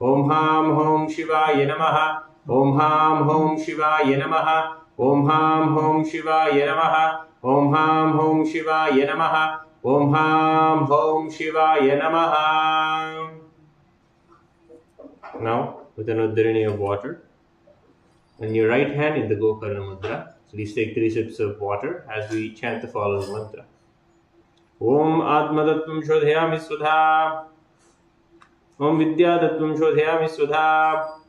Om Ham Hom Shivaya Namaha. Om Ham Hom Shivaya Namaha. Om Ham Hom Shivaya Namaha. Om Ham Hom Shivaya Namaha. Om Ham Hom Shivaya Namaha. Now, with an uddhrini of water, in your right hand in the Gokarna Mudra, please take 3 sips of water as we chant the following mantra. Om Atmatattvam Shodhyami Svadha. Om Vidyatattvam Shodhyami Svadha.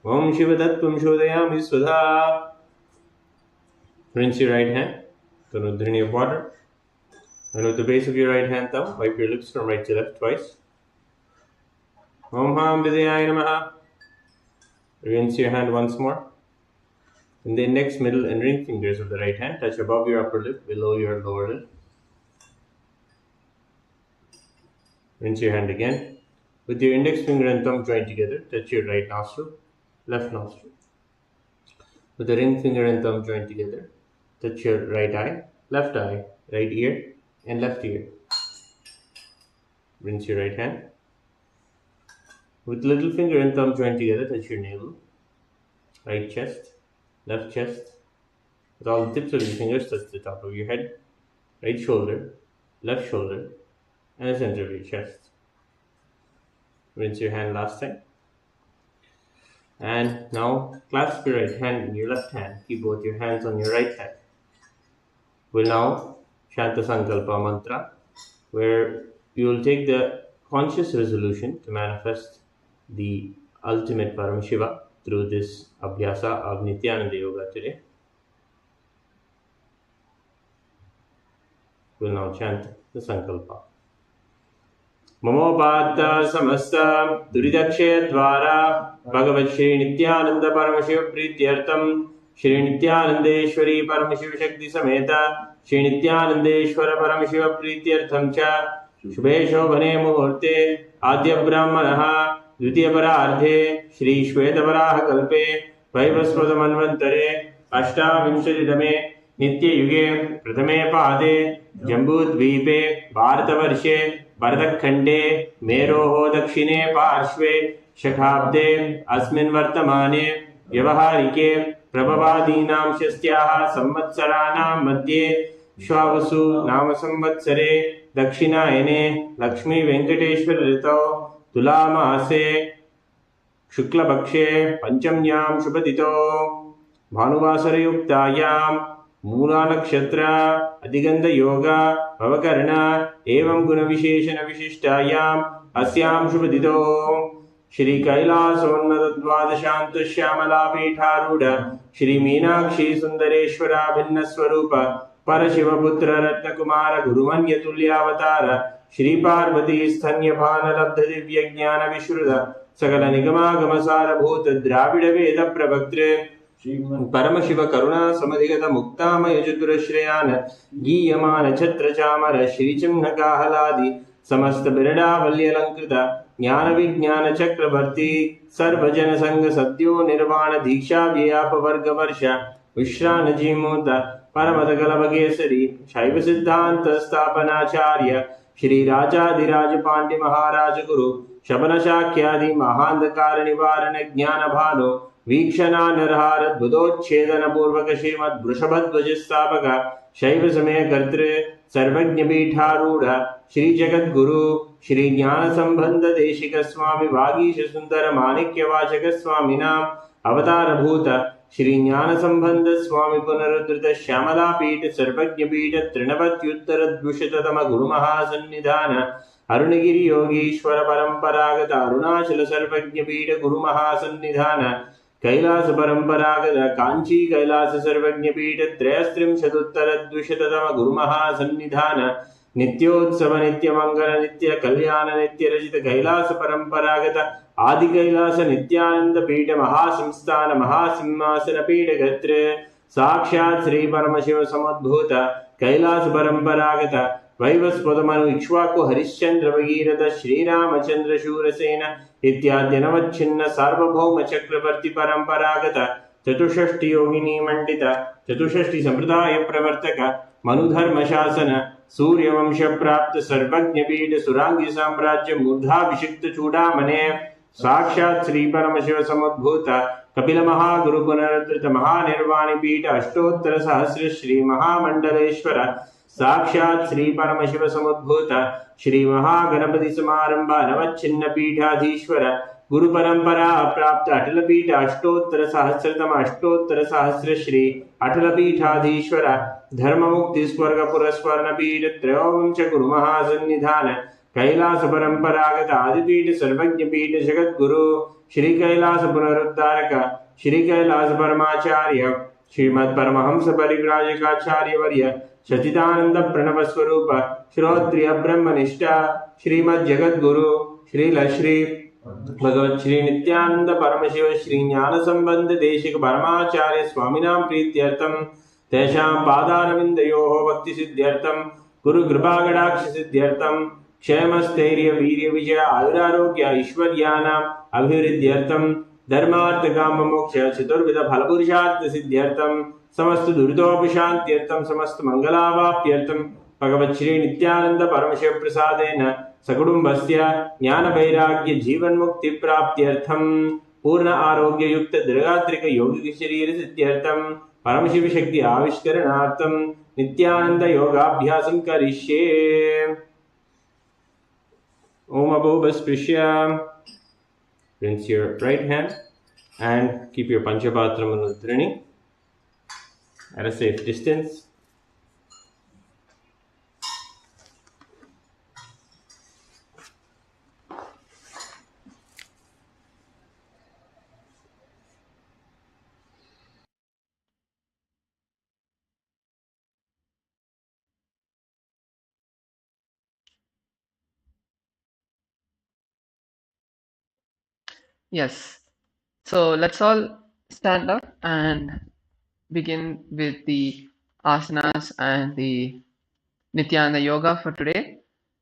Om Shivatattvam Shodhyami Svadha. Rinse your right hand with an uddhrini of water. And with the base of your right hand thumb, wipe your lips from right to left twice. Om Ham Vidyaya Namaha. Rinse your hand once more. And the index, middle, and ring fingers of the right hand touch above your upper lip, below your lower lip. Rinse your hand again. With your index finger and thumb joined together, touch your right nostril, left nostril. With the ring finger and thumb joined together, touch your right eye, right ear, and left ear. Rinse your right hand. With little finger and thumb joined together, touch your navel, right chest, left chest. With all the tips of your fingers, touch the top of your head, right shoulder, left shoulder, and the center of your chest. Rinse your hand last time. And now clasp your right hand in your left hand. Keep both your hands on your right hand. We'll now chant the Sankalpa mantra, where you will take the conscious resolution to manifest the ultimate Paramashiva through this abhyasa of Nithyananda Yoga today. We'll now chant the Sankalpa. Mamopata samasta duridakshaya dvara Bhagavat Shri Nithyananda Paramashiva Prityartam Shri Nithyanandeshwari Paramashiva Shakti Sameta Shri Nithyanandeshwara Paramashiva Prityartham cha Shubhe Shobhane Muhurte Adya Brahmanaha Dvitiya Pararthe Shri Shweta Varaha Kalpe Vaivasvata Manvantare Ashtavimshatitame Nitya Yuge Prathame Pade Jambudvipe Bharatavarshye Bharatakhande Meroho Dakshine Parshve Shakhabde Asmin Vartamane Vyavaharike Prabhavadinam Shastyaha Samvatsaranam Madhye Shwavasu Nama Samvatsare Dakshinayane Lakshmi Venkateshwar Ritau Tulamase Shukla Bakshe Panchamyam Shubhatito Bhanuvasarayuktayam Moola Nakshatra Adiganda Yoga Bhavakarna Evam Guna Visheshana Vishishtayam Asyam Shubhatito Shri Kailasa Dvadashanta Shyamala Pitharuda Shri Meenakshi Sundareshwara Bhinna Swarupa Parashiva Putra Ratna Kumara Gurumanya Tulyavatara Shri Parvati Sthanya Bhana Labdha Divya Jnana Vishruda Sakala Nigama Sara Dravida Veda Pravaktre Paramashiva Karuna Samadhigata Muktamaya Chaturashrayana Giyamana Chatra Chamara Shri Chimnaka Haladi Samasta Birada Valyalankrita Jnana Vijnana Chakravarti Sarvajana Sangha Sadyo Nirvana Diksha Vyapa Varga Varsha Vishrana Jimuta Paramadagalabhagesari Shaiva Siddhanta Stapanacharya Shri Rajadiraja Pandi Maharaja Guru Shabana Shakyadi Mahandakara Nivarana Jnana Bhano Vikshana Narharat Buddhochedana Purvaka Shrimad Vrishabhadvajastapaka Shaiva Samaya Kartre Sarvajna Pitharuda Shri Jagat Guru Shri Jnana Sambandha Deshika Swami Vagisha Sundara Manikya Vachaka Swami Nam Avatara Bhuta Shri Jnana Sambandha Swami Punarudrita Shyamala Pita Sarvajna Pita Trinapatyuttara Dvushatatama Guru Mahasannidhana Arunagiri Yogishwara Paramparagata Arunachala Sarvajna Pita Guru Mahasannidhana Kailasa Paramparagata Kanchi Kailasa Sarvajna Pita Trayastrim Shatuttara Dvushatatama Guru Mahasannidhana Nityotsava Nitya Mangala Nitya Kalyana Nitya Rajita Kailasa Paramparagata Adi Kailasa Nityananda Pita Mahasamsthana Mahasimmasana Pita Gatre Sakshat Sri Paramashiva Samadbhuta Kailasa Paramparagata Vaivaspadamanu Ikshvaku Harishchandra Bhagirata Shri Ramachandra Shurasena Ityadya Navachinna Sarvabhauma Chakravarti Paramparagata Chatushashti Yogini Mandita Chatushashti Sampradaya Pravartaka Manudharma Shasana Surya Vamsha Prapta Sarvajna Pita Surangi Samrajya Murdha Vishikta Chudamane साक्षात् श्री परमशिव समुद्भूत कपिल महागुरु पुनरुद्धृत महानिर्वाणी पीठ अष्टोत्तर सहस्र श्री महामंडलेश्वर साक्षात् श्री परमशिव समुद्भूत श्री महागणपति समारंभ नवच्छिन्न पीठाधीश्वर गुरु परंपरा प्राप्त अटल पीठ अष्टोत्तर सहस्र श्री अटल पीठाधीश्वर धर्म मुक्ति स्वर्ग पुरस्वर्ण पीठ त्रयोविंश गुरु महासन्निधान कैलास परंपरागत आदिपीठ सर्वज्ञ पीठ जगत गुरु श्री कैलास पुनरुद्धारक श्री कैलास परमाचार्य श्रीमद परमहंस परिव्राजकाचार्य वर्य सचिदानंद प्रणव स्वरूप श्रोत्रिय ब्रह्मनिष्ठा श्रीमद जगत गुरु श्री भगवत श्री नित्यानंद परमशिव श्री ज्ञान संबंध देशिक परमाचार्य स्वामिनां प्रीत्यर्थम तेषां पादारविन्दयोः भक्ति सिद्ध्यर्थम गुरु कृपाकटाक्ष सिद्ध्यर्थम क्षेमस्थैर्य वीर्य विजय आयुरारोग्य ऐश्वर्याणाम् अभिवृद्ध्यर्थम धर्मार्थ काम मोक्ष चतुर्विध फलपुरुषार्थ सिद्ध्यर्थम समस्त दुरितोपशान्त्यर्थम समस्त मंगलावाप्त्यर्थम भगवत् श्री नित्यानंद परमशिव प्रसादेन सकुटुम्बस्य ज्ञान वैराग्य जीवन मुक्ति प्राप्त्यर्थम पूर्ण आरोग्य युक्त दीर्घात्रिक यौगिक शरीर सिद्ध्यर्थम परमशिव शक्ति आविष्करणार्थम नित्यानंद योगाभ्यासं करिष्ये। Om Abhobhasprisya. Rinse your right hand and keep your Panchapatra Manudrini at a safe distance. Yes. So let's all stand up and begin with the asanas and the Nithyananda yoga for today.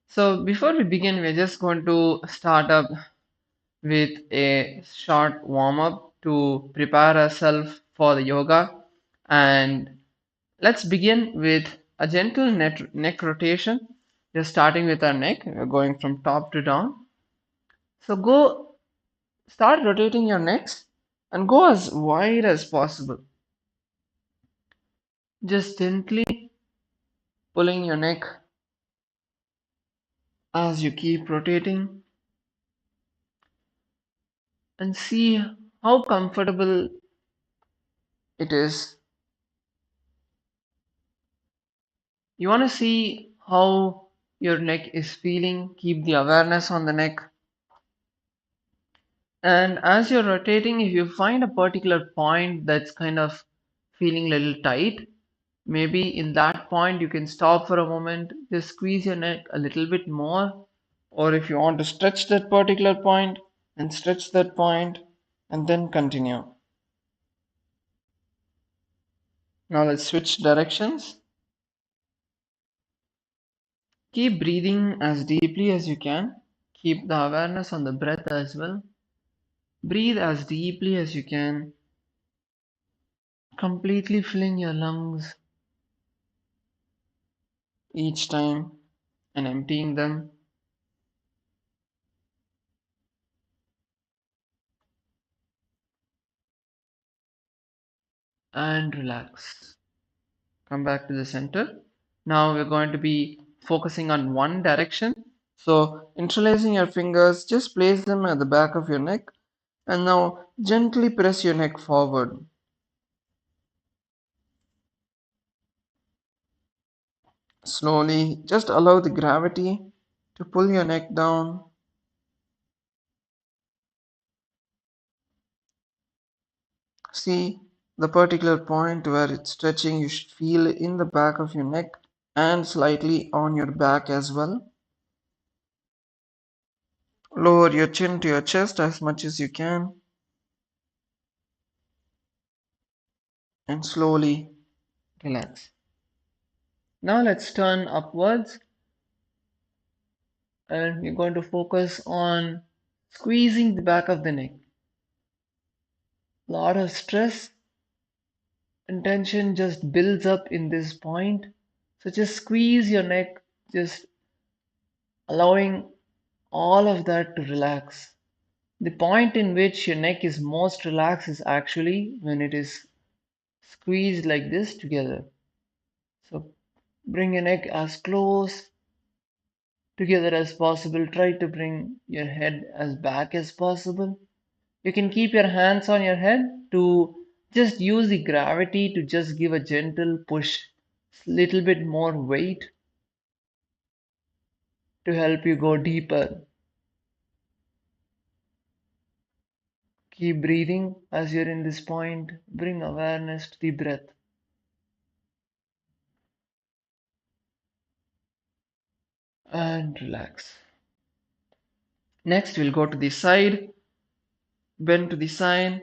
So before we begin, we're just going to start up with a short warm up to prepare ourselves for the yoga. And let's begin with a gentle neck rotation. Just starting with our neck, we're going from top to down. So start rotating your necks and go as wide as possible. Just gently pulling your neck as you keep rotating and see how comfortable it is. You want to see how your neck is feeling. Keep the awareness on the neck. And as you're rotating, if you find a particular point that's kind of feeling a little tight, maybe in that point you can stop for a moment, just squeeze your neck a little bit more. Or if you want to stretch that particular point, and stretch that point and then continue. Now let's switch directions. Keep breathing as deeply as you can. Keep the awareness on the breath as well. Breathe as deeply as you can, completely filling your lungs each time and emptying them. And relax. Come back to the center. Now we're going to be focusing on one direction. So interlacing your fingers, just place them at the back of your neck and now gently press your neck forward. Slowly, just allow the gravity to pull your neck down. See the particular point where it's stretching, you should feel in the back of your neck and slightly on your back as well. Lower your chin to your chest as much as you can. And slowly relax. Now let's turn upwards and we're going to focus on squeezing the back of the neck. A lot of stress and tension just builds up in this point. So just squeeze your neck, just allowing all of that to relax. The point in which your neck is most relaxed is actually when it is squeezed like this together. So bring your neck as close together as possible. Try to bring your head as back as possible. You can keep your hands on your head to just use the gravity to just give a gentle push, little bit more weight to help you go deeper. Keep breathing as you're in this point. Bring awareness to the breath and relax. Next, we'll go to the side, bend to the side.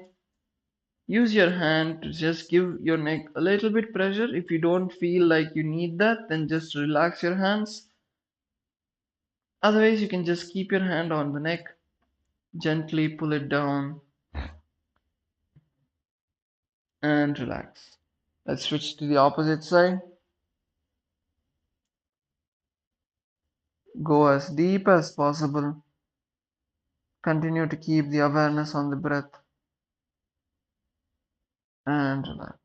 Use your hand to just give your neck a little bit pressure. If you don't feel like you need that, then just relax your hands. Otherwise, you can just keep your hand on the neck, gently pull it down and relax. Let's switch to the opposite side. Go as deep as possible. Continue to keep the awareness on the breath and relax.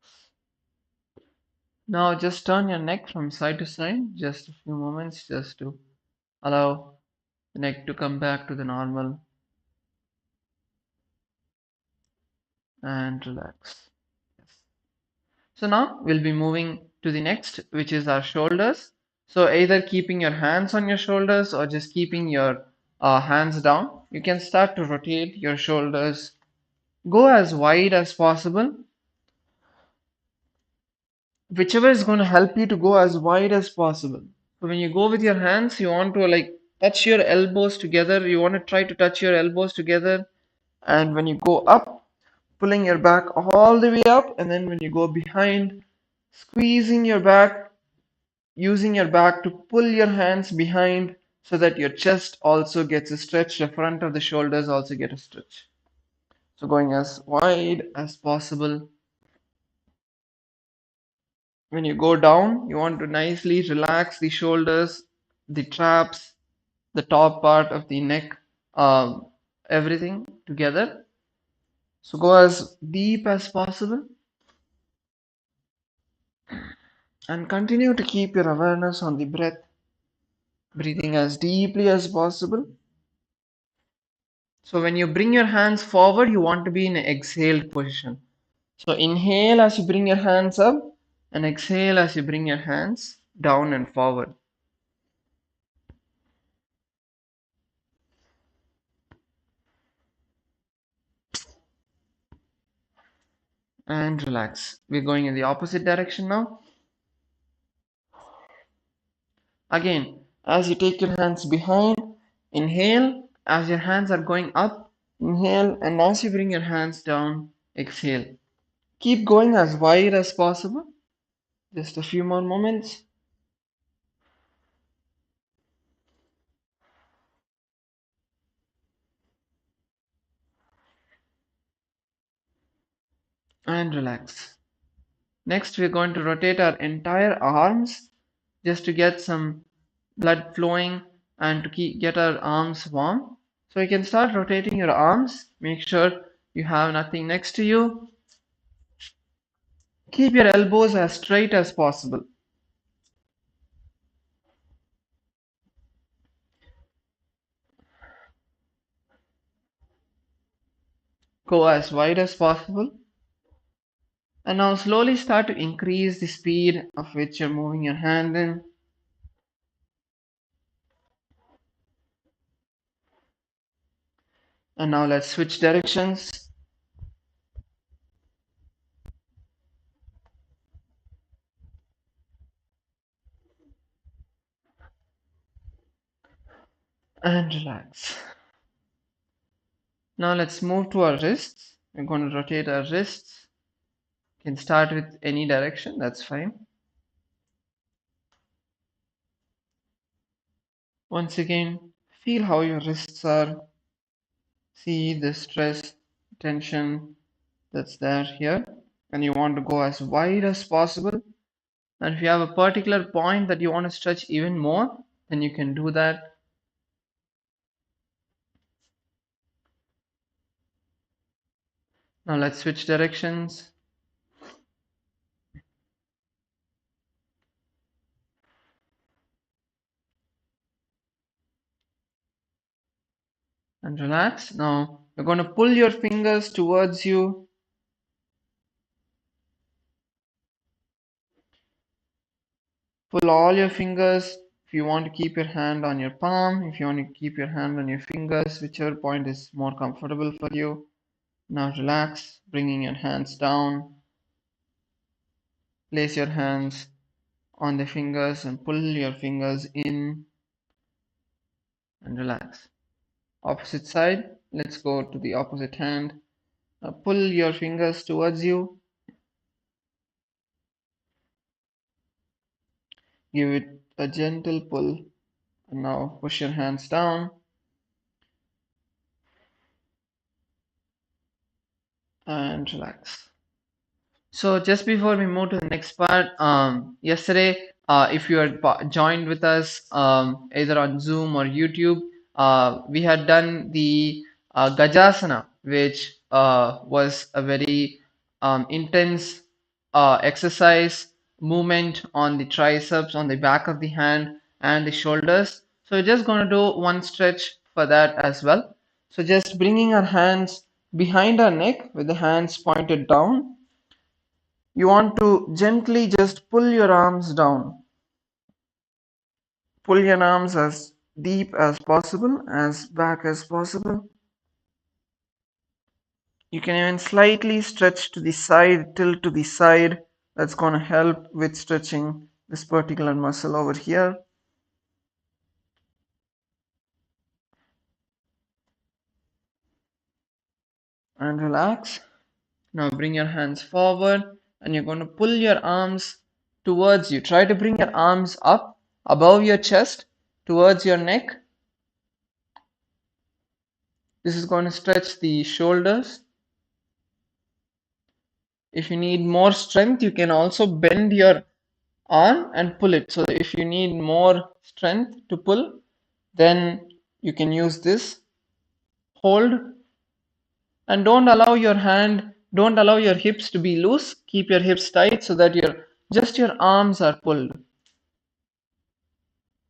Now just turn your neck from side to side, just a few moments, just to allow the neck to come back to the normal and relax. Yes. So now we'll be moving to the next, which is our shoulders. So either keeping your hands on your shoulders or just keeping your hands down, you can start to rotate your shoulders. Go as wide as possible. Whichever is going to help you to go as wide as possible. So when you go with your hands, you want to like touch your elbows together. You want to try to touch your elbows together. And when you go up, pulling your back all the way up. And then when you go behind, squeezing your back, using your back to pull your hands behind so that your chest also gets a stretch. The front of the shoulders also get a stretch. So going as wide as possible. When you go down, you want to nicely relax the shoulders, the traps, the top part of the neck, everything together. So go as deep as possible and continue to keep your awareness on the breath, breathing as deeply as possible. So when you bring your hands forward, you want to be in an exhaled position. So inhale as you bring your hands up and exhale as you bring your hands down and forward. And relax. We're going in the opposite direction now. Again, as you take your hands behind, inhale. As your hands are going up, inhale. And as you bring your hands down, exhale. Keep going as wide as possible. Just a few more moments. And relax. Next, we're going to rotate our entire arms just to get some blood flowing and to get our arms warm. So you can start rotating your arms. Make sure you have nothing next to you. Keep your elbows as straight as possible. Go as wide as possible. And now slowly start to increase the speed of which you're moving your hand in. And now let's switch directions. And relax. Now let's move to our wrists. We're going to rotate our wrists. You can start with any direction, that's fine. Once again, feel how your wrists are. See the stress, tension that's there here. And you want to go as wide as possible. And if you have a particular point that you want to stretch even more, then you can do that. Now let's switch directions. And relax. Now you're going to pull your fingers towards you. Pull all your fingers. If you want to keep your hand on your palm, if you want to keep your hand on your fingers, whichever point is more comfortable for you. Now relax, bringing your hands down. Place your hands on the fingers and pull your fingers in and relax. Opposite side, let's go to the opposite hand. Now pull your fingers towards you. Give it a gentle pull. And now push your hands down and relax. So just before we move to the next part, yesterday, if you had joined with us either on Zoom or YouTube, we had done the Gajasana, which was a very intense exercise movement on the triceps, on the back of the hand, and the shoulders. So we're just going to do one stretch for that as well. So just bringing our hands behind our neck with the hands pointed down. You want to gently just pull your arms down. Pull your arms as deep as possible, as back as possible. You can even slightly stretch to the side, tilt to the side. That's going to help with stretching this particular muscle over here. And relax. Now bring your hands forward and you're going to pull your arms towards you. Try to bring your arms up above your chest, towards your neck. This is going to stretch the shoulders. If you need more strength, you can also bend your arm and pull it. So if you need more strength to pull, then you can use this. Hold and don't allow your hips to be loose. Keep your hips tight so that just your arms are pulled.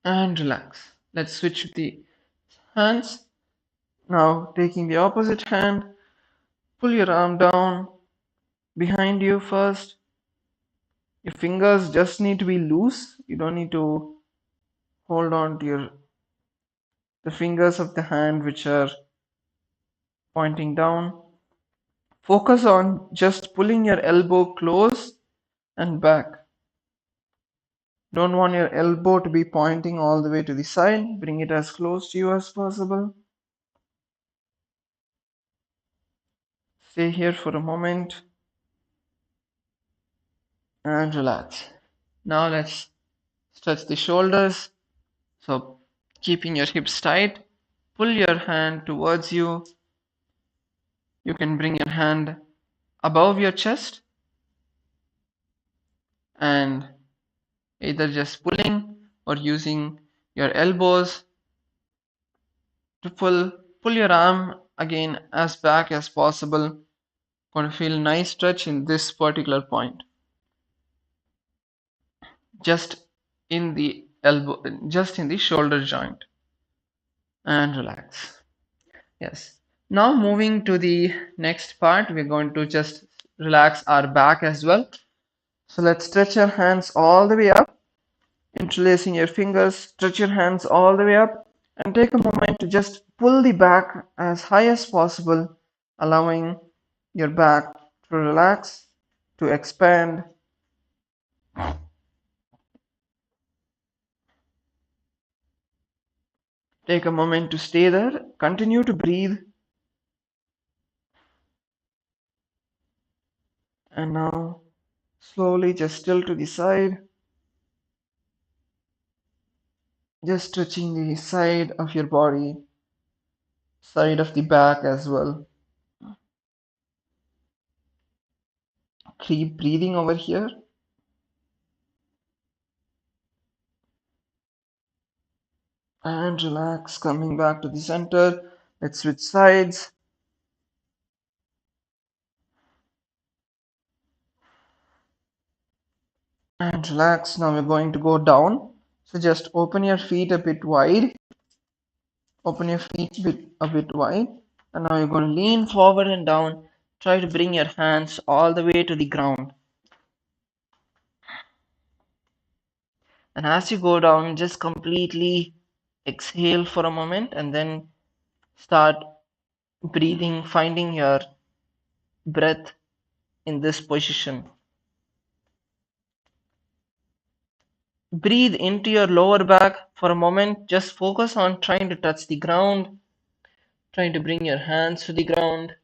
And relax. Let's switch the hands. Now taking the opposite hand, pull your arm down behind you first. Your fingers just need to be loose. You don't need to hold on to the fingers of the hand which are pointing down. Focus on just pulling your elbow close and back. Don't want your elbow to be pointing all the way to the side. Bring it as close to you as possible. Stay here for a moment and relax. Now let's stretch the shoulders. So keeping your hips tight, pull your hand towards you. You can bring your hand above your chest and either just pulling or using your elbows to pull your arm again as back as possible. Going to feel nice stretch in this particular point, just in the elbow, just in the shoulder joint, and relax. Yes. Now moving to the next part, we're going to just relax our back as well. So let's stretch our hands all the way up. Interlacing your fingers, stretch your hands all the way up and take a moment to just pull the back as high as possible, allowing your back to relax, to expand. Take a moment to stay there. Continue to breathe. And now slowly just tilt to the side. Just stretching the side of your body, side of the back as well. Keep breathing over here. And relax, coming back to the center. Let's switch sides. And relax. Now we're going to go down. So just open your feet a bit wide. Open your feet a bit wide. And now you're going to lean forward and down. Try to bring your hands all the way to the ground. And as you go down, just completely exhale for a moment and then start breathing, finding your breath in this position. Breathe into your lower back for a moment. Just focus on trying to touch the ground, trying to bring your hands to the ground.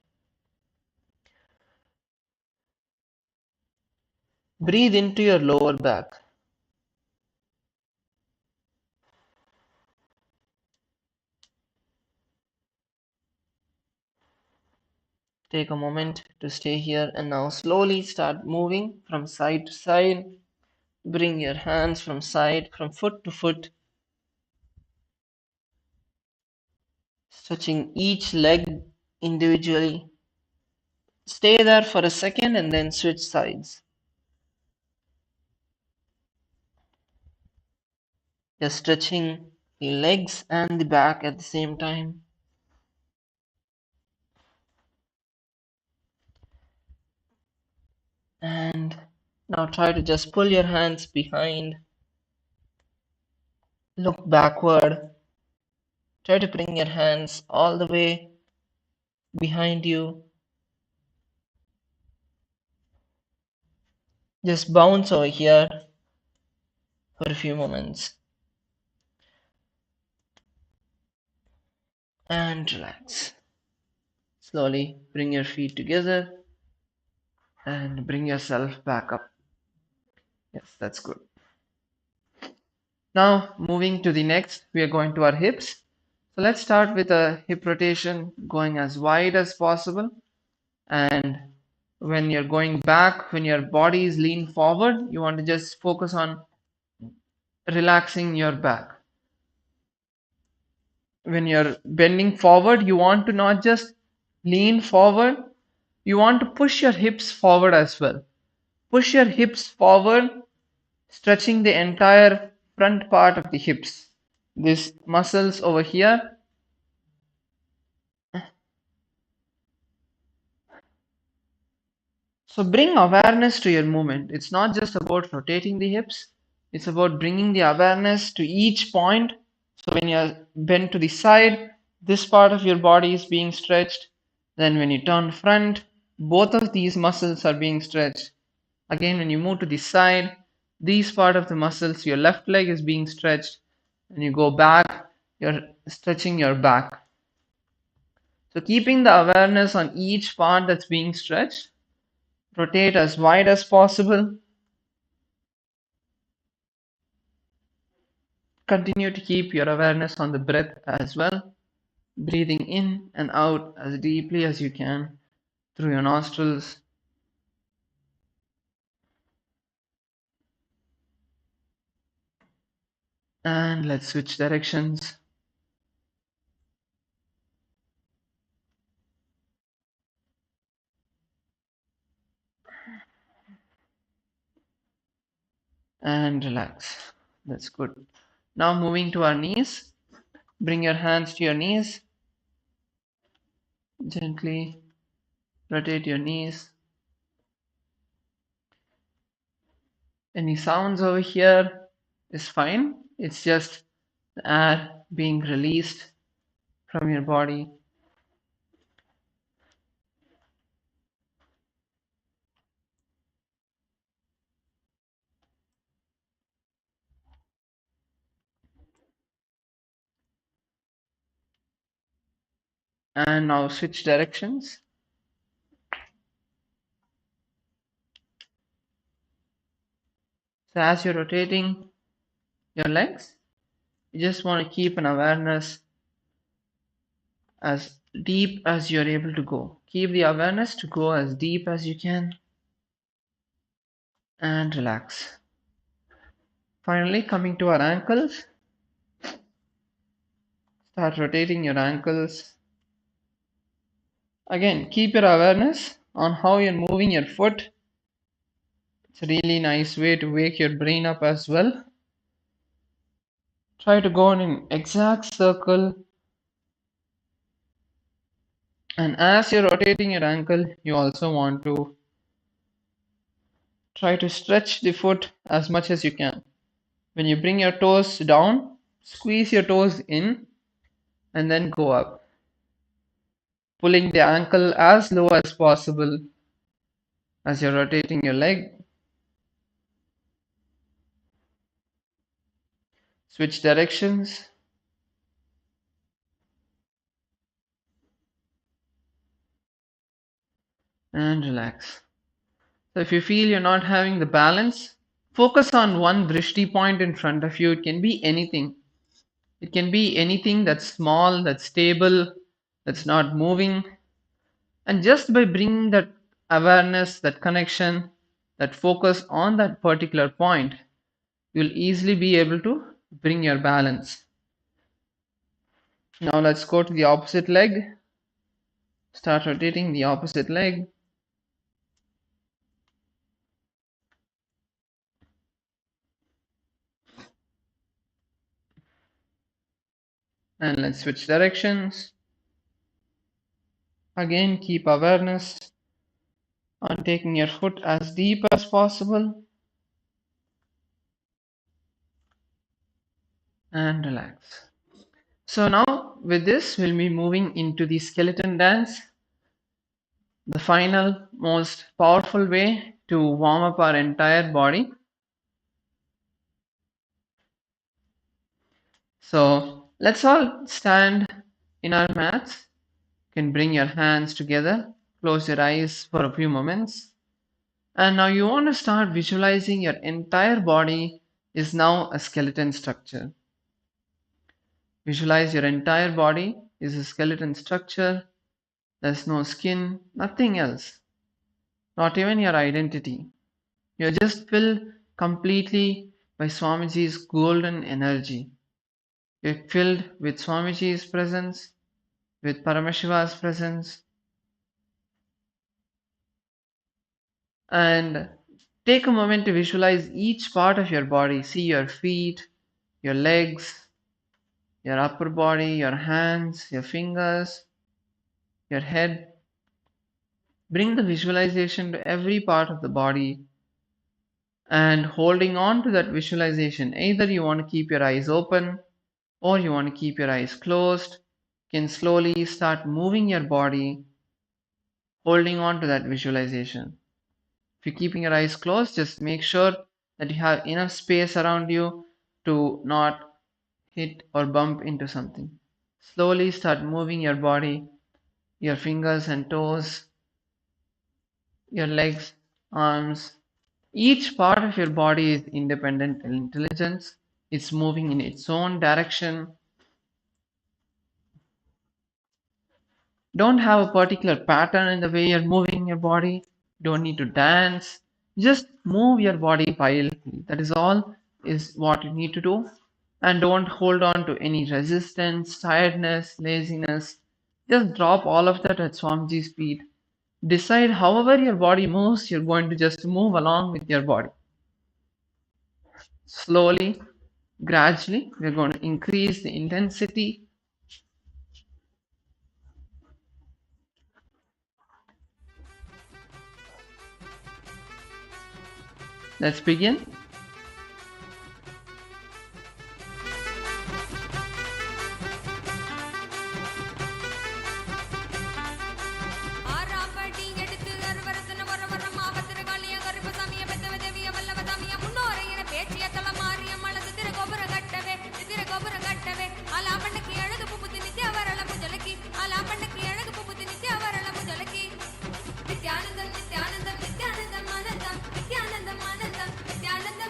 Breathe into your lower back. Take a moment to stay here and now slowly start moving from side to side. Bring your hands from foot to foot, stretching each leg individually. Stay there for a second and then switch sides. Just stretching the legs and the back at the same time. And now try to just pull your hands behind. Look backward. Try to bring your hands all the way behind you. Just bounce over here for a few moments. And relax. Slowly bring your feet together and bring yourself back up. Yes, that's good. Now moving to the next, we are going to our hips. So let's start with a hip rotation going as wide as possible. And when you're going back, when your body is lean forward, you want to just focus on relaxing your back. When you're bending forward, you want to not just lean forward, you want to push your hips forward as well. Push your hips forward, stretching the entire front part of the hips. These muscles over here. So bring awareness to your movement. It's not just about rotating the hips, it's about bringing the awareness to each point. So when you're bent to the side, this part of your body is being stretched. Then when you turn front, both of these muscles are being stretched. Again, when you move to the side, these part of the muscles, your left leg is being stretched. When you go back, you're stretching your back. So keeping the awareness on each part that's being stretched, rotate as wide as possible. Continue to keep your awareness on the breath as well. Breathing in and out as deeply as you can through your nostrils. And let's switch directions. And relax. That's good. Now moving to our knees. Bring your hands to your knees. Gently rotate your knees. Any sounds over here is fine. It's just the air being released from your body. And now switch directions. So as you're rotating your legs, you just want to keep an awareness as deep as you're able to go. Keep the awareness to go as deep as you can and relax. Finally, coming to our ankles, start rotating your ankles. Again, keep your awareness on how you're moving your foot It's a really nice way to wake your brain up as well. Try to go in an exact circle, and as you're rotating your ankle, you also want to try to stretch the foot as much as you can. When you bring your toes down, squeeze your toes in and then go up, pulling the ankle as low as possible as you're rotating your leg. Switch directions. And relax. So if you feel you're not having the balance, focus on one drishti point in front of you. It can be anything. It can be anything that's small, that's stable, that's not moving. And just by bringing that awareness, that connection, that focus on that particular point, you'll easily be able to bring your balance. Now let's go to the opposite leg. Start rotating the opposite leg. And let's switch directions. Again, keep awareness on taking your foot as deep as possible. And relax. So now with this, we'll be moving into the skeleton dance, the final, most powerful way to warm up our entire body. So let's all stand in our mats. You can bring your hands together, close your eyes for a few moments. And now you want to start visualizing your entire body is now a skeleton structure. Visualize your entire body is a skeleton structure. There's no skin, nothing else, not even your identity. You're just filled completely by Swamiji's golden energy. You're filled with Swamiji's presence, with Paramashiva's presence. And take a moment to visualize each part of your body. See your feet, your legs, your upper body, your hands, your fingers, your head. Bring the visualization to every part of the body and holding on to that visualization. Either you want to keep your eyes open or you want to keep your eyes closed. You can slowly start moving your body, holding on to that visualization. If you're keeping your eyes closed, just make sure that you have enough space around you to not hit or bump into something. Slowly start moving your body, your fingers and toes, your legs, arms. Each part of your body is independent intelligence. It's moving in its own direction. Don't have a particular pattern in the way you're moving your body. Don't need to dance. Just move your body violently. That is all is what you need to do. And don't hold on to any resistance, tiredness, laziness. Just drop all of that at Swamiji's feet. Decide however your body moves, you're going to just move along with your body. Slowly, gradually, we're going to increase the intensity. Let's begin. Nithyananda, Nithyananda, Nithyananda, Nithyananda, Nithyananda, Nithyananda,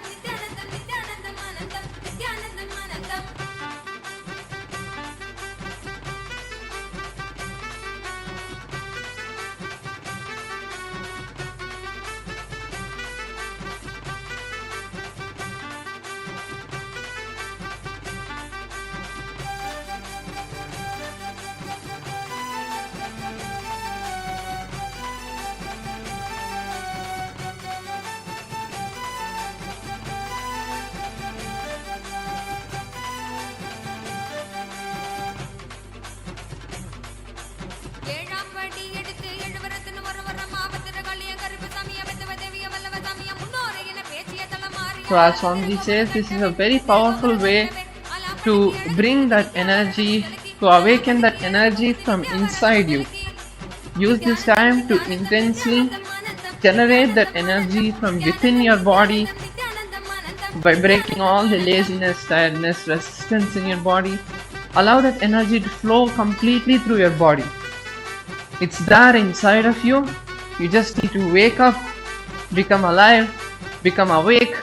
So as Swamiji says, this is a very powerful way to bring that energy, to awaken that energy from inside you. Use this time to intensely generate that energy from within your body by breaking all the laziness, tiredness, resistance in your body. Allow that energy to flow completely through your body. It's there inside of you. You just need to wake up, become alive, become awake.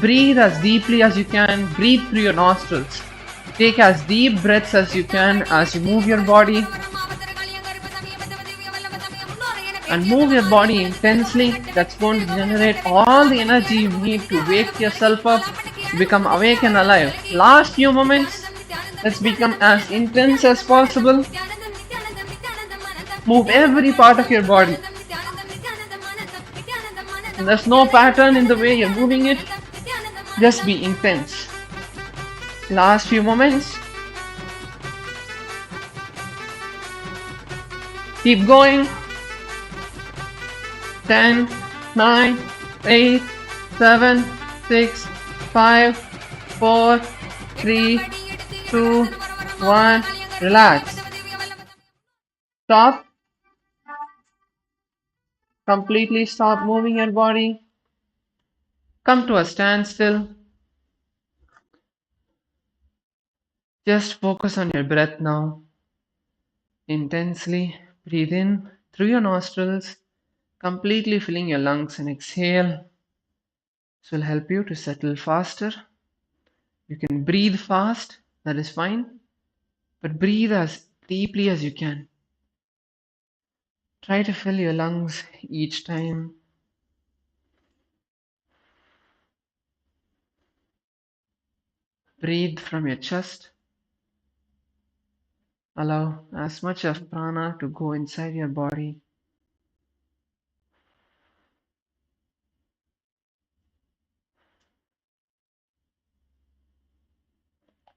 Breathe as deeply as you can. Breathe through your nostrils. Take as deep breaths as you can as you move your body. And move your body intensely. That's going to generate all the energy you need to wake yourself up, become awake and alive. Last few moments, let's become as intense as possible. Move every part of your body. And there's no pattern in the way you're moving it. Just be intense. Last few moments. Keep going. 10, 9, 8, 7, 6, 5, 4, 3, 2, 1. Relax. Stop. Completely stop moving your body. Come to a standstill. Just focus on your breath now. Intensely breathe in through your nostrils, completely filling your lungs, and exhale. This will help you to settle faster. You can breathe fast, that is fine, but breathe as deeply as you can. Try to fill your lungs each time. Breathe from your chest. Allow as much of prana to go inside your body.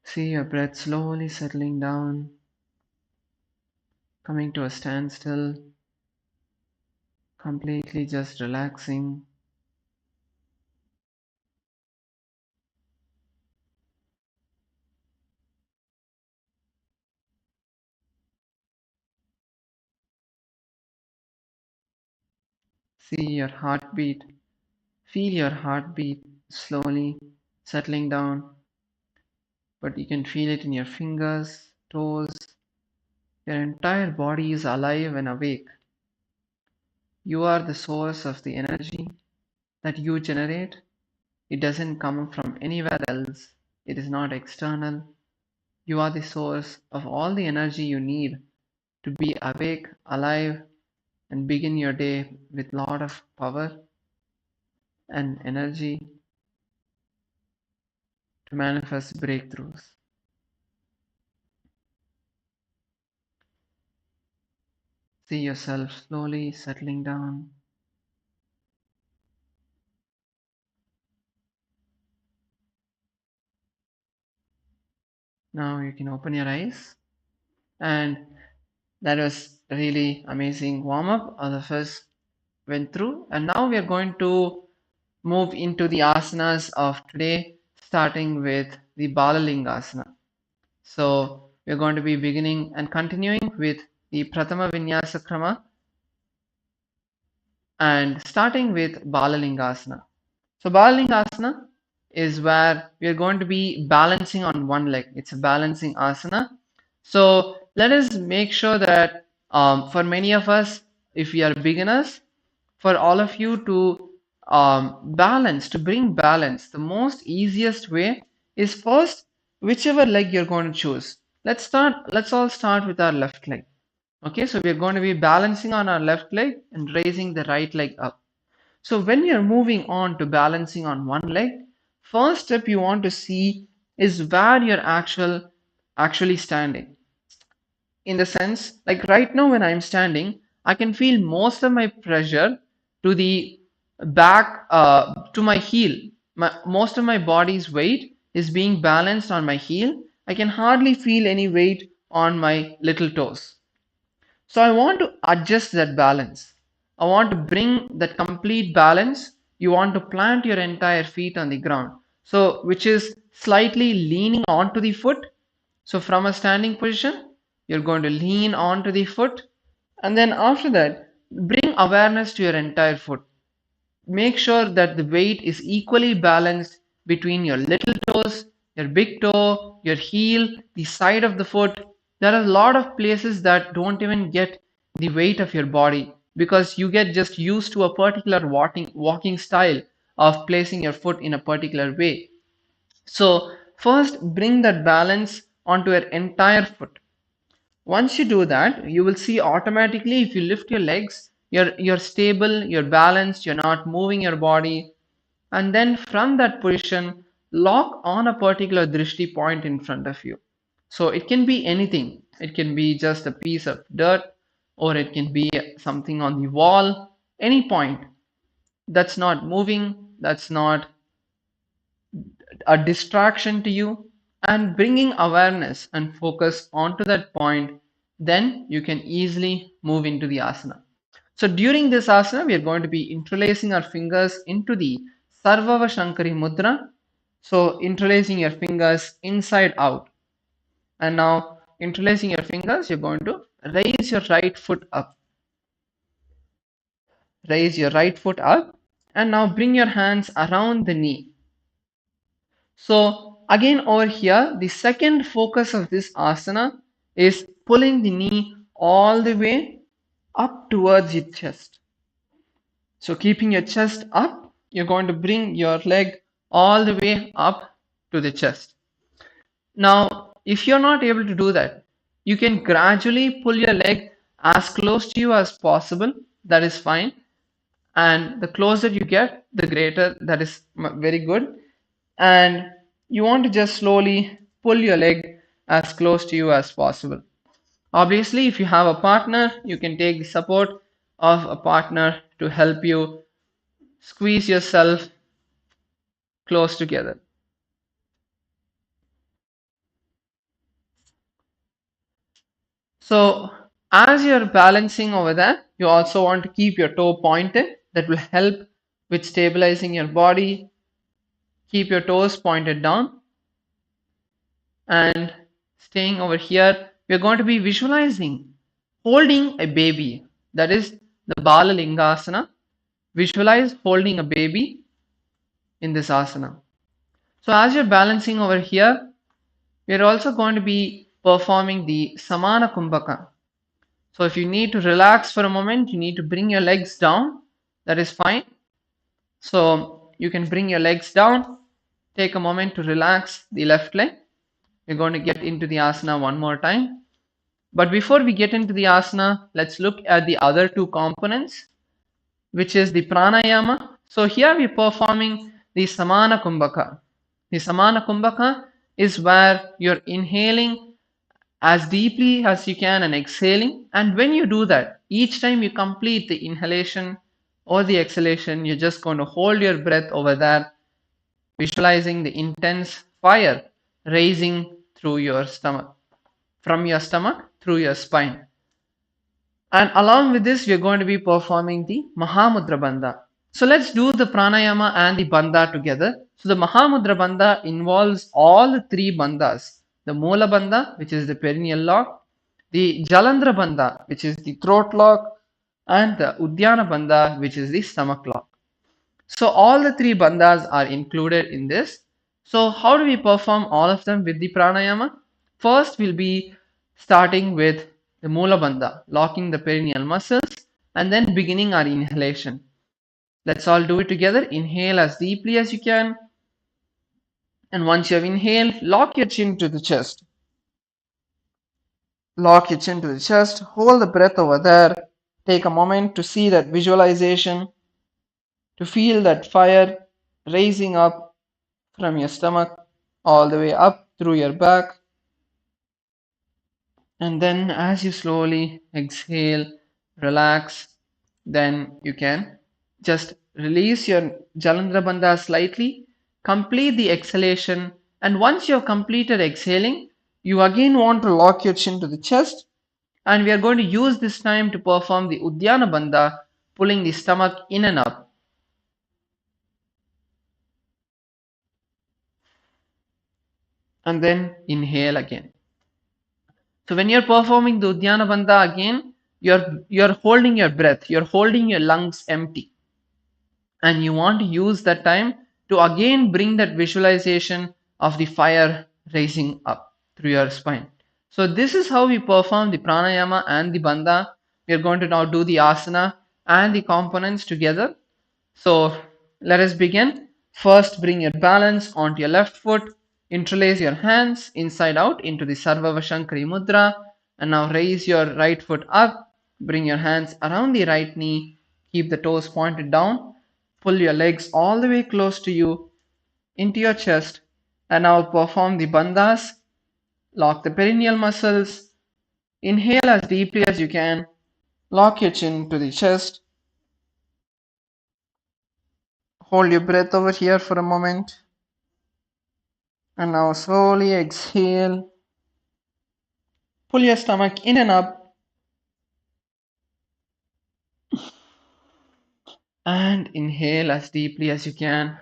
See your breath slowly settling down, coming to a standstill, completely just relaxing. See your heartbeat. Feel your heartbeat slowly settling down, but you can feel it in your fingers, toes. Your entire body is alive and awake. You are the source of the energy that you generate. It doesn't come from anywhere else. It is not external. You are the source of all the energy you need to be awake, alive, and begin your day with a lot of power and energy to manifest breakthroughs. See yourself slowly settling down. Now you can open your eyes, and that was really amazing warm up. All of us went through, and now we are going to move into the asanas of today, starting with the Balalingasana. So we're going to be beginning and continuing with the Prathama Vinyasa Krama and starting with Balalingasana. So Balalingasana is where we are going to be balancing on one leg. It's a balancing asana. So let us make sure that for many of us, if we are beginners, for all of you to balance, to bring balance, the most easiest way is first, whichever leg you're going to choose. Let's all start with our left leg. Okay, so we're going to be balancing on our left leg and raising the right leg up. So when you're moving on to balancing on one leg, first step you want to see is where you're actually standing. In the sense, like right now when I'm standing, I can feel most of my pressure to the back, to my heel. Most of my body's weight is being balanced on my heel. I can hardly feel any weight on my little toes. So I want to adjust that balance. I want to bring that complete balance you want to plant your entire feet on the ground. So, which is slightly leaning onto the foot. So, from a standing position, you're going to lean onto the foot, and then after that, bring awareness to your entire foot. Make sure that the weight is equally balanced between your little toes, your big toe, your heel, the side of the foot. There are a lot of places that don't even get the weight of your body because you get just used to a particular walking style of placing your foot in a particular way. So first bring that balance onto your entire foot. Once you do that, you will see automatically if you lift your legs, you're stable, you're balanced, you're not moving your body. And then from that position, lock on a particular drishti point in front of you. So it can be anything. It can be just a piece of dirt, or it can be something on the wall, any point that's not moving, that's not a distraction to you, and bringing awareness and focus onto that point, then you can easily move into the asana. So during this asana, we are going to be interlacing our fingers into the Sarvava Shankari Mudra. So interlacing your fingers inside out. And now interlacing your fingers, you're going to raise your right foot up. Raise your right foot up. And now bring your hands around the knee. So again over here, the second focus of this asana is pulling the knee all the way up towards your chest. So keeping your chest up, you're going to bring your leg all the way up to the chest. Now, if you're not able to do that, you can gradually pull your leg as close to you as possible. That is fine. And the closer you get, the greater. That is very good. And you want to just slowly pull your leg as close to you as possible. Obviously, if you have a partner, you can take the support of a partner to help you squeeze yourself close together. So as you're balancing over there, you also want to keep your toe pointed. That will help with stabilizing your body. Keep your toes pointed down. And staying over here, we're going to be visualizing holding a baby. That is the Bala Lingasana. Visualize holding a baby in this asana. So as you're balancing over here, we're also going to be performing the Samana Kumbhaka. So if you need to relax for a moment, you need to bring your legs down. That is fine. So you can bring your legs down. Take a moment to relax the left leg. We're going to get into the asana one more time. But before we get into the asana, let's look at the other two components, which is the pranayama. So here we're performing the Samana Kumbhaka. The Samana Kumbhaka is where you're inhaling as deeply as you can and exhaling. And when you do that, each time you complete the inhalation or the exhalation, you're just going to hold your breath over there, visualizing the intense fire rising through your stomach, from your stomach through your spine. And along with this, we're going to be performing the Mahamudra Bandha. So let's do the pranayama and the bandha together. So the Mahamudra Bandha involves all the three bandhas. The Mula Bandha, which is the perineal lock, the Jalandhara Bandha, which is the throat lock, and the Udyana Bandha, which is the stomach lock. So all the three bandhas are included in this. So how do we perform all of them with the pranayama? First, we'll be starting with the Mula Bandha, locking the perineal muscles, and then beginning our inhalation. Let's all do it together. Inhale as deeply as you can. And once you have inhaled, lock your chin to the chest. Lock your chin to the chest. Hold the breath over there. Take a moment to see that visualization, to feel that fire raising up from your stomach all the way up through your back. And then as you slowly exhale, relax, then you can just release your Jalandhara Bandha slightly, complete the exhalation, and once you have completed exhaling, you again want to lock your chin to the chest, and we are going to use this time to perform the Udyana Bandha, pulling the stomach in and up. and then inhale again. So when you're performing the Uddiyana Bandha again, you're holding your breath, you're holding your lungs empty, and you want to use that time to again bring that visualization of the fire rising up through your spine. So this is how we perform the pranayama and the bandha. We are going to now do the asana and the components together. So let us begin. First, bring your balance onto your left foot. Interlace your hands inside out into the Sarvavashankari Mudra. And now raise your right foot up. Bring your hands around the right knee. Keep the toes pointed down. Pull your legs all the way close to you into your chest. And now perform the bandhas. Lock the perineal muscles. Inhale as deeply as you can. Lock your chin to the chest. Hold your breath over here for a moment. And now slowly exhale. Pull your stomach in and up. And inhale as deeply as you can.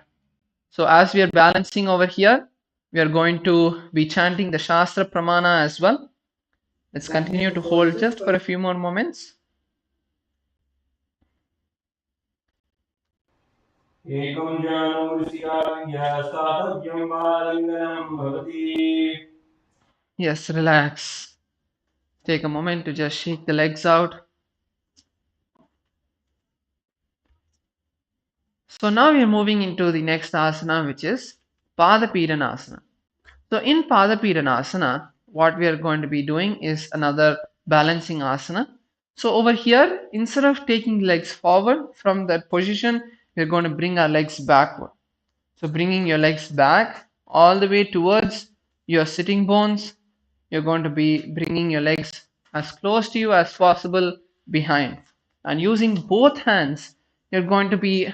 So as we are balancing over here, we are going to be chanting the Shastra Pramana as well. Let's continue to hold just for a few more moments. Ekam jnanam rishyāya sāthavyam vālinganam bhavati. Yes, relax. Take a moment to just shake the legs out. So now we are moving into the next asana, which is Padapidanasana. So in Padapidanasana, what we are going to be doing is another balancing asana. So over here, instead of taking legs forward from that position, we're going to bring our legs backward. So bringing your legs back all the way towards your sitting bones, you're going to be bringing your legs as close to you as possible behind. And using both hands, you're going to be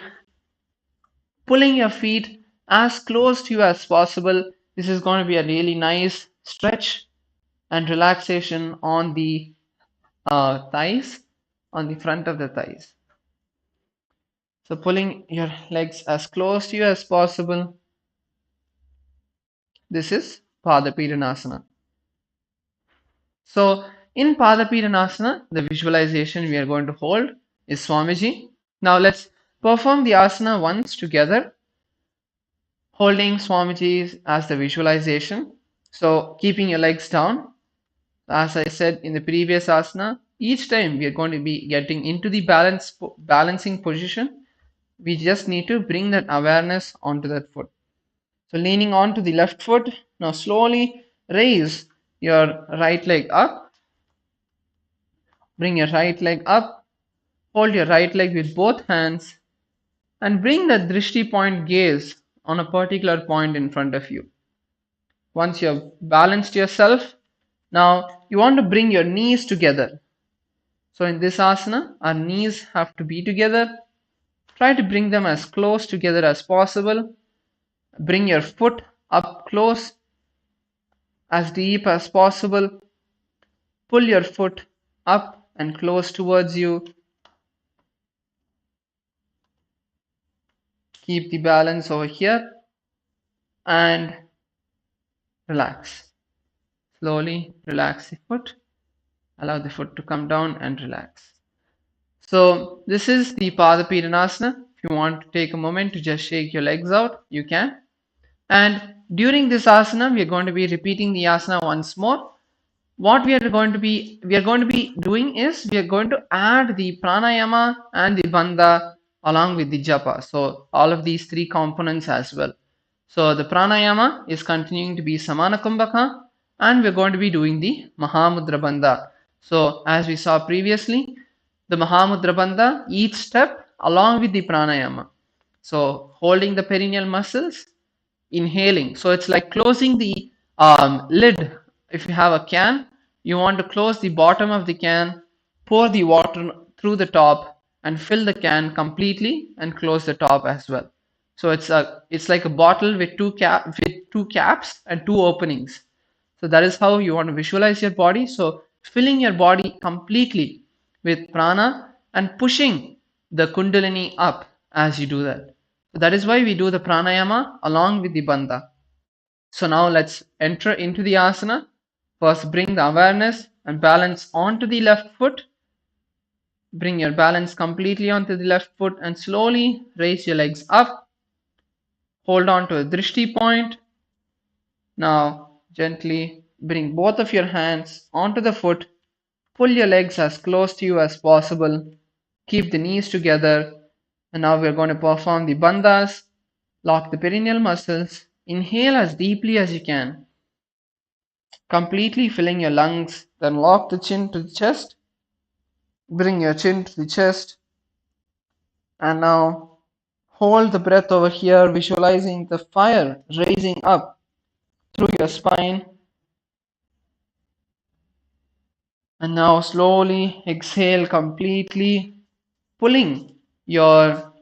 pulling your feet as close to you as possible. This is going to be a really nice stretch and relaxation on the thighs, on the front of the thighs. So pulling your legs as close to you as possible. This is Padapidanasana. So in Padapidanasana, the visualization we are going to hold is Swamiji. Now let's perform the asana once together, holding Swamiji as the visualization. So keeping your legs down. As I said in the previous asana, each time we are going to be getting into the balancing position, we just need to bring that awareness onto that foot. So leaning onto the left foot, now slowly raise your right leg up. Bring your right leg up. Hold your right leg with both hands and bring the drishti point gaze on a particular point in front of you. Once you have balanced yourself, now you want to bring your knees together. So in this asana, our knees have to be together. Try to bring them as close together as possible. Bring your foot up close, as deep as possible. Pull your foot up and close towards you. Keep the balance over here and relax. Slowly relax the foot. Allow the foot to come down and relax. So this is the Padapidanasana. If you want to take a moment to just shake your legs out, you can. And during this asana, we are going to be repeating the asana once more. What we are going to be doing is we are going to add the pranayama and the bandha along with the japa. So all of these three components as well. So the pranayama is continuing to be samana kumbhaka, and we're going to be doing the mahamudra bandha. So as we saw previously, the mahamudra bandha, each step along with the pranayama. So holding the perineal muscles, inhaling. So it's like closing the lid. If you have a can, you want to close the bottom of the can, pour the water through the top, and fill the can completely and close the top as well. So it's like a bottle with two caps and two openings. So that is how you want to visualize your body. So filling your body completely with prana and pushing the kundalini up as you do that. So that is why we do the pranayama along with the bandha. So now let's enter into the asana. First, bring the awareness and balance onto the left foot. Bring your balance completely onto the left foot and slowly raise your legs up. Hold on to a drishti point. Now gently bring both of your hands onto the foot. Pull your legs as close to you as possible. Keep the knees together. And now we're going to perform the bandhas. Lock the perineal muscles. Inhale as deeply as you can, completely filling your lungs. Then lock the chin to the chest. Bring your chin to the chest. And now hold the breath over here, visualizing the fire raising up through your spine. And now slowly exhale, completely pulling your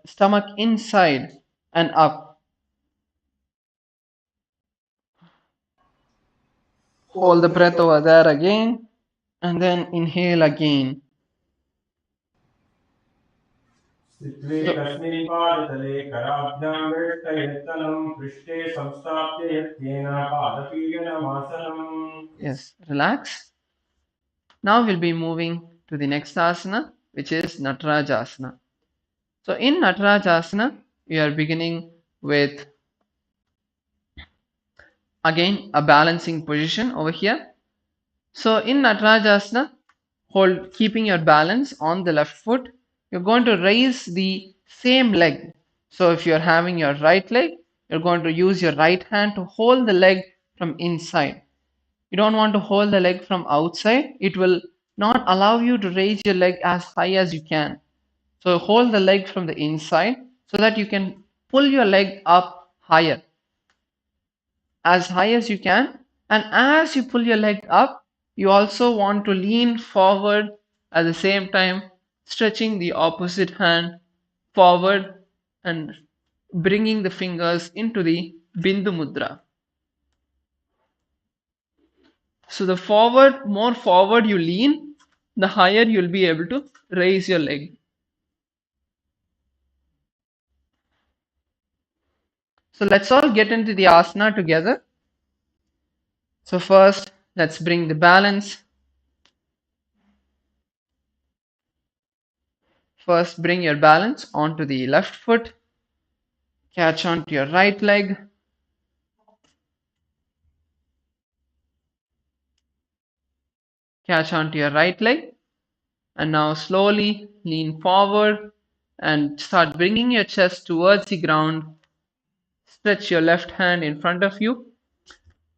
stomach inside and up. Hold the breath over there again and then inhale again. स्थित्वे तस्मिन् पादतले कराभ्यां वेष्टयत्तलं पृष्ठे संस्थाप्य यत्नेन पादपीडनमासनम्. Yes, relax. Now we'll be moving to the next asana, which is Natarajasana. So in Natarajasana, we are beginning with again a balancing position over here. So in Natarajasana, keeping your balance on the left foot, you're going to raise the same leg. So if you're having your right leg, you're going to use your right hand to hold the leg from inside. You don't want to hold the leg from outside. It will not allow you to raise your leg as high as you can. So hold the leg from the inside so that you can pull your leg up higher, as high as you can. And as you pull your leg up, you also want to lean forward at the same time, stretching the opposite hand forward and bringing the fingers into the Bindu Mudra. So the more forward you lean, the higher you'll be able to raise your leg. So let's all get into the asana together. So first, let's bring the balance. First, bring your balance onto the left foot. Catch onto your right leg. Catch onto your right leg. And now slowly lean forward and start bringing your chest towards the ground. Stretch your left hand in front of you.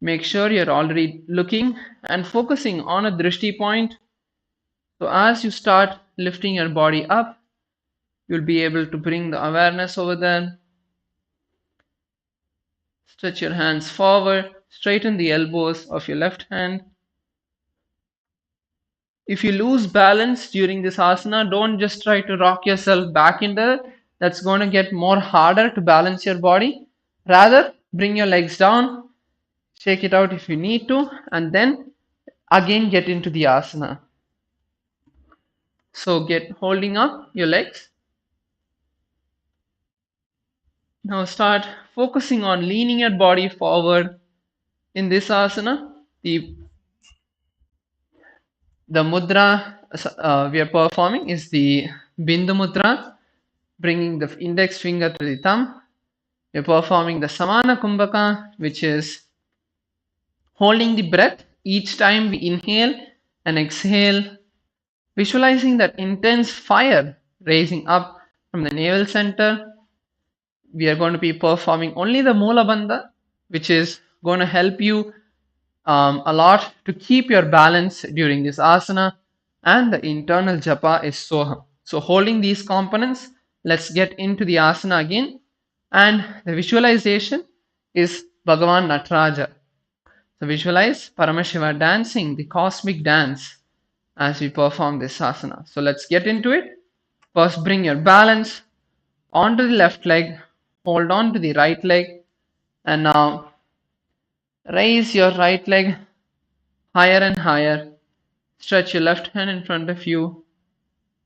Make sure you're already looking and focusing on a drishti point. So as you start lifting your body up, you'll be able to bring the awareness over there. Stretch your hands forward, straighten the elbows of your left hand. If you lose balance during this asana, don't just try to rock yourself back into it. That's going to get more harder to balance your body. Rather, bring your legs down, shake it out if you need to, and then again get into the asana. So holding up your legs. Now start focusing on leaning your body forward. In this asana, the mudra we are performing is the Bindu Mudra, bringing the index finger to the thumb. We are performing the Samana Kumbhaka, which is holding the breath each time we inhale and exhale, visualizing that intense fire raising up from the navel center. We are going to be performing only the Mula Bandha, which is going to help you a lot to keep your balance during this asana, and the internal japa is Soham. So holding these components, let's get into the asana again, and the visualization is Bhagavan Nataraja. So visualize Paramashiva dancing the cosmic dance as we perform this asana. So let's get into it. First, bring your balance onto the left leg, hold on to the right leg, and now raise your right leg higher and higher. Stretch your left hand in front of you,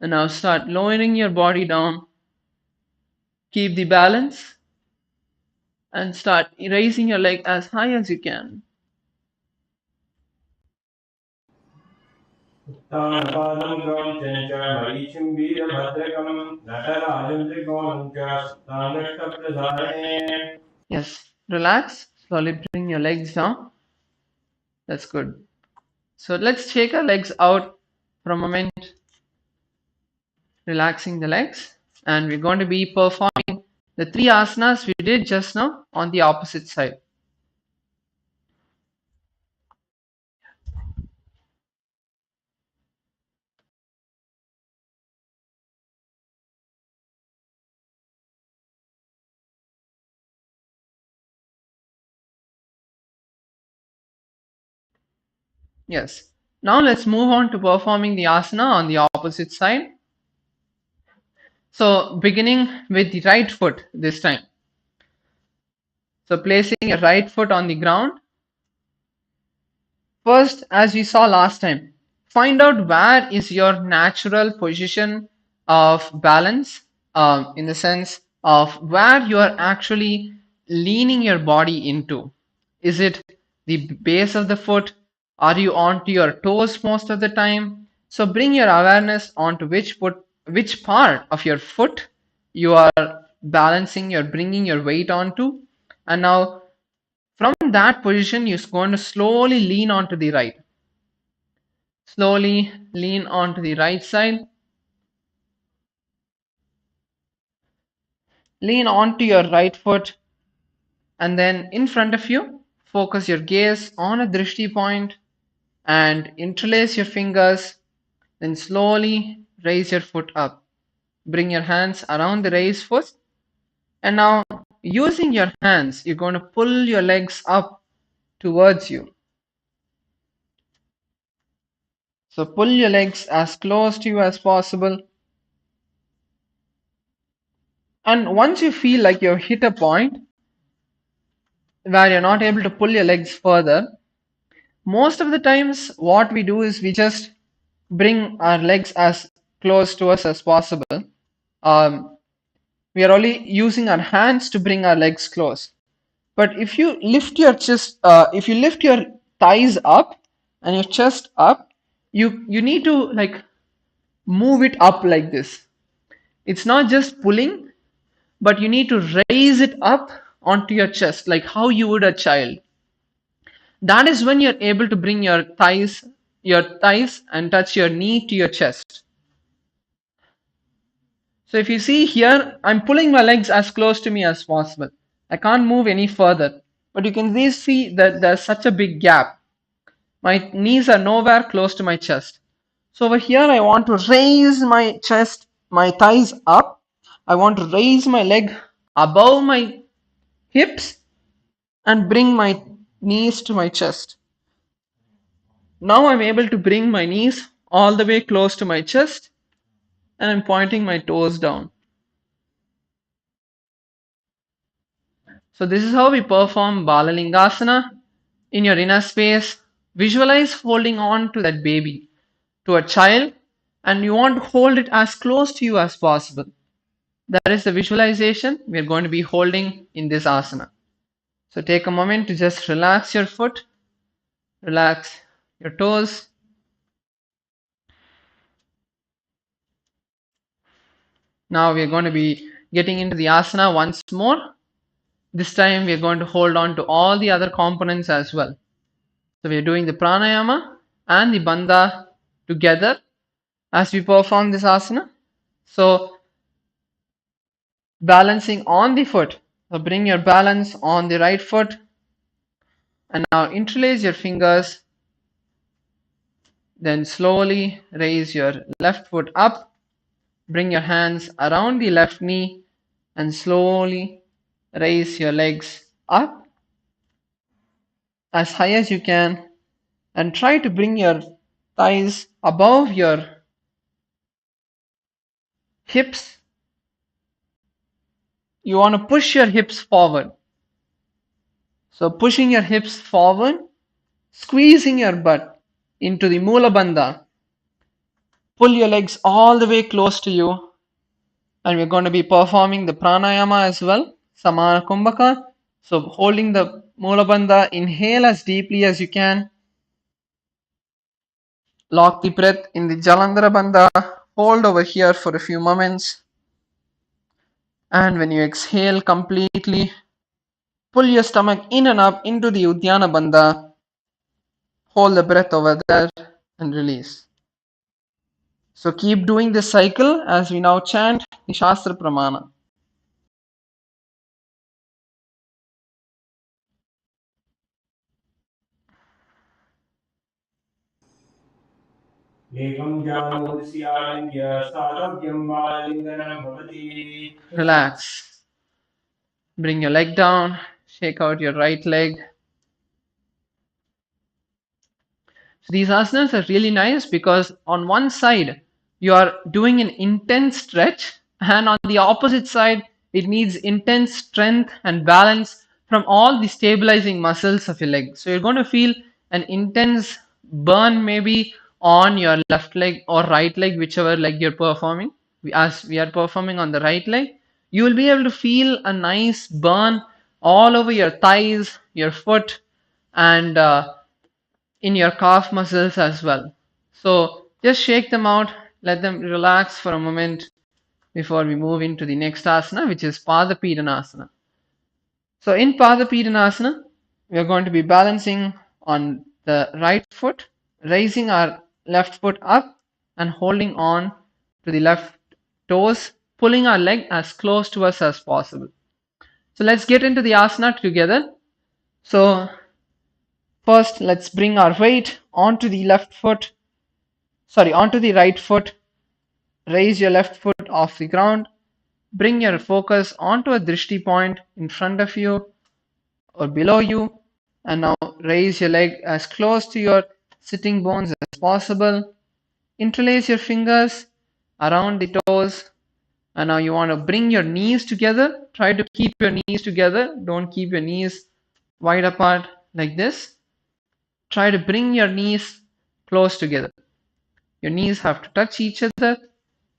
and now start lowering your body down. Keep the balance and start raising your leg as high as you can. उत्थानपादं क्रौञ्चं च मरीचिं वीरभद्रकं नटराजं त्रिकोणं च साङ्गष्टप्रसारणे. Yes, relax. Slowly bring your legs down. That's good. So let's shake our legs out for a moment, relaxing the legs. And we're going to be performing the three asanas we did just now on the opposite side. Yes. Now let's move on to performing the asana on the opposite side. So beginning with the right foot this time. So placing your right foot on the ground. First, as we saw last time, find out where is your natural position of balance, in the sense of where you are actually leaning your body into. Is it the base of the foot? Are you onto your toes most of the time? So bring your awareness onto which part of your foot you are balancing, you're bringing your weight onto. And now from that position, you're going to slowly lean onto the right. Slowly lean onto the right side. Lean onto your right foot, and then in front of you, focus your gaze on a drishti point and interlace your fingers. Then slowly raise your foot up. Bring your hands around the raised foot. And now, using your hands, you're going to pull your legs up towards you. So pull your legs as close to you as possible. And once you feel like you've hit a point where you're not able to pull your legs further, most of the times what we do is we just bring our legs as close to us as possible. We are only using our hands to bring our legs close. But if you lift your chest, if you lift your thighs up and your chest up, you need to like move it up like this. It's not just pulling, but you need to raise it up onto your chest, like how you would a child. That is when you're able to bring your thighs and touch your knee to your chest. So if you see here, I'm pulling my legs as close to me as possible. I can't move any further. But you can see that there's such a big gap. My knees are nowhere close to my chest. So over here, I want to raise my chest, my thighs up. I want to raise my leg above my hips and bring my knees to my chest. Now I'm able to bring my knees all the way close to my chest and I'm pointing my toes down. So this is how we perform Balalingasana. In your inner space, visualize holding on to that baby, to a child, and you want to hold it as close to you as possible. That is the visualization we are going to be holding in this asana. So take a moment to just relax your foot, relax your toes. Now we are going to be getting into the asana once more. This time we are going to hold on to all the other components as well. So we are doing the pranayama and the bandha together as we perform this asana. So balancing on the foot. So bring your balance on the right foot and now interlace your fingers. Then slowly raise your left foot up. Bring your hands around the left knee and slowly raise your legs up as high as you can and try to bring your thighs above your hips. You want to push your hips forward. So pushing your hips forward, squeezing your butt into the Mula Bandha. Pull your legs all the way close to you. And we're going to be performing the pranayama as well. Samana Kumbhaka. So holding the Mula Bandha, inhale as deeply as you can. Lock the breath in the Jalandhara Bandha. Hold over here for a few moments. And when you exhale completely, pull your stomach in and up into the Uddiyana Bandha. Hold the breath over there and release. So keep doing this cycle as we now chant the Shastra Pramana. Ekam jnanodisyalinga sadhavyam balinganam bhavati. Relax. Bring your leg down. Shake out your right leg. So these asanas are really nice because on one side you are doing an intense stretch, and on the opposite side it needs intense strength and balance from all the stabilizing muscles of your leg. So you're going to feel an intense burn maybe on your left leg or right leg, whichever leg you're performing. As we are performing on the right leg, you will be able to feel a nice burn all over your thighs, your foot, and in your calf muscles as well. So just shake them out, let them relax for a moment before we move into the next asana, which is Padapidanasana. So in Padapidanasana, we are going to be balancing on the right foot, raising our left foot up and holding on to the left toes, pulling our leg as close to us as possible. So let's get into the asana together. So first, let's bring our weight onto the onto the right foot. Raise your left foot off the ground. Bring your focus onto a drishti point in front of you or below you. And now raise your leg as close to your sitting bones as possible. Interlace your fingers around the toes. And now you want to bring your knees together. Try to keep your knees together. Don't keep your knees wide apart like this. Try to bring your knees close together. Your knees have to touch each other.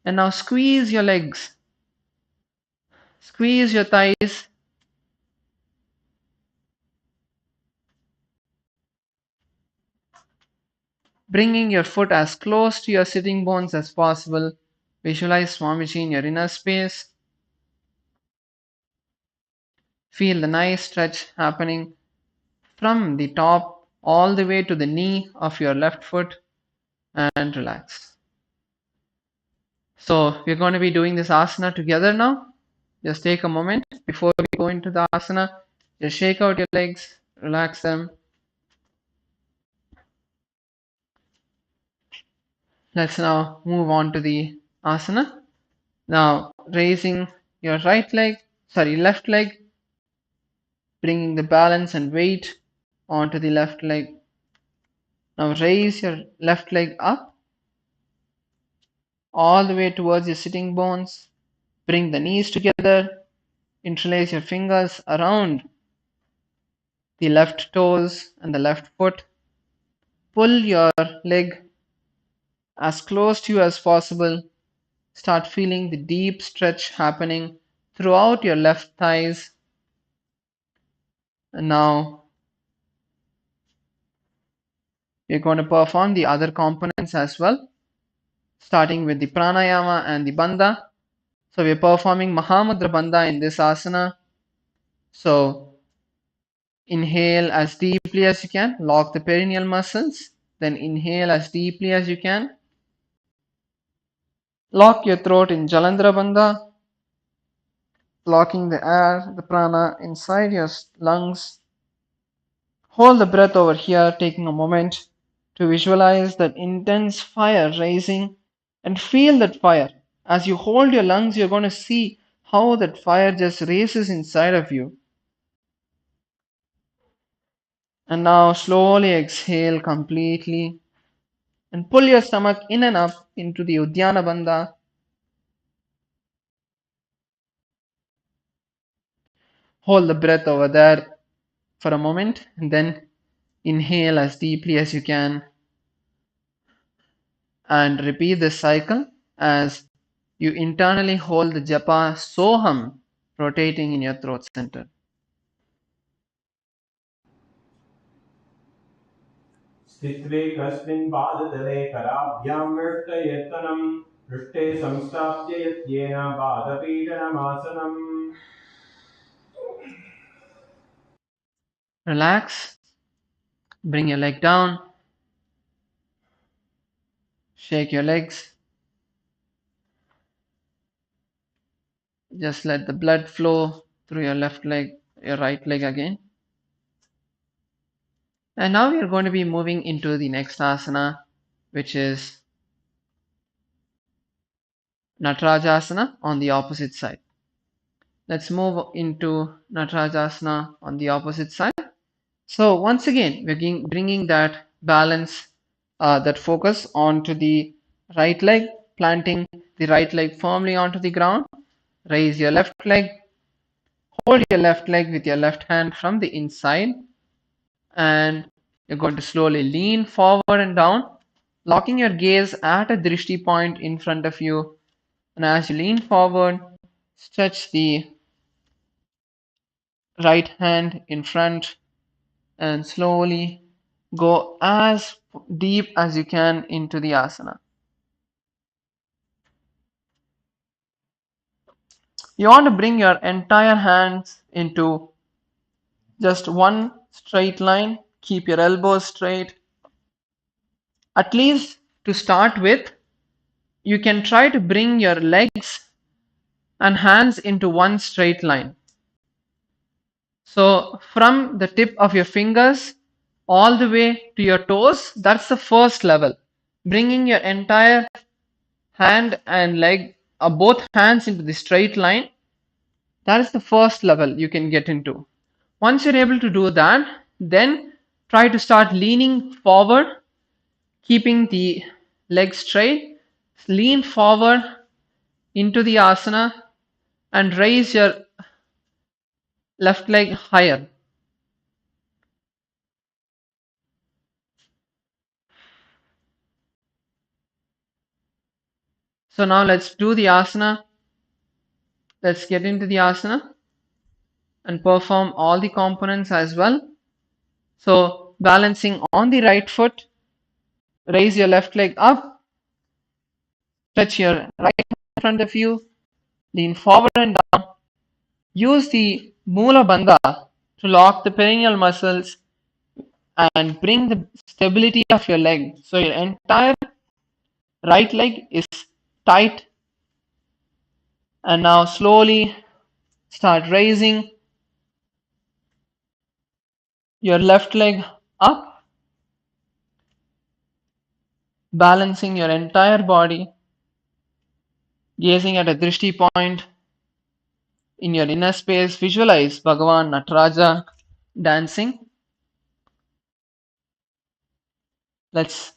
And now squeeze your legs. Squeeze your thighs. Bringing your foot as close to your sitting bones as possible. Visualize Swamiji in your inner space. Feel the nice stretch happening from the top all the way to the knee of your left foot, and relax. So we're going to be doing this asana together now. Just take a moment before we go into the asana. Just shake out your legs, relax them. Let's now move on to the asana. Now raising your left leg, bringing the balance and weight onto the left leg. Now raise your left leg up all the way towards your sitting bones. Bring the knees together. Interlace your fingers around the left toes and the left foot. Pull your leg as close to you as possible. Start feeling the deep stretch happening throughout your left thighs. And now we're going to perform the other components as well, starting with the pranayama and the bandha. So we're performing Mahamudra bandha in this asana. So inhale as deeply as you can, lock the perineal muscles, then inhale as deeply as you can. Lock your throat in Jalandhara bandha, locking the air, the prana inside your lungs. Hold the breath over here, taking a moment to visualize that intense fire rising and feel that fire. As you hold your lungs, you're going to see how that fire just races inside of you. And now slowly exhale completely and pull your stomach in and up into the Uddiyana Bandha. Hold the breath over there for a moment and then inhale as deeply as you can and repeat this cycle as you internally hold the japa Soham rotating in your throat center. स्थित्वेकस्मिन् पादतले कराभ्यां मृष्टयत्तनं पृष्ठे संस्थाप्य यत्येन पादपीडनमासनम्. Relax. Bring your leg down. Shake your legs. Just let the blood flow through your left leg, your right leg again. And now we are going to be moving into the next asana, which is Natarajasana on the opposite side. Let's move into Natarajasana on the opposite side. So once again, we're bringing that balance, that focus onto the right leg, planting the right leg firmly onto the ground. Raise your left leg, hold your left leg with your left hand from the inside, and you're going to slowly lean forward and down, locking your gaze at a drishti point in front of you. And as you lean forward, stretch the right hand in front and slowly go as deep as you can into the asana. You want to bring your entire hands into just one straight line. Keep your elbows straight. At least to start with, you can try to bring your legs and hands into one straight line. So from the tip of your fingers all the way to your toes, that's the first level. Bringing your entire hand and leg, both hands into the straight line, that is the first level you can get into. Once you're able to do that, then try to start leaning forward, keeping the legs straight. Lean forward into the asana and raise your left leg higher. So now let's do the asana. Let's get into the asana and perform all the components as well. So balancing on the right foot, raise your left leg up, stretch your right hand in front of you, lean forward and down. Use the Mula Bandha to lock the perineal muscles and bring the stability of your leg. So your entire right leg is tight. And now slowly start raising your left leg up, balancing your entire body, gazing at a drishti point in your inner space. Visualize Bhagavan Nataraja dancing. Let's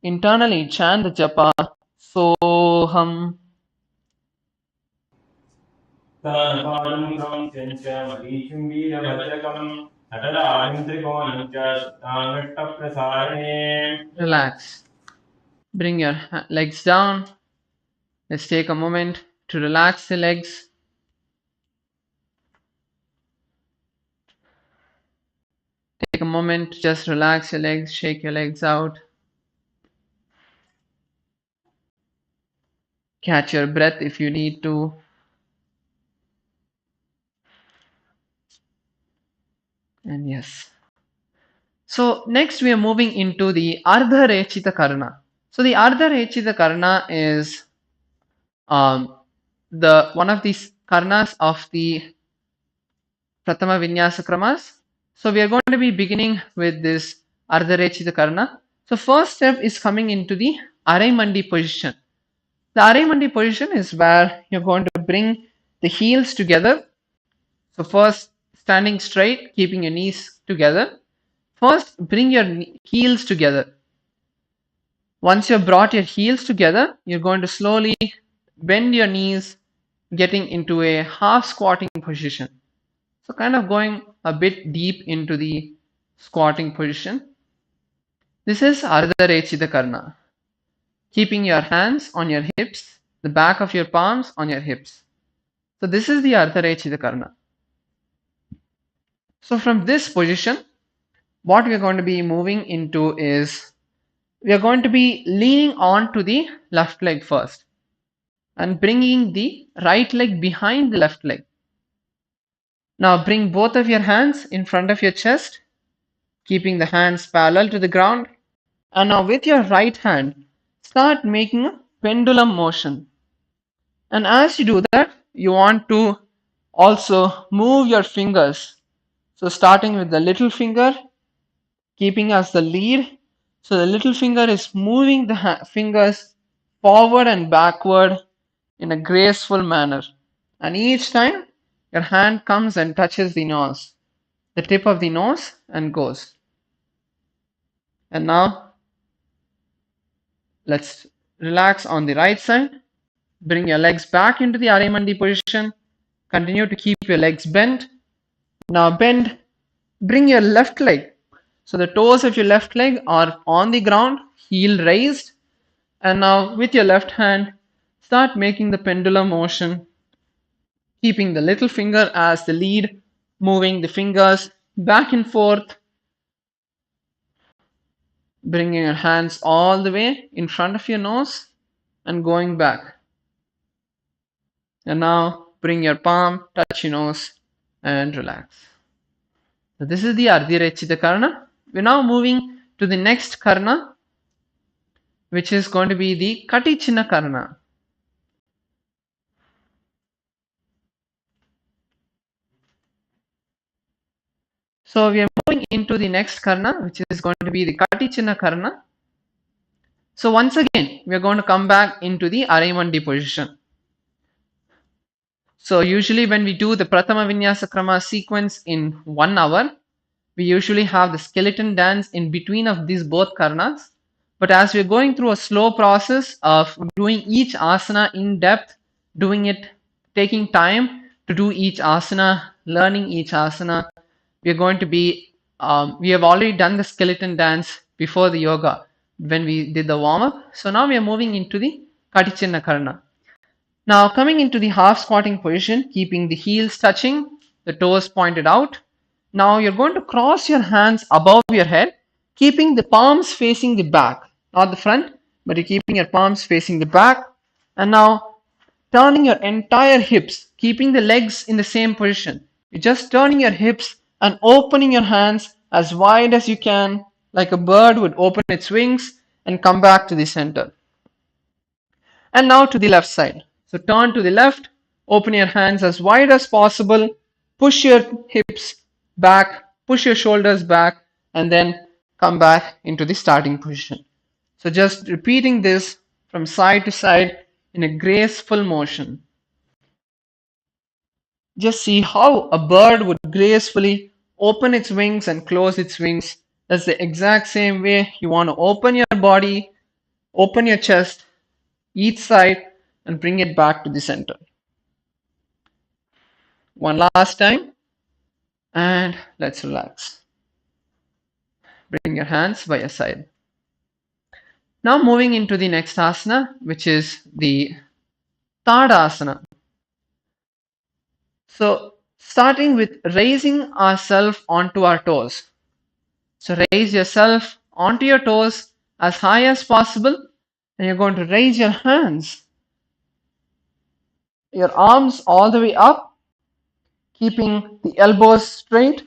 internally chant the japa Soham. तानपादं कांस्यं च मरीचिं वीरभद्रकं नटराजं त्रिकोणं च सुताङ्गष्टप्रसारणे. Relax. Bring your legs down. Let's take a moment to relax the legs. Take a moment to just relax your legs, shake your legs out. Catch your breath if you need to. And yes. So next we are moving into the Ardha Rechita Karna. So the Ardha Rechita Karna is the one of these karnas of the Pratama Vinyasa Kramas. So we are going to be beginning with this Ardha Rechita Karna. So first step is coming into the Araimandi position. The Araimandi position is where you're going to bring the heels together. So first standing straight, keeping your knees together. First bring your heels together. Once you've brought your heels together, you're going to slowly bend your knees, getting into a half squatting position. So kind of going a bit deep into the squatting position. This is Ardha Rechita Karna. Keeping your hands on your hips, the back of your palms on your hips. So this is the Ardha Rechita Karna. So from this position, what we are going to be moving into is we are going to be leaning on to the left leg first and bringing the right leg behind the left leg. Now bring both of your hands in front of your chest, keeping the hands parallel to the ground. And now with your right hand, start making a pendulum motion. And as you do that, you want to also move your fingers. So starting with the little finger, keeping as the lead. So the little finger is moving the fingers forward and backward in a graceful manner. And each time your hand comes and touches the nose, the tip of the nose, and goes. And now let's relax on the right side. Bring your legs back into the Arimandi position. Continue to keep your legs bent. Now bend. Bring your left leg. So the toes of your left leg are on the ground, heel raised. And now with your left hand, start making the pendulum motion, keeping the little finger as the lead, moving the fingers back and forth, bringing your hands all the way in front of your nose and going back. And now bring your palm, touch your nose, and relax. So this is the Ardhirechita Karna. We're now moving to the next Karna, which is going to be the Katichina Karna. So we are moving into the next Karna, which is going to be the Katichina Karna. So once again, we are going to come back into the Arimandi position. So usually when we do the Prathama Vinyasa Krama sequence in 1 hour, we usually have the skeleton dance in between of these both karnas. But as we're going through a slow process of doing each asana in depth, doing it, taking time to do each asana, learning each asana, we are going to be, we have already done the skeleton dance before the yoga when we did the warm-up. So now we are moving into the Katichina Karna. Now coming into the half squatting position, keeping the heels touching, the toes pointed out. Now you're going to cross your hands above your head, keeping the palms facing the back, not the front, but you're keeping your palms facing the back. And now turning your entire hips, keeping the legs in the same position. You're just turning your hips and opening your hands as wide as you can, like a bird would open its wings and come back to the center. And now to the left side. So turn to the left, open your hands as wide as possible, push your hips back, push your shoulders back, and then come back into the starting position. So just repeating this from side to side in a graceful motion. Just see how a bird would gracefully open its wings and close its wings. That's the exact same way you want to open your body, open your chest, each side, and bring it back to the center. One last time, and let's relax. Bring your hands by your side. Now moving into the next asana, which is the Tadasana. So starting with raising ourselves onto our toes. So raise yourself onto your toes as high as possible, and you're going to raise your hands, your arms all the way up, keeping the elbows straight.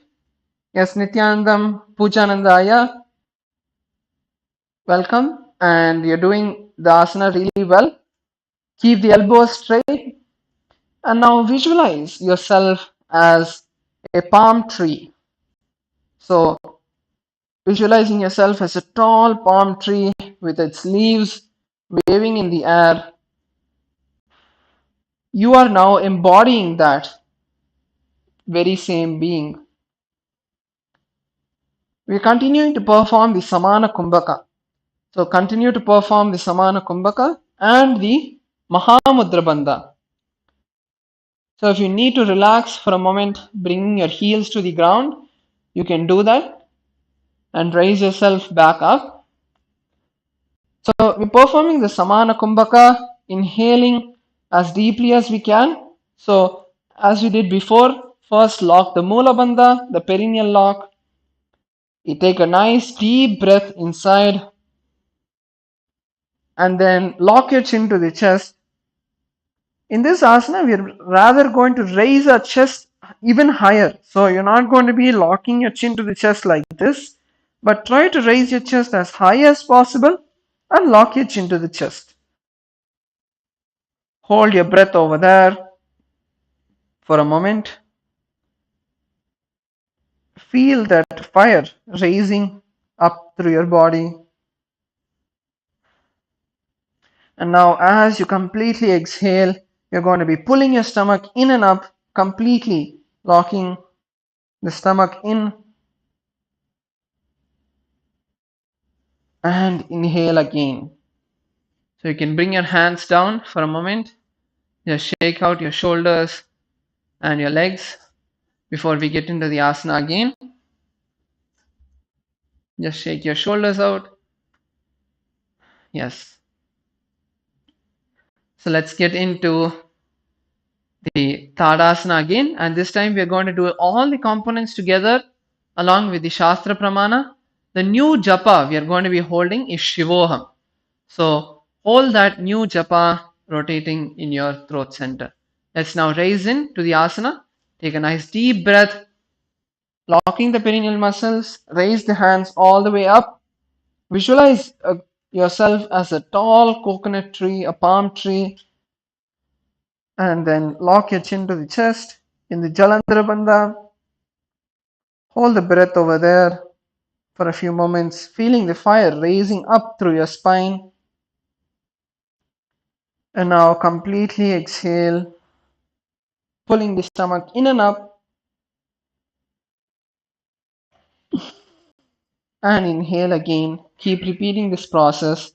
Yes, Nithyanandam, Pujanandaya, welcome. And you're doing the asana really well. Keep the elbows straight. And now visualize yourself as a palm tree. So visualizing yourself as a tall palm tree with its leaves waving in the air. You are now embodying that very same being. We are continuing to perform the Samana Kumbhaka. So continue to perform the Samana Kumbhaka and the Mahamudra Bandha. So if you need to relax for a moment, bringing your heels to the ground, you can do that and raise yourself back up. So we're performing the Samana Kumbhaka, inhaling as deeply as we can. So as we did before, first lock the Mula Bandha, the perineal lock. You take a nice deep breath inside and then lock your chin to the chest. In this asana, we are rather going to raise our chest even higher. So you're not going to be locking your chin to the chest like this, but try to raise your chest as high as possible and lock your chin to the chest. Hold your breath over there for a moment. Feel that fire raising up through your body. And now as you completely exhale, you're going to be pulling your stomach in and up, completely locking the stomach in, and inhale again. So you can bring your hands down for a moment. Just shake out your shoulders and your legs before we get into the asana again. Just shake your shoulders out. Yes. So let's get into the Tadasana again, and this time we are going to do all the components together along with the Shastra Pramana. The new japa we are going to be holding is Shivoham. So hold that new japa rotating in your throat center. Let's now raise in to the asana. Take a nice deep breath, locking the perineal muscles. Raise the hands all the way up. Visualize yourself as a tall coconut tree, a palm tree, and then lock your chin to the chest in the Jalandhara Bandha. Hold the breath over there for a few moments, feeling the fire raising up through your spine. And now completely exhale, pulling the stomach in and up, and inhale again. Keep repeating this process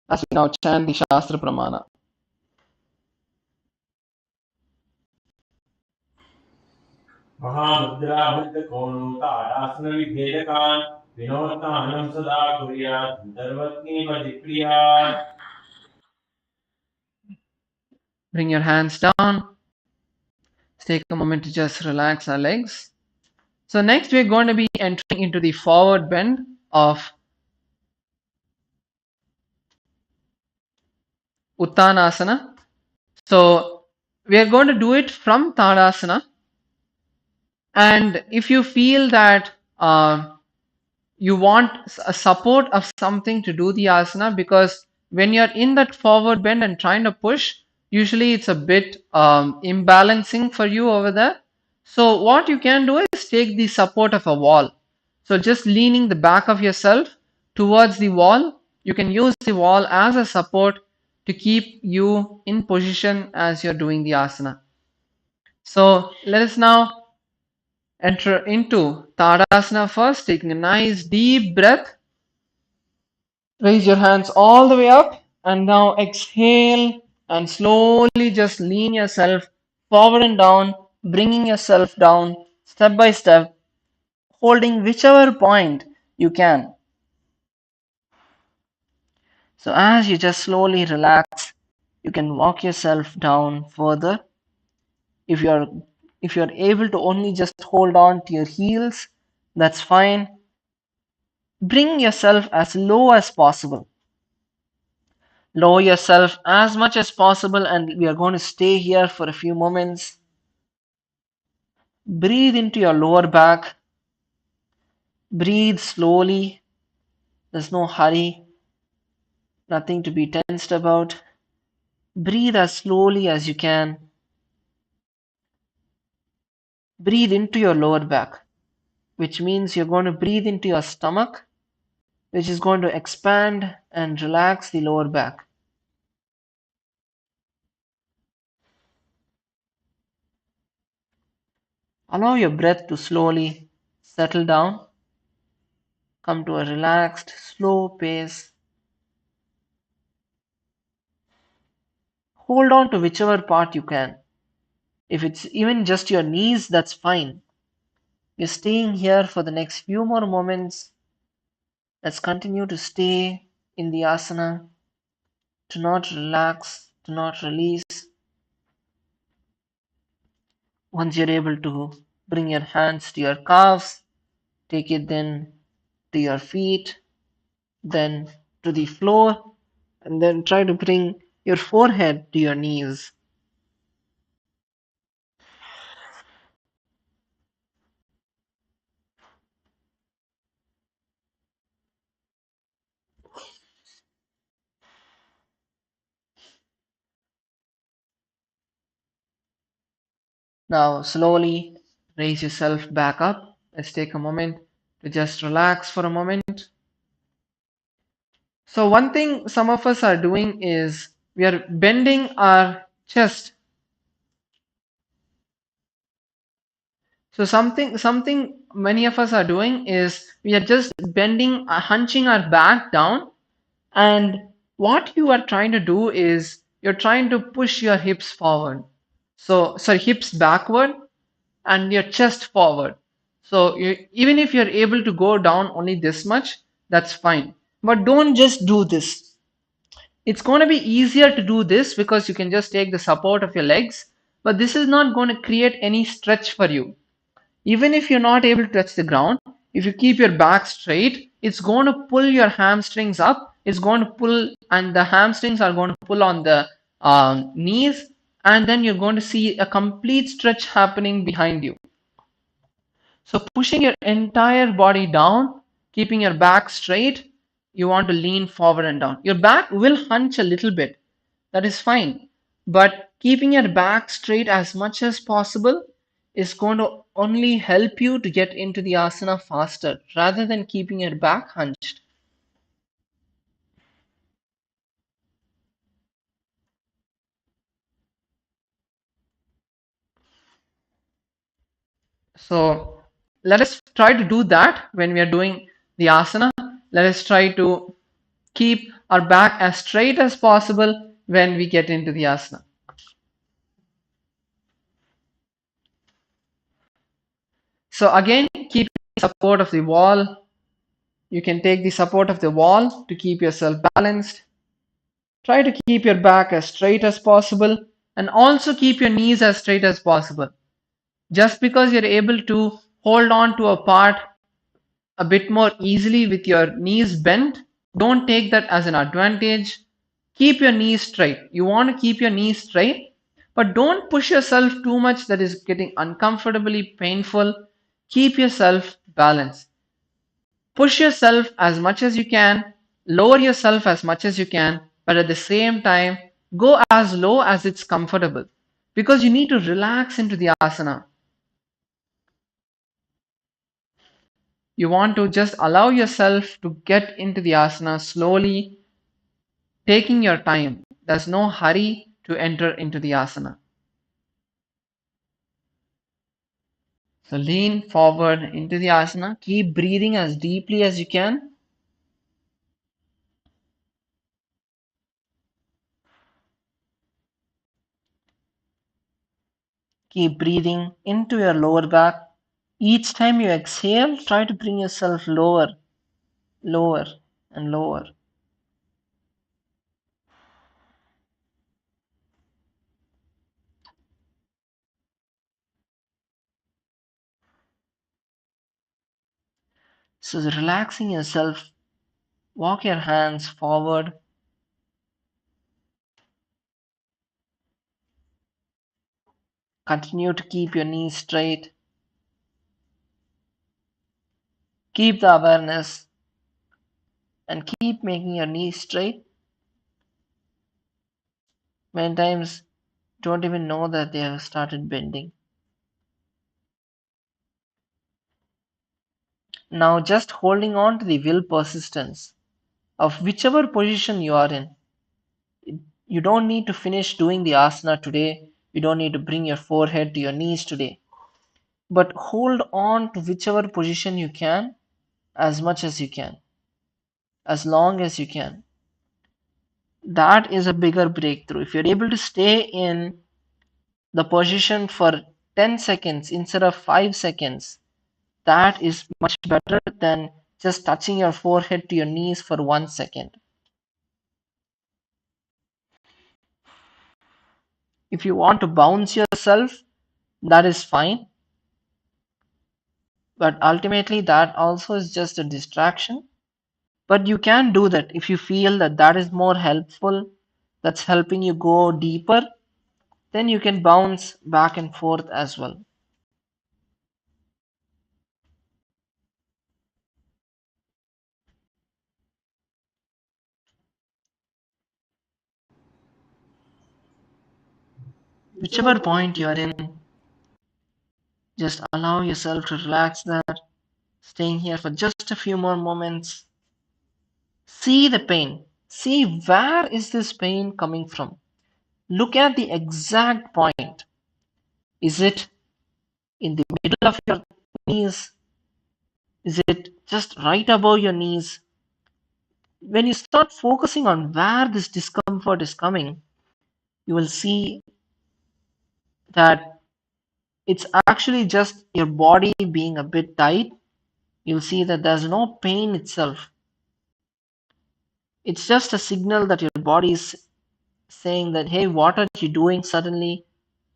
as we now chant the Shastra Pramana. महामुद्राबद्धकोणोताडासनविभेदकान् विनोत्तानं सदा कुर्यात् धर्मज्ञेपतिप्रियात्. Bring your hands down. Take a moment to just relax our legs. So next we're going to be entering into the forward bend of Uttanasana. So we are going to do it from Tadasana. And if you feel that you want a support of something to do the asana, because when you're in that forward bend and trying to push, usually it's a bit imbalancing for you over there. So what you can do is take the support of a wall. So just leaning the back of yourself towards the wall, you can use the wall as a support to keep you in position as you're doing the asana. So let us now enter into Tadasana first, taking a nice deep breath. Raise your hands all the way up and now exhale and slowly just lean yourself forward and down, bringing yourself down step by step, holding whichever point you can. So as you just slowly relax, you can walk yourself down further. If you're able to only just hold on to your heels, that's fine. Bring yourself as low as possible. Lower yourself as much as possible, and we are going to stay here for a few moments. Breathe into your lower back. Breathe slowly. There's no hurry, nothing to be tensed about. Breathe as slowly as you can. Breathe into your lower back, which means you're going to breathe into your stomach, which is going to expand and relax the lower back. Allow your breath to slowly settle down. Come to a relaxed, slow pace. Hold on to whichever part you can. If it's even just your knees, that's fine. You're staying here for the next few more moments. Let's continue to stay in the asana, to not relax, to not release. Once you're able to bring your hands to your calves, take it then to your feet, then to the floor, and then try to bring your forehead to your knees. Now, slowly raise yourself back up. Let's take a moment to just relax for a moment. So, one thing some of us are doing is we are bending our chest. So, something many of us are doing is we are just bending, hunching our back down. And what you are trying to do is you're trying to push your hips forward. So, sorry, hips backward and your chest forward. So, even if you're able to go down only this much, that's fine. But don't just do this. It's going to be easier to do this because you can just take the support of your legs, but this is not going to create any stretch for you. Even if you're not able to touch the ground, if you keep your back straight, it's going to pull your hamstrings up. It's going to pull, and the hamstrings are going to pull on the knees, and then you're going to see a complete stretch happening behind you. So, pushing your entire body down, keeping your back straight, you want to lean forward and down. Your back will hunch a little bit, that is fine. But keeping your back straight as much as possible is going to only help you to get into the asana faster rather than keeping your back hunched. So let us try to do that when we are doing the asana. Let us try to keep our back as straight as possible when we get into the asana. So again, keep the support of the wall. You can take the support of the wall to keep yourself balanced. Try to keep your back as straight as possible and also keep your knees as straight as possible. Just because you're able to hold on to a part a bit more easily with your knees bent, don't take that as an advantage. Keep your knees straight. You want to keep your knees straight, but don't push yourself too much that is getting uncomfortably painful. Keep yourself balanced. Push yourself as much as you can, lower yourself as much as you can, but at the same time, go as low as it's comfortable because you need to relax into the asana. You want to just allow yourself to get into the asana slowly, taking your time. There's no hurry to enter into the asana. So lean forward into the asana. Keep breathing as deeply as you can. Keep breathing into your lower back. Each time you exhale, try to bring yourself lower, lower, and lower. So, relaxing yourself, walk your hands forward. Continue to keep your knees straight. Keep the awareness and keep making your knees straight. Many times, don't even know that they have started bending. Now, just holding on to the will persistence of whichever position you are in. You don't need to finish doing the asana today. You don't need to bring your forehead to your knees today. But hold on to whichever position you can as much as you can, as long as you can. That is a bigger breakthrough. If you're able to stay in the position for 10 seconds instead of 5 seconds, that is much better than just touching your forehead to your knees for 1 second. If you want to bounce yourself, that is fine. but ultimately that also is just a distraction. But you can do that if you feel that that is more helpful, that's helping you go deeper, then you can bounce back and forth as well. Whichever point you're in, just allow yourself to relax there, staying here for just a few more moments. See the pain. See where is this pain coming from. Look at the exact point. Is it in the middle of your knees? Is it just right above your knees? When you start focusing on where this discomfort is coming, you will see that it's actually just your body being a bit tight. You'll see that there's no pain itself. It's just a signal that your body is saying that, hey, what are you doing suddenly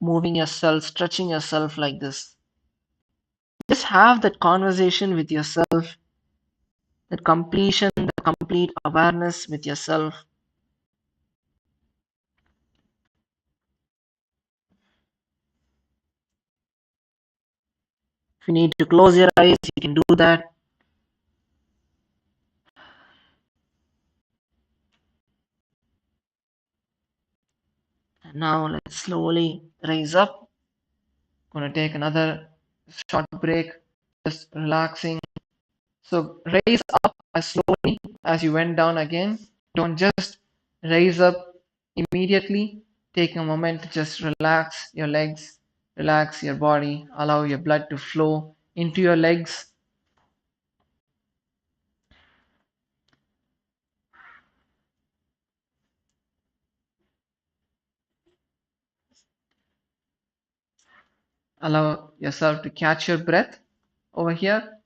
moving yourself, stretching yourself like this? Just have that conversation with yourself, that completion, the complete awareness with yourself. If you need to close your eyes, you can do that. And now let's slowly raise up. Gonna take another short break, just relaxing. So raise up as slowly as you went down again. Don't just raise up immediately. Take a moment to just relax your legs, relax your body, allow your blood to flow into your legs. Allow yourself to catch your breath over here.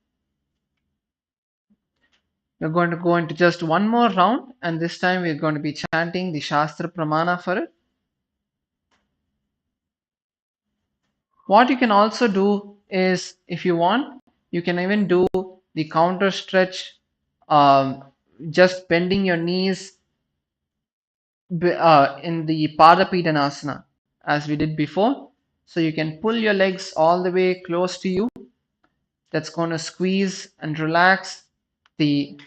We're going to go into just one more round, and this time we're going to be chanting the Shastra Pramana for it. What you can also do is, if you want, you can even do the counter stretch, um, just bending your knees in the Padapidanasana as we did before. So you can pull your legs all the way close to you. That's going to squeeze and relax the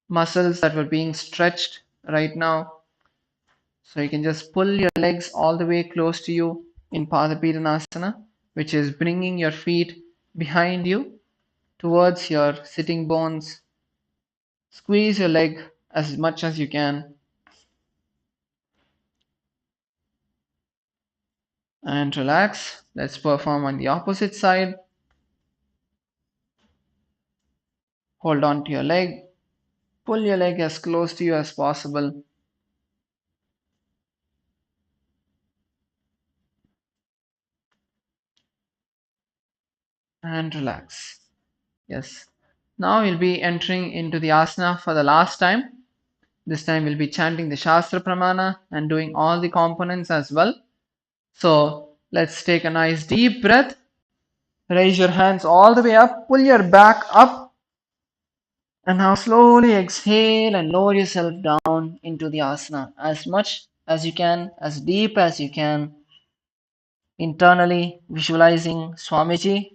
muscles that were being stretched right now. So you can just pull your legs all the way close to you in Padapidanasana, which is bringing your feet behind you towards your sitting bones. Squeeze your leg as much as you can and relax. Let's perform on the opposite side. Hold on to your leg. Pull your leg as close to you as possible and relax. Yes. Now we'll be entering into the asana for the last time. This time we'll be chanting the Shastra Pramana and doing all the components as well. So let's take a nice deep breath. Raise your hands all the way up. Pull your back up. And now slowly exhale and lower yourself down into the asana as much as you can, as deep as you can. Internally visualizing Swamiji.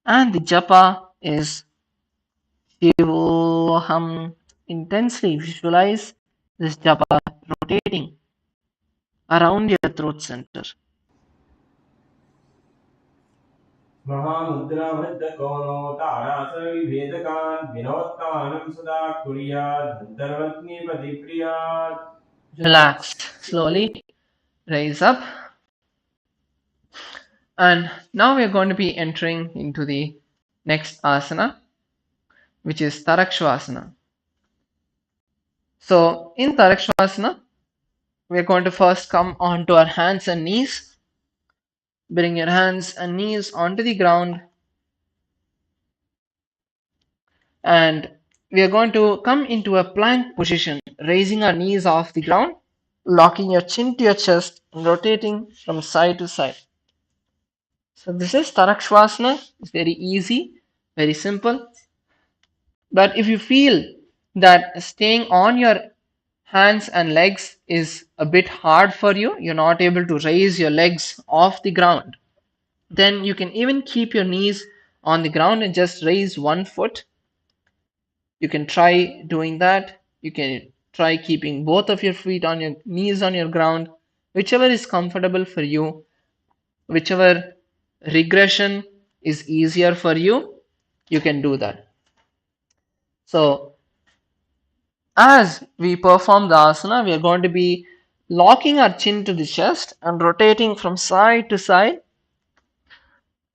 And the japa is Shivoham. Intensely visualize this japa rotating around your throat center. महामुद्रामद्दकोनो तारासविभेदकान् विनोत्तानं सदा कुर्यात् धन्तर्वग्निपतिप्रियात्. Relax slowly, raise up. And now we are going to be entering into the next asana, which is Tarakshvasana. So in Tarakshvasana, we are going to first come onto our hands and knees. Bring your hands and knees onto the ground. And we are going to come into a plank position, raising our knees off the ground, locking your chin to your chest, and rotating from side to side. So this is Tarakshvasana. It's very easy, very simple. But if you feel that staying on your hands and legs is a bit hard for you, you're not able to raise your legs off the ground, then you can even keep your knees on the ground and just raise one foot. You can try doing that. You can try keeping both of your feet on your knees on your ground, whichever is comfortable for you, whichever regression is easier for you, you can do that. So as we perform the asana, we are going to be locking our chin to the chest and rotating from side to side.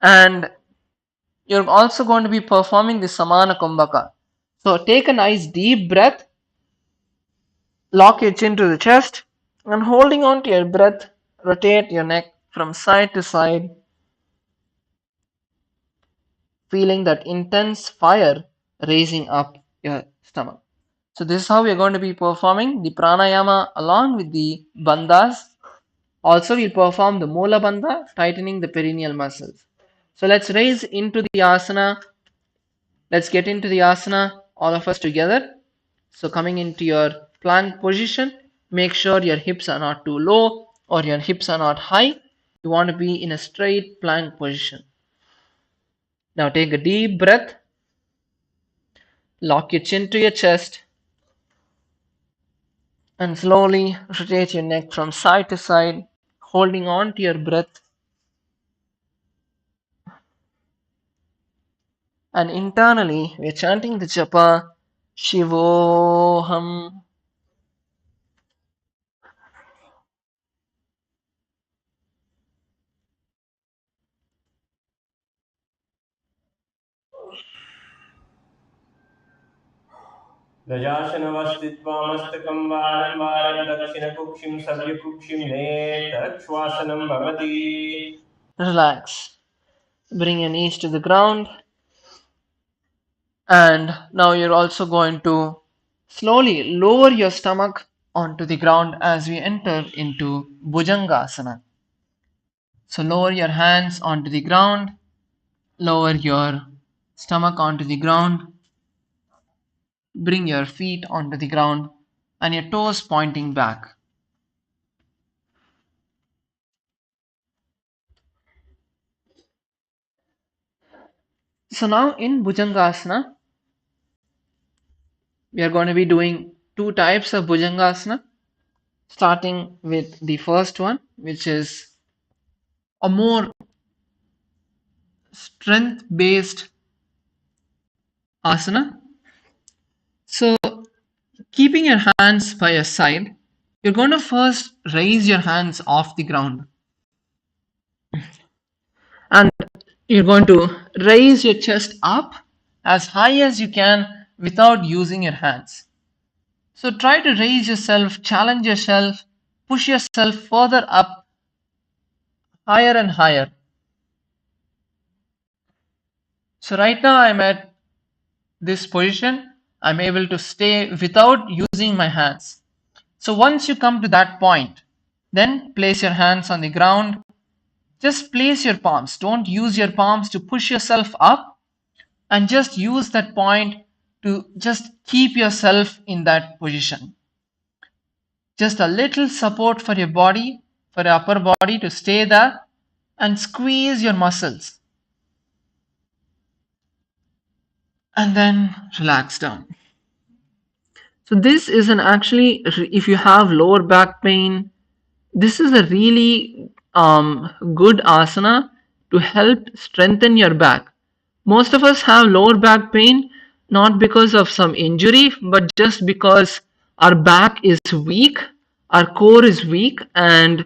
And you're also going to be performing the Samana Kumbhaka. So take a nice deep breath, lock your chin to the chest, and holding on to your breath, rotate your neck from side to side, feeling that intense fire raising up your stomach. So this is how we are going to be performing the pranayama along with the bandhas. Also, we'll perform the Mula Bandha, tightening the perineal muscles. So let's raise into the asana. Let's get into the asana, all of us together. So coming into your plank position, make sure your hips are not too low or your hips are not high. You want to be in a straight plank position. Now take a deep breath, lock your chin to your chest, and slowly rotate your neck from side to side, holding on to your breath. And internally, we're chanting the japa Shivoham. गजासनमस्तित्वा मस्तकं वारं वारं दक्षिणकुक्षिं सव्यकुक्षिं नेतश्वासनं भवति. Relax. Bring your knees to the ground. And now you're also going to slowly lower your stomach onto the ground as we enter into Bhujangasana. So lower your hands onto the ground, lower your stomach onto the ground, bring your feet onto the ground and your toes pointing back. So now in Bhujangasana, we are going to be doing two types of Bhujangasana, starting with the first one, which is a more strength based asana. So, keeping your hands by your side, you're going to first raise your hands off the ground. And you're going to raise your chest up as high as you can without using your hands. So, try to raise yourself, challenge yourself, push yourself further up, higher and higher. So, right now I'm at this position. I'm able to stay without using my hands. So once you come to that point, then place your hands on the ground. Just place your palms. Don't use your palms to push yourself up, and just use that point to just keep yourself in that position. Just a little support for your body, for your upper body to stay there, and squeeze your muscles. And then relax down. So this is an actually, if you have lower back pain, this is a really good asana to help strengthen your back. Most of us have lower back pain not because of some injury, but just because our back is weak, our core is weak, and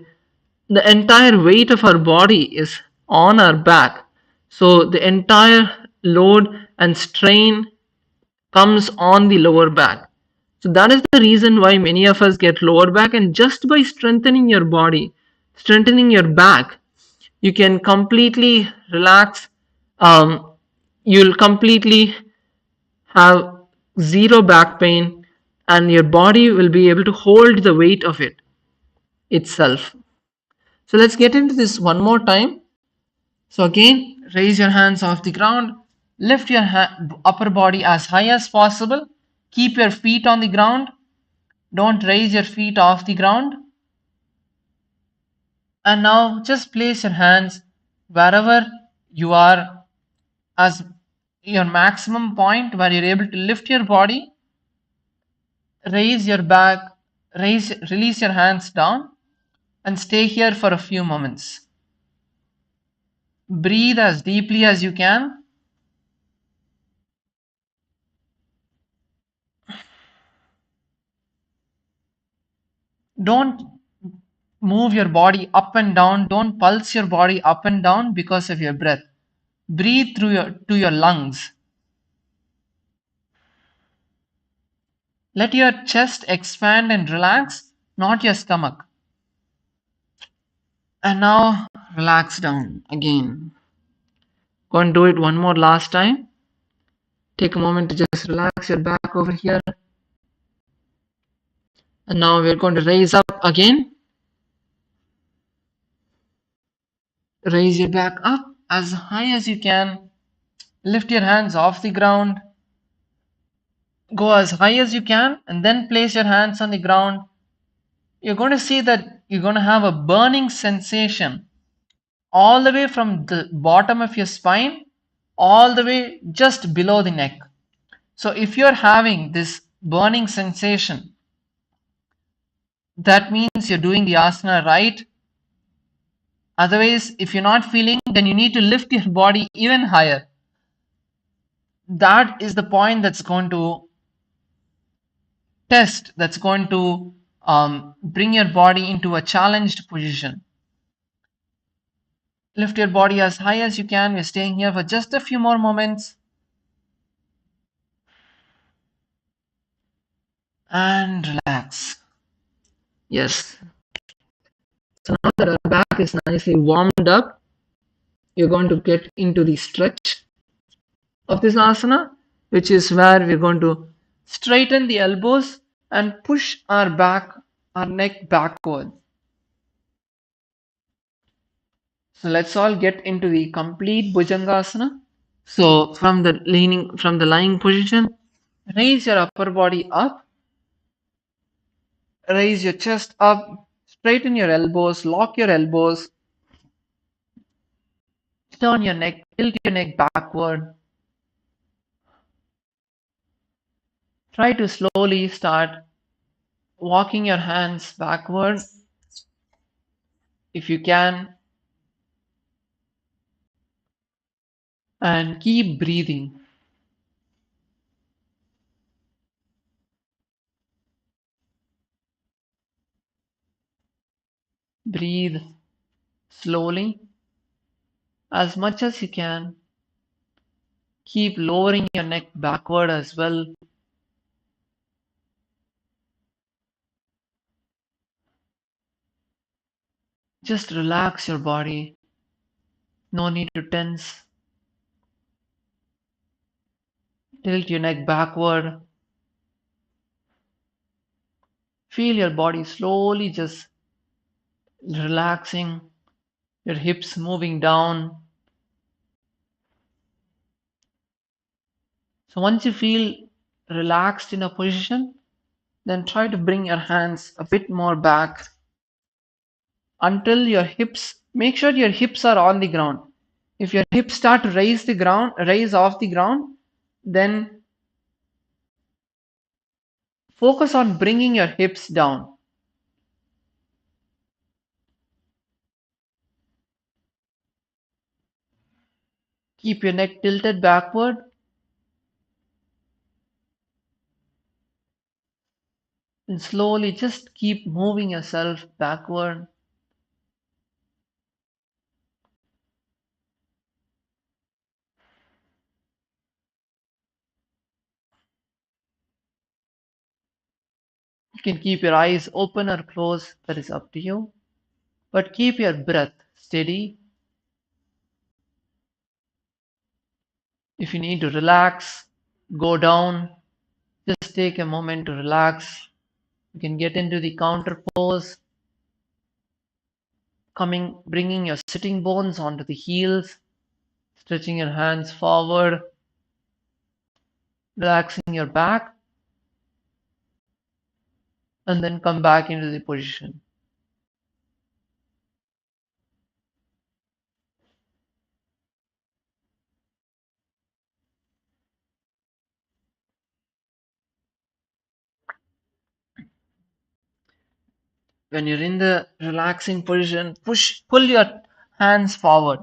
the entire weight of our body is on our back. So the entire load and strain comes on the lower back. So that is the reason why many of us get lower back, and just by strengthening your body, strengthening your back, you can completely relax. You'll completely have zero back pain, and your body will be able to hold the weight of it itself. So let's get into this one more time. So again, raise your hands off the ground, lift your upper body as high as possible, keep your feet on the ground, don't raise your feet off the ground. And now just place your hands wherever you are as your maximum point where you're able to lift your body, raise your back, release your hands down, and stay here for a few moments. Breathe as deeply as you can. Don't move your body up and down. Don't pulse your body up and down because of your breath. Breathe through your lungs. Let your chest expand and relax, not your stomach. And now relax down again. Go and do it one more last time. Take a moment to just relax your back over here. And now we're going to raise up again. Raise your back up as high as you can. Lift your hands off the ground. Go as high as you can and then place your hands on the ground. You're going to see that you're going to have a burning sensation all the way from the bottom of your spine all the way just below the neck. So if you're having this burning sensation, that means you're doing the asana right. Otherwise, if you're not feeling, then you need to lift your body even higher. That is the point that's going to test, that's going to bring your body into a challenged position. Lift your body as high as you can. We're staying here for just a few more moments. And relax. Yes. So now that our back is nicely warmed up, you're going to get into the stretch of this asana, which is where we're going to straighten the elbows and push our neck backward. So let's all get into the complete Bhujangasana. So from the lying position, raise your upper body up, raise your chest up, straighten your elbows, lock your elbows, turn your neck, tilt your neck backward. Try to slowly start walking your hands backward if you can, and keep breathing. Breathe slowly as much as you can. Keep lowering your neck backward as well. Just relax your body. No need to tense. Tilt your neck backward. Feel your body slowly just relaxing, your hips moving down. So once you feel relaxed in a position, then try to bring your hands a bit more back until your hips, make sure your hips are on the ground. If your hips start to raise off the ground, then focus on bringing your hips down. Keep your neck tilted backward and slowly just keep moving yourself backward. You can keep your eyes open or closed, that is up to you. But keep your breath steady. If you need to relax, go down. Just take a moment to relax. You can get into the counter pose. bringing your sitting bones onto the heels, stretching your hands forward, relaxing your back, and then come back into the position. When you're in the relaxing position, pull your hands forward.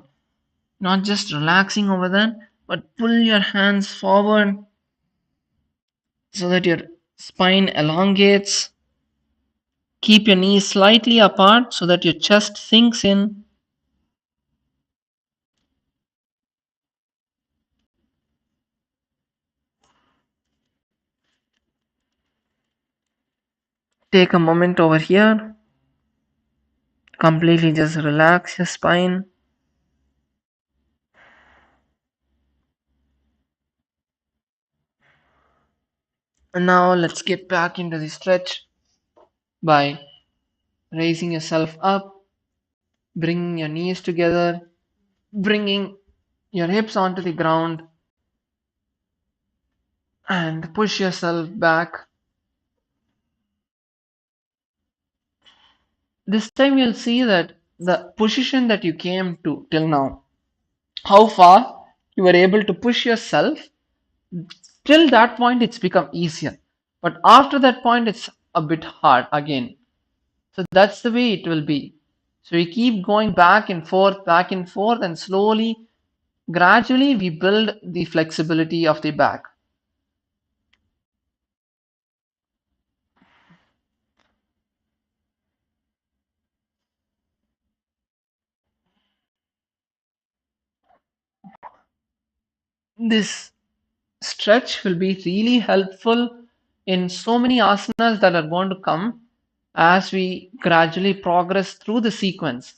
Not just relaxing over there, but pull your hands forward so that your spine elongates. Keep your knees slightly apart so that your chest sinks in. Take a moment over here. Completely just relax your spine. And now let's get back into the stretch by raising yourself up, bringing your knees together, bringing your hips onto the ground, and push yourself back. This time you'll see that the position that you came to till now, how far you were able to push yourself, till that point it's become easier. But after that point, it's a bit hard again. So that's the way it will be. So we keep going back and forth, and slowly, gradually, we build the flexibility of the back. This stretch will be really helpful in so many asanas that are going to come as we gradually progress through the sequence.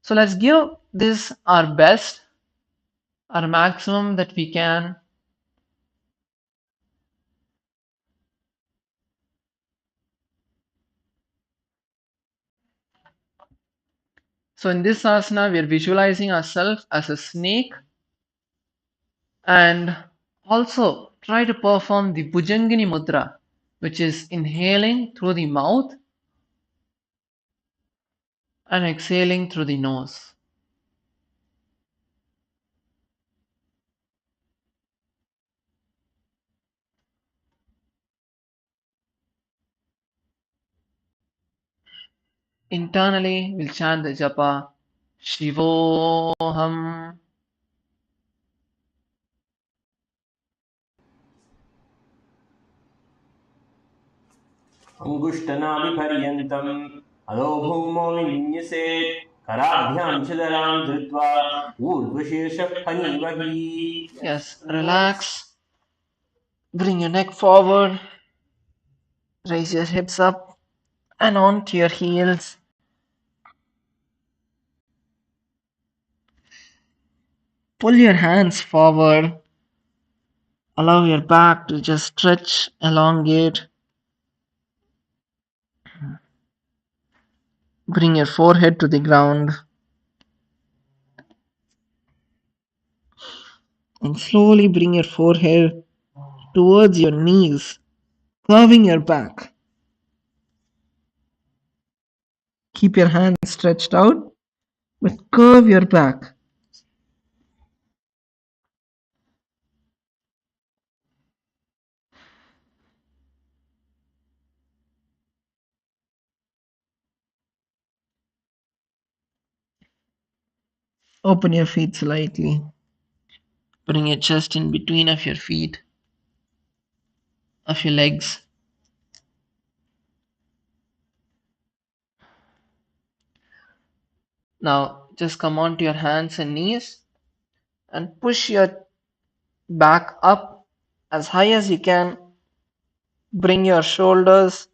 So let's give this our best, our maximum that we can. So in this asana, we are visualizing ourselves as a snake, and also try to perform the Bhujangini Mudra, which is inhaling through the mouth and exhaling through the nose. Internally, we'll chant the japa Shivoham. अङ्गुष्टनाभिपर्यन्तम् अधो भूमो विनिन्यसेत् कराभ्यां च दरां धृत्वा ऊर्ध्वशीर्षः फणीवहि. Yes, relax. Bring your neck forward. Raise your hips up and onto your heels. Pull your hands forward. Allow your back to just stretch, elongate. Bring your forehead to the ground. And slowly bring your forehead towards your knees, curving your back. Keep your hands stretched out, but curve your back. Open your feet slightly. Bring your chest in between of your feet, of your legs. Now just come onto your hands and knees and push your back up as high as you can. Bring your shoulders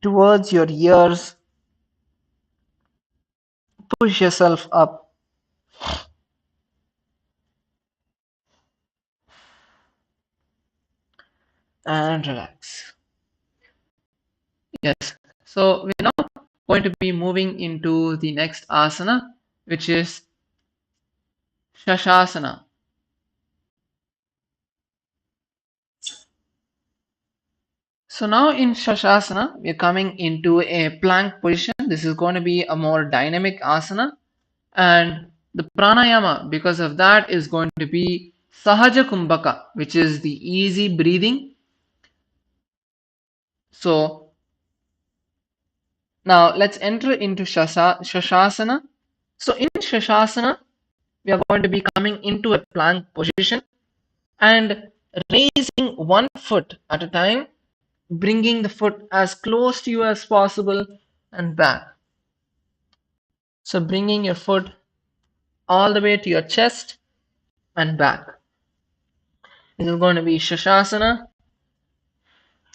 towards your ears. Push yourself up. And relax. Yes. So we're now going to be moving into the next asana, which is Shashasana. So now in Shashasana, we are coming into a plank position. This is going to be a more dynamic asana, and the pranayama, because of that, is going to be Sahaja Kumbhaka, which is the easy breathing. So now let's enter into Shashasana. So in Shashasana, we are going to be coming into a plank position and raising one foot at a time, bringing the foot as close to you as possible and back. So bringing your foot all the way to your chest and back. This is going to be Shashasana.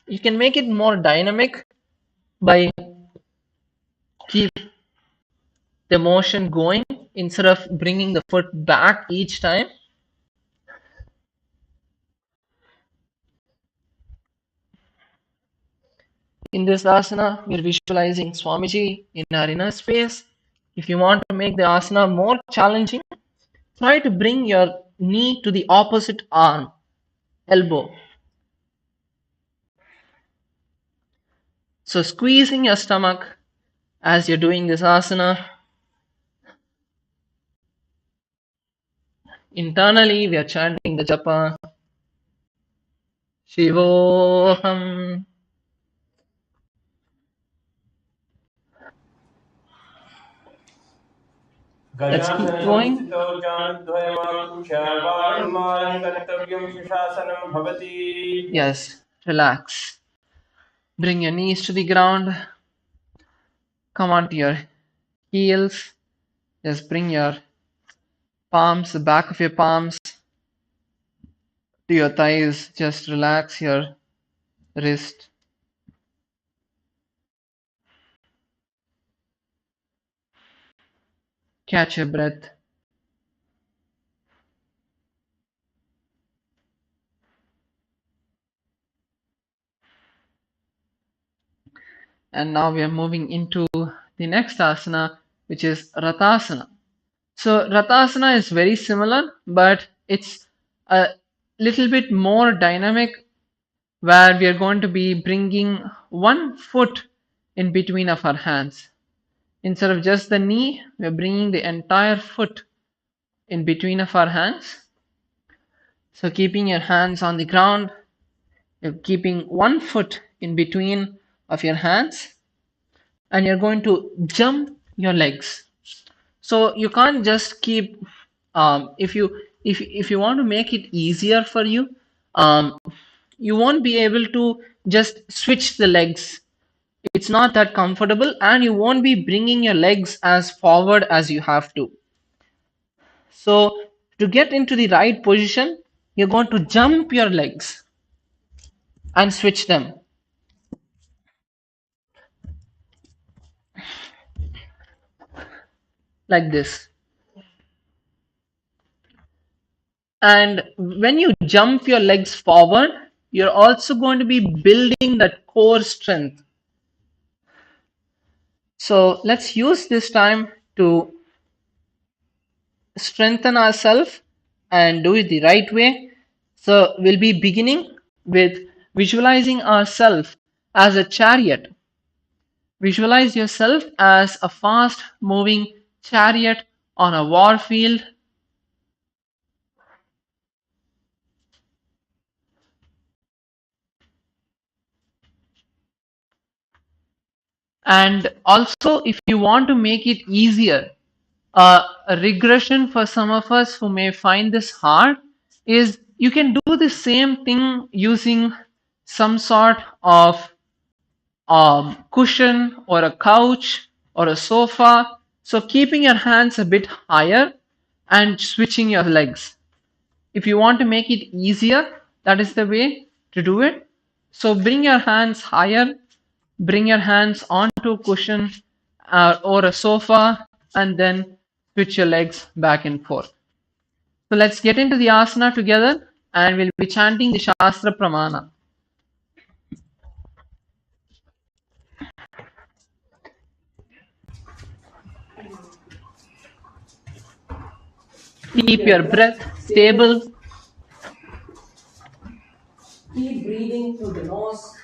You can make it more dynamic by keep the motion going instead of bringing the foot back each time. In this asana, we are visualizing Swamiji in our inner space. If you want to make the asana more challenging, try to bring your knee to the opposite arm, elbow. So squeezing your stomach as you're doing this asana. Internally, we are chanting the japa. Shivoham. Let's keep going. Yes, relax. Bring your knees to the ground. Come onto your heels. Just bring your palms, the back of your palms to your thighs. Just relax your wrist. Catch your breath. And now we are moving into the next asana, which is Ratasana. So Ratasana is very similar, but it's a little bit more dynamic, where we are going to be bringing one foot in between of our hands. Instead of just the knee, we are bringing the entire foot in between of our hands. So keeping your hands on the ground, you're keeping one foot in between of your hands, and you're going to jump your legs. So you can't just keep if you want to make it easier for you, you won't be able to just switch the legs. It's not that comfortable, and you won't be bringing your legs as forward as you have to. So to get into the right position, you're going to jump your legs and switch them like this. And when you jump your legs forward, you're also going to be building that core strength. So let's use this time to strengthen ourselves and do it the right way. So we'll be beginning with visualizing ourselves as a chariot. Visualize yourself as a fast moving chariot on a war field. And also, if you want to make it easier, a regression for some of us who may find this hard is you can do the same thing using some sort of cushion or a couch or a sofa. So keeping your hands a bit higher and switching your legs. If you want to make it easier, that is the way to do it. So bring your hands higher, bring your hands onto a cushion or a sofa, and then switch your legs back and forth. So let's get into the asana together, and we'll be chanting the Shastra Pramana. Keep your breath stable. Keep breathing through the nose.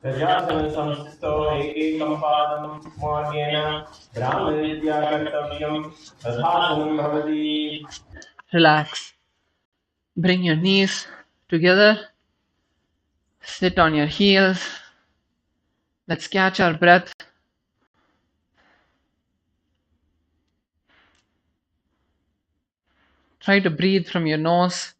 प्रजासन संस्थितो एकैकं पादं मार्गेण भ्रामरीत्या कर्तव्यं तथासनं भवति. Relax. Bring your knees together. Sit on your heels. Let's catch our breath. Try to breathe from your nose.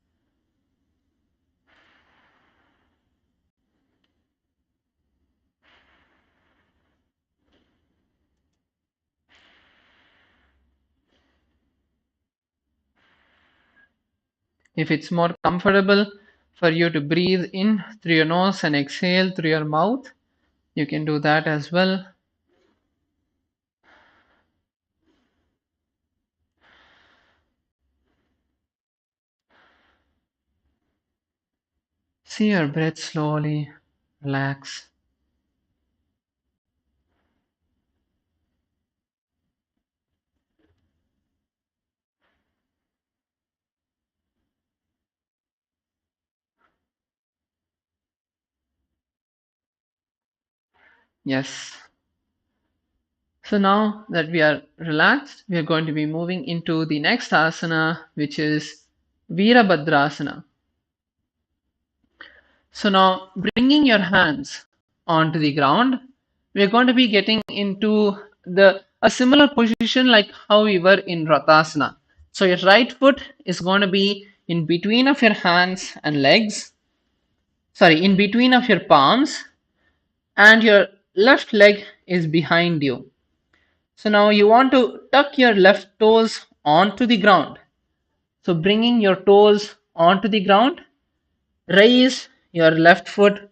If it's more comfortable for you to breathe in through your nose and exhale through your mouth, you can do that as well. See your breath slowly relax. Yes. So now that we are relaxed, we are going to be moving into the next asana, which is Virabhadrasana. So now bringing your hands onto the ground, we are going to be getting into a similar position like how we were in Ratasana. So your right foot is going to be in between of your hands and legs, sorry, in between of your palms, and your left leg is behind you. So now you want to tuck your left toes onto the ground. So bringing your toes onto the ground, raise your left foot,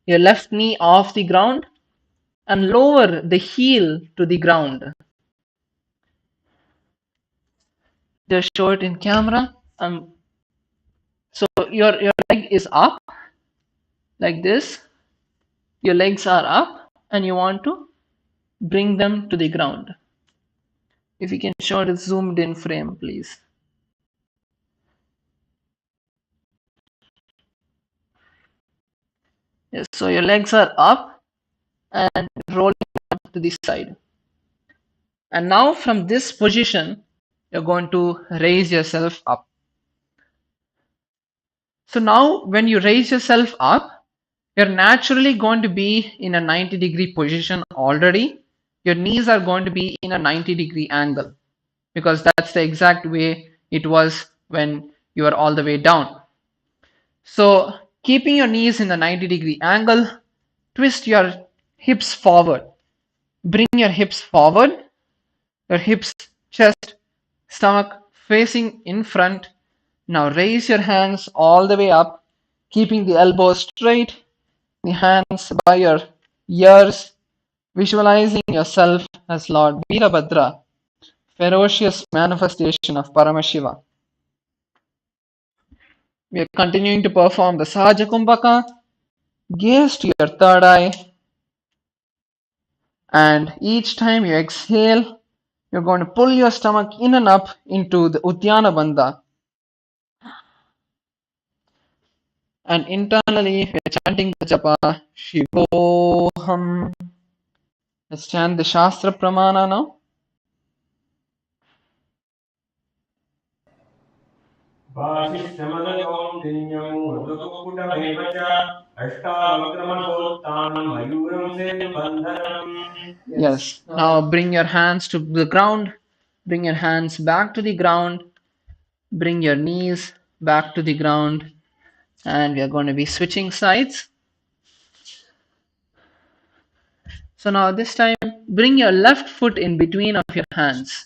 your left knee off the ground, and lower the heel to the ground. Just show it in camera. So your leg is up like this. Your legs are up and you want to bring them to the ground. If you can show it zoomed in frame, please. Yes, so your legs are up and rolling up to the side. And now from this position, you're going to raise yourself up. So now when you raise yourself up, you're naturally going to be in a 90-degree position already. Your knees are going to be in a 90-degree angle because that's the exact way it was when you were all the way down. So keeping your knees in the 90-degree angle, twist your hips forward. Bring your hips forward, your hips, chest, stomach facing in front. Now raise your hands all the way up, keeping the elbows straight, the hands by your ears, visualizing yourself as Lord Veerabhadra, ferocious manifestation of Paramashiva. We are continuing to perform the Sahaja Kumbhaka. Gaze to your third eye, and each time you exhale, you're going to pull your stomach in and up into the Uddiyana Bandha. And internally, we're chanting the japa Shivoham. Let's chant the Shastra Pramana now. भाषिष्यमदगौण्डिन्यं मृदुकुक्कुटमेव च अष्टावक्रमणोत्थानं मयूरं सेतुबन्धनम्. Yes. Now bring your hands to the ground. Bring your hands back to the ground. Bring your knees back to the ground. And we are going to be switching sides. So now this time, bring your left foot in between of your hands.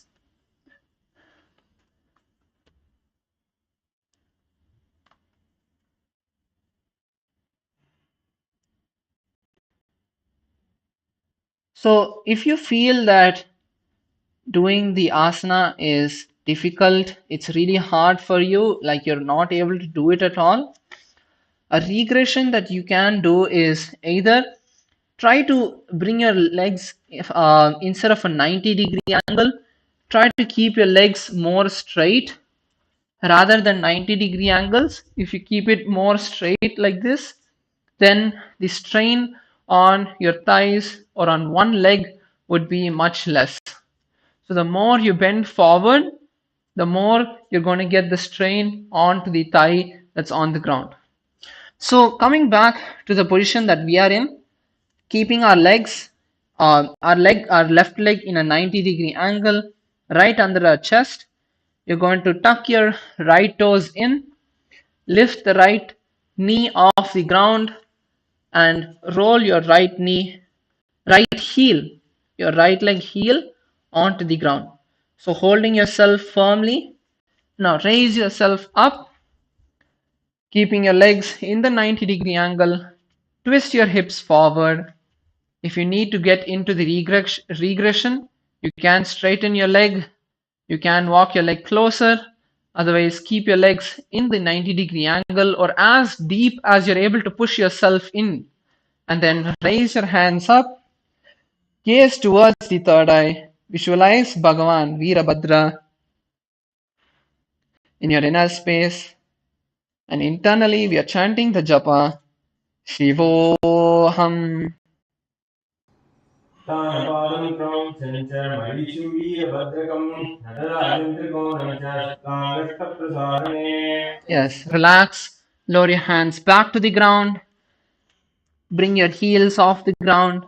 So if you feel that doing the asana is difficult, it's really hard for you, like you're not able to do it at all, A regression that you can do is either try to bring your legs instead of a 90-degree angle, try to keep your legs more straight rather than 90-degree angles. If you keep it more straight like this, then the strain on your thighs or on one leg would be much less. So the more you bend forward, the more you're going to get the strain onto the thigh that's on the ground. So coming back to the position that we are in, keeping our legs, our left leg in a 90-degree angle, right under our chest. You're going to tuck your right toes in, lift the right knee off the ground, and roll your right heel, your right leg heel onto the ground. So holding yourself firmly. Now raise yourself up, keeping your legs in the 90-degree angle. Twist your hips forward. If you need to get into the regression, you can straighten your leg. You can walk your leg closer. Otherwise, keep your legs in the 90-degree angle or as deep as you're able to push yourself in. And then raise your hands up. Gaze towards the third eye. Visualize Bhagavan Veerabhadra in your inner space. And internally, we are chanting the japa Shivoham. तानपादं क्रौञ्चं च मरीचिं वीरभद्रकं नटराजं त्रिकोणं च शुक्लाङ्गस्तप्रसारणे. Yes, relax. Lower your hands back to the ground. Bring your heels off the ground.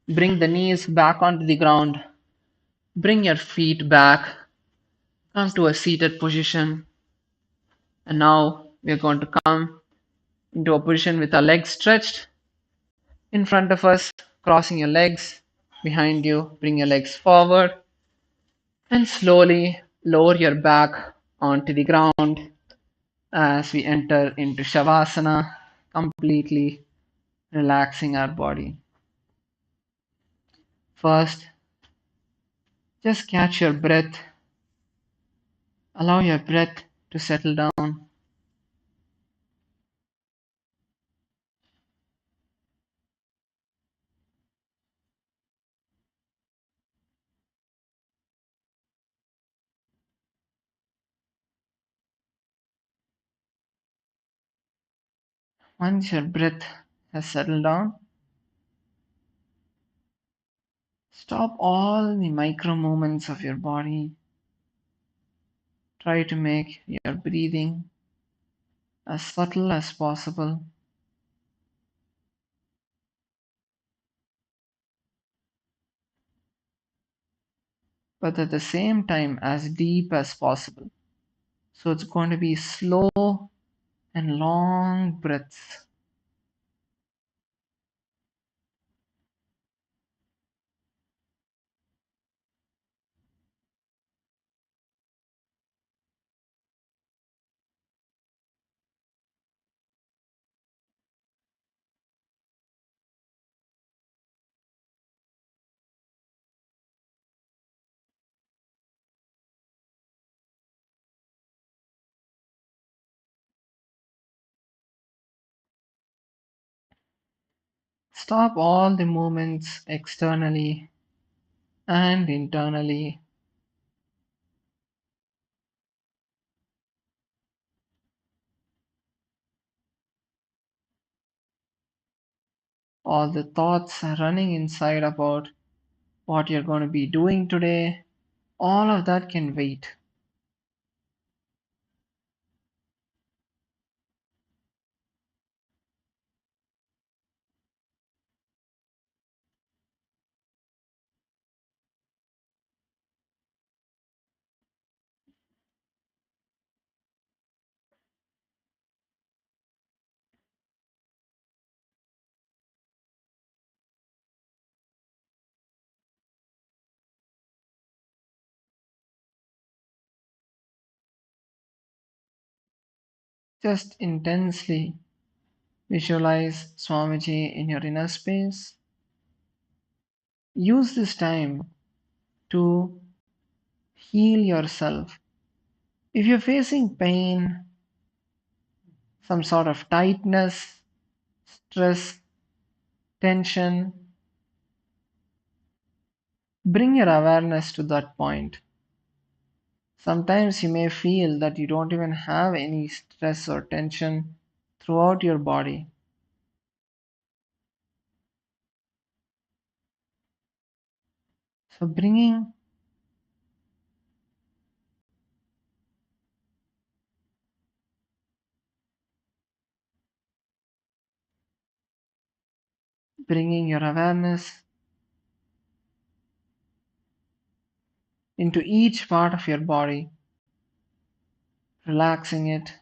Bring the knees back onto the ground. Bring your feet back. Come to a seated position. And now we are going to come into a position with our legs stretched in front of us, crossing your legs behind you. Bring your legs forward and slowly lower your back onto the ground as we enter into Shavasana, completely relaxing our body. First, just catch your breath. Allow your breath to settle down. Once your breath has settled down, stop all the micro movements of your body. Try to make your breathing as subtle as possible. But at the same time, as deep as possible. So it's going to be slow and long breaths. Stop all the movements externally and internally. All the thoughts are running inside about what you're going to be doing today. All of that can wait. Just intensely visualize Swamiji in your inner space. Use this time to heal yourself. If you're facing pain, some sort of tightness, stress, tension. Bring your awareness to that point. Sometimes you may feel that you don't even have any stress or tension throughout your body. So bringing your awareness into each part of your body, relaxing it.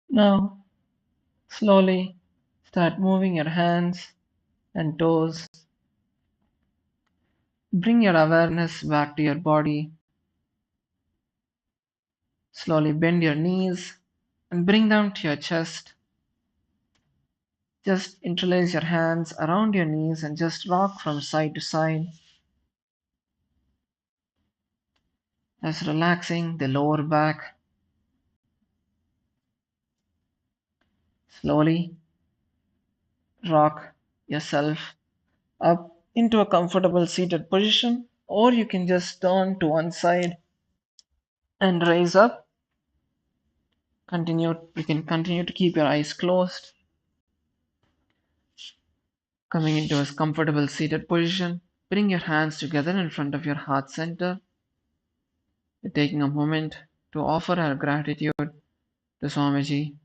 Now, slowly start moving your hands and toes. Bring your awareness back to your body. Slowly bend your knees and bring them to your chest. Just interlace your hands around your knees and just rock from side to side. Just relaxing the lower back. Slowly rock yourself up into a comfortable seated position, or you can just turn to one side and raise up. You can continue to keep your eyes closed, coming into a comfortable seated position. Bring your hands together in front of your heart center. You're taking a moment to offer our gratitude to Swamiji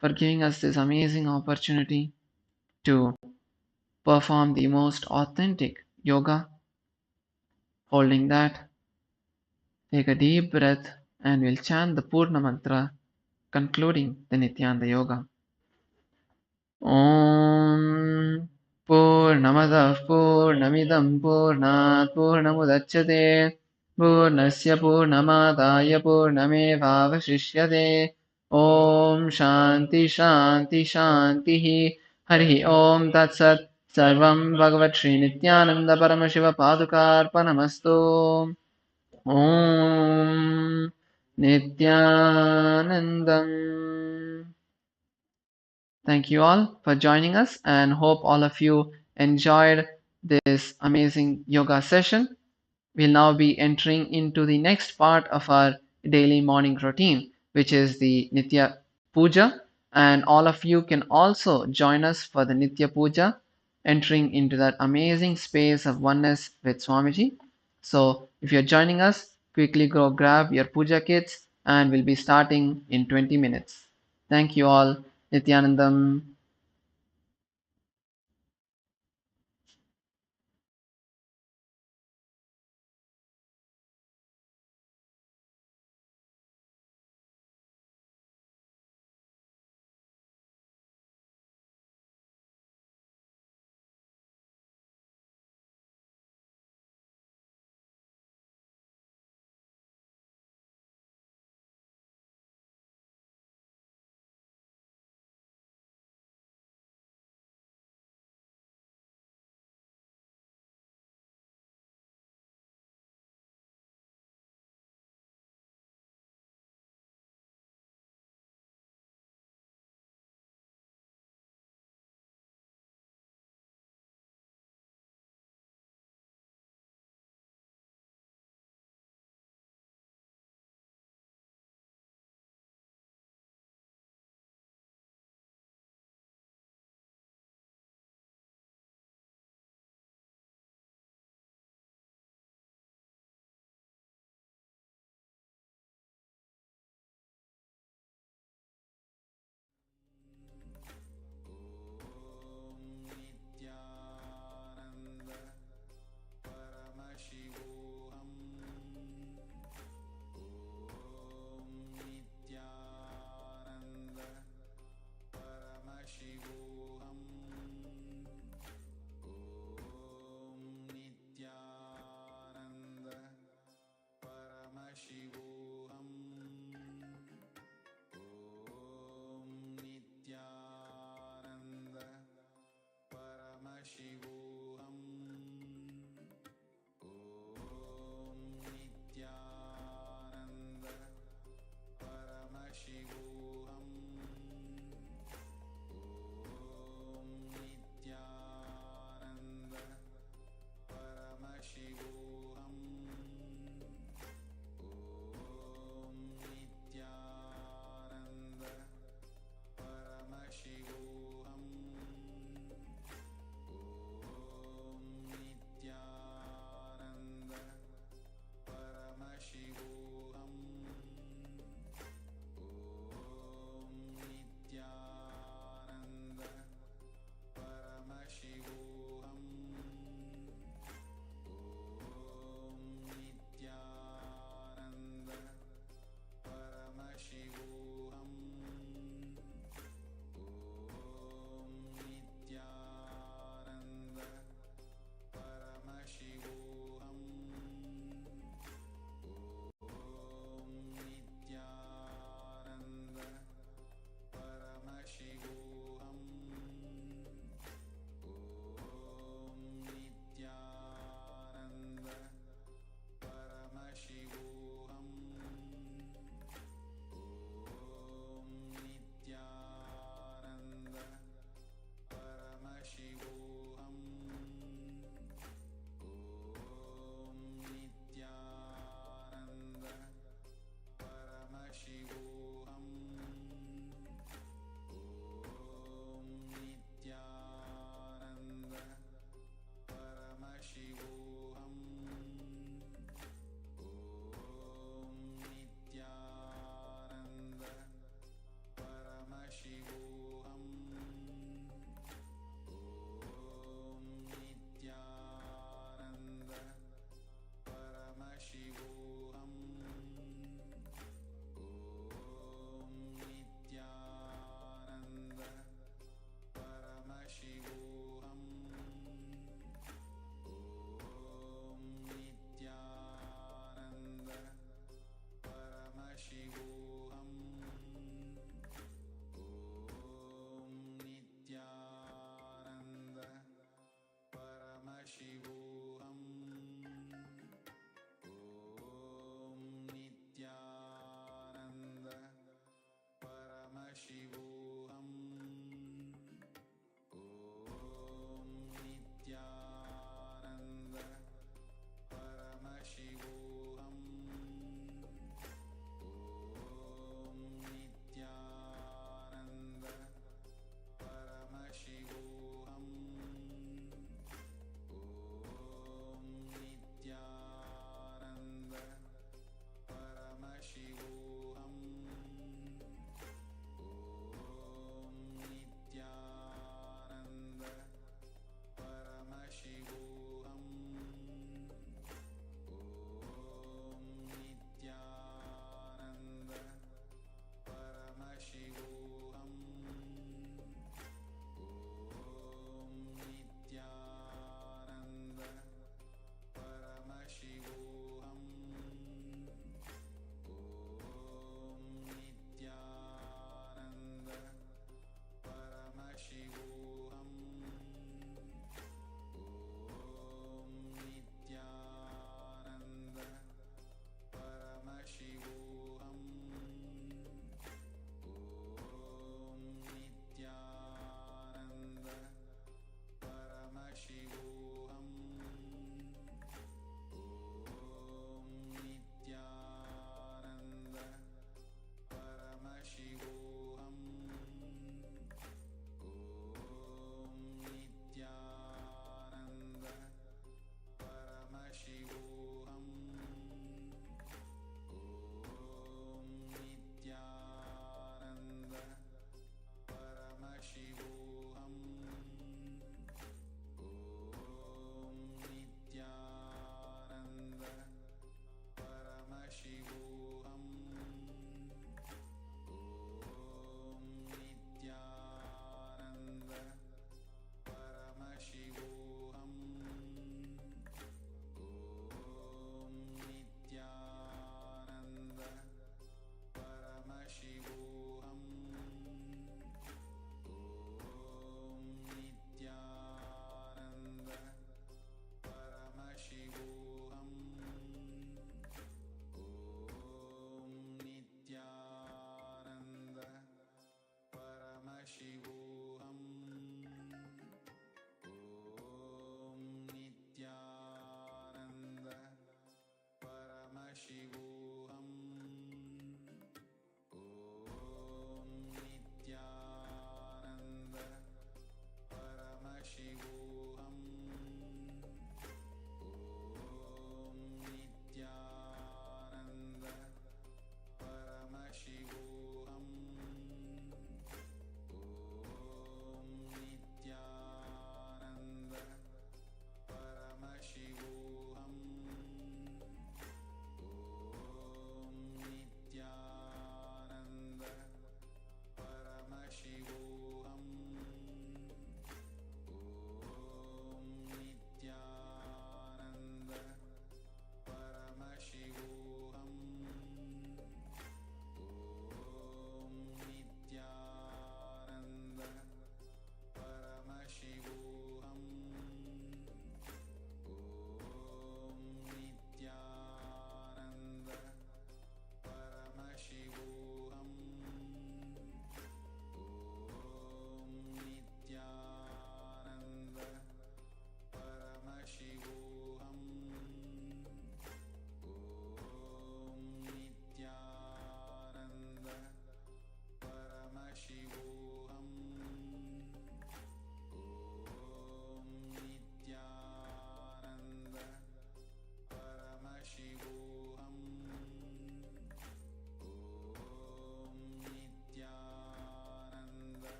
for giving us this amazing opportunity to perform the most authentic yoga. Holding that, take a deep breath and we'll chant the Purna mantra concluding the Nithyananda yoga. Om Purnamadah Purnamidam Purnat Purnamudachyate Purnasya Purnamadaya Purnamevavashishyate Om Shanti Shanti Shanti. Hari Om Tat Sat. Sarvam Bhagavat Shri Nityananda Paramashiva Padukarpanamastu. Om Nityanandam. Thank you all for joining us and hope all of you enjoyed this amazing yoga session. We'll now be entering into the next part of our daily morning routine, which is the Nitya Puja. And all of you can also join us for the Nitya Puja, entering into that amazing space of oneness with Swamiji. So, if you're joining us, quickly go grab your puja kits and we'll be starting in 20 minutes. Thank you all. Nityanandam.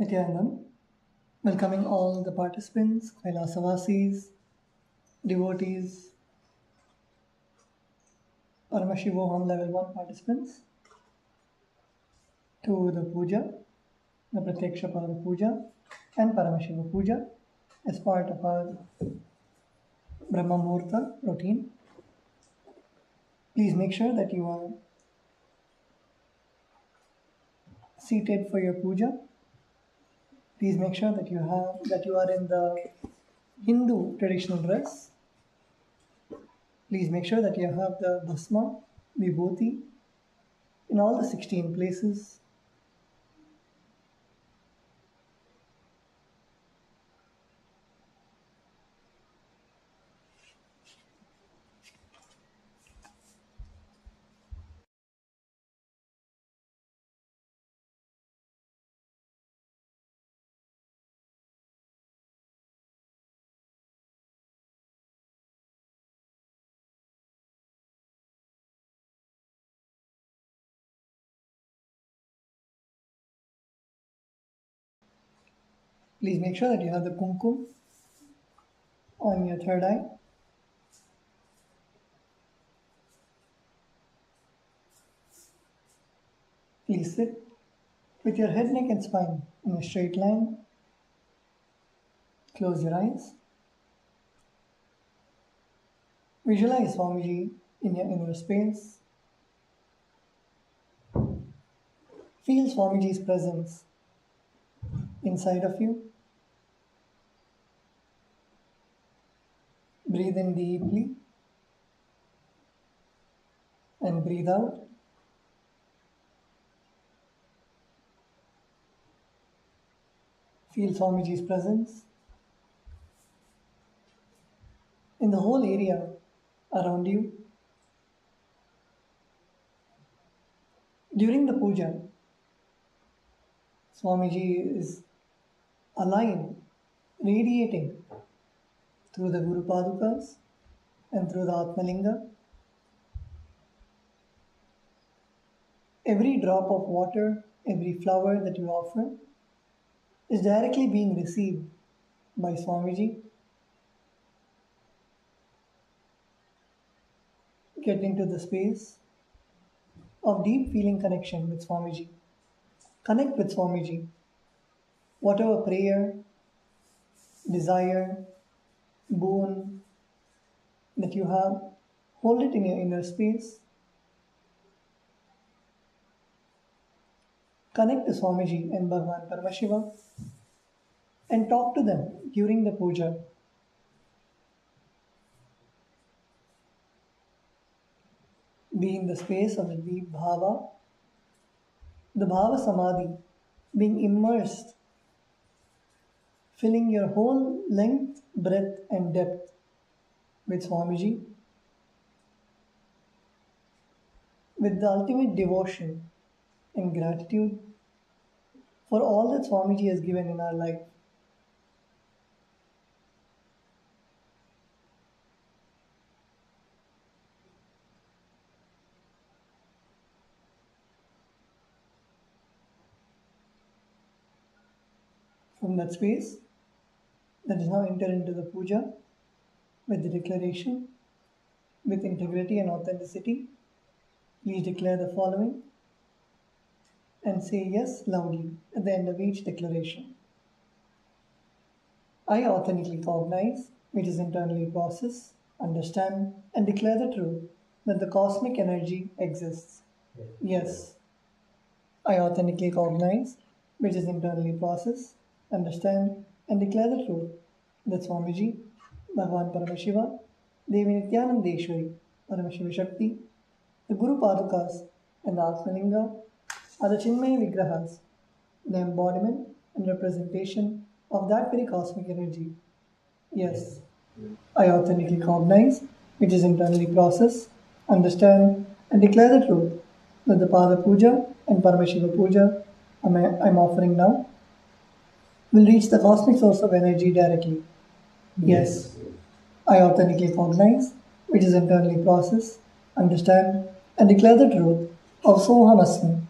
Nithyananda, welcoming all the participants, Kailasa devotees, Paramashivoham level 1 participants to the puja, the Pratyaksha Pada Puja and Paramashiva Puja as part of our Brahma Muhurta routine. Please make sure that you are seated for your puja. Please make sure that you are in the Hindu traditional dress. Please make sure that you have the bhasma, vibhuti in all the 16 places. Please make sure that you have the kumkum on your third eye. Please sit with your head, neck and spine in a straight line. Close your eyes. Visualize Swamiji in your inner space. Feel Swamiji's presence inside of you. Breathe in deeply and breathe out. Feel Swamiji's presence in the whole area around you. During the puja, Swamiji is alive, radiating through the Guru Padukas and through the Atmalinga. Every drop of water, every flower that you offer is directly being received by Swamiji. Get into the space of deep feeling connection with Swamiji. Connect with Swamiji. Whatever prayer, desire, boon that you have, hold it in your inner space. Connect to Swamiji and Bhagavan Paramashiva and talk to them during the puja. Be in the space of the deep bhava, the bhava samadhi, being immersed, filling your whole length, breadth and depth with Swamiji, with the ultimate devotion and gratitude for all that Swamiji has given in our life. From that space, let us now enter into the puja with the declaration, with integrity and authenticity. Please declare the following and say yes loudly at the end of each declaration. I authentically cognize, which is internally process, understand, and declare the truth that the cosmic energy exists. Yes. I authentically cognize, which is internally process, understand, and declare the truth that Swamiji, Bhagavan Paramashiva, Devi Nithyanandeshwari, Paramashiva Shakti, the Guru Padukas, and the Atmalinga are the Chinmaya Vigrahas, the embodiment and representation of that very cosmic energy. Yes, I authentically cognize, which is internally process, understand, and declare the truth that the Pada Puja and Paramashiva Puja I'm offering now will reach the cosmic source of energy directly. Yes, I authentically cognize, which is internally process, understand, and declare the truth of Soham Asmi,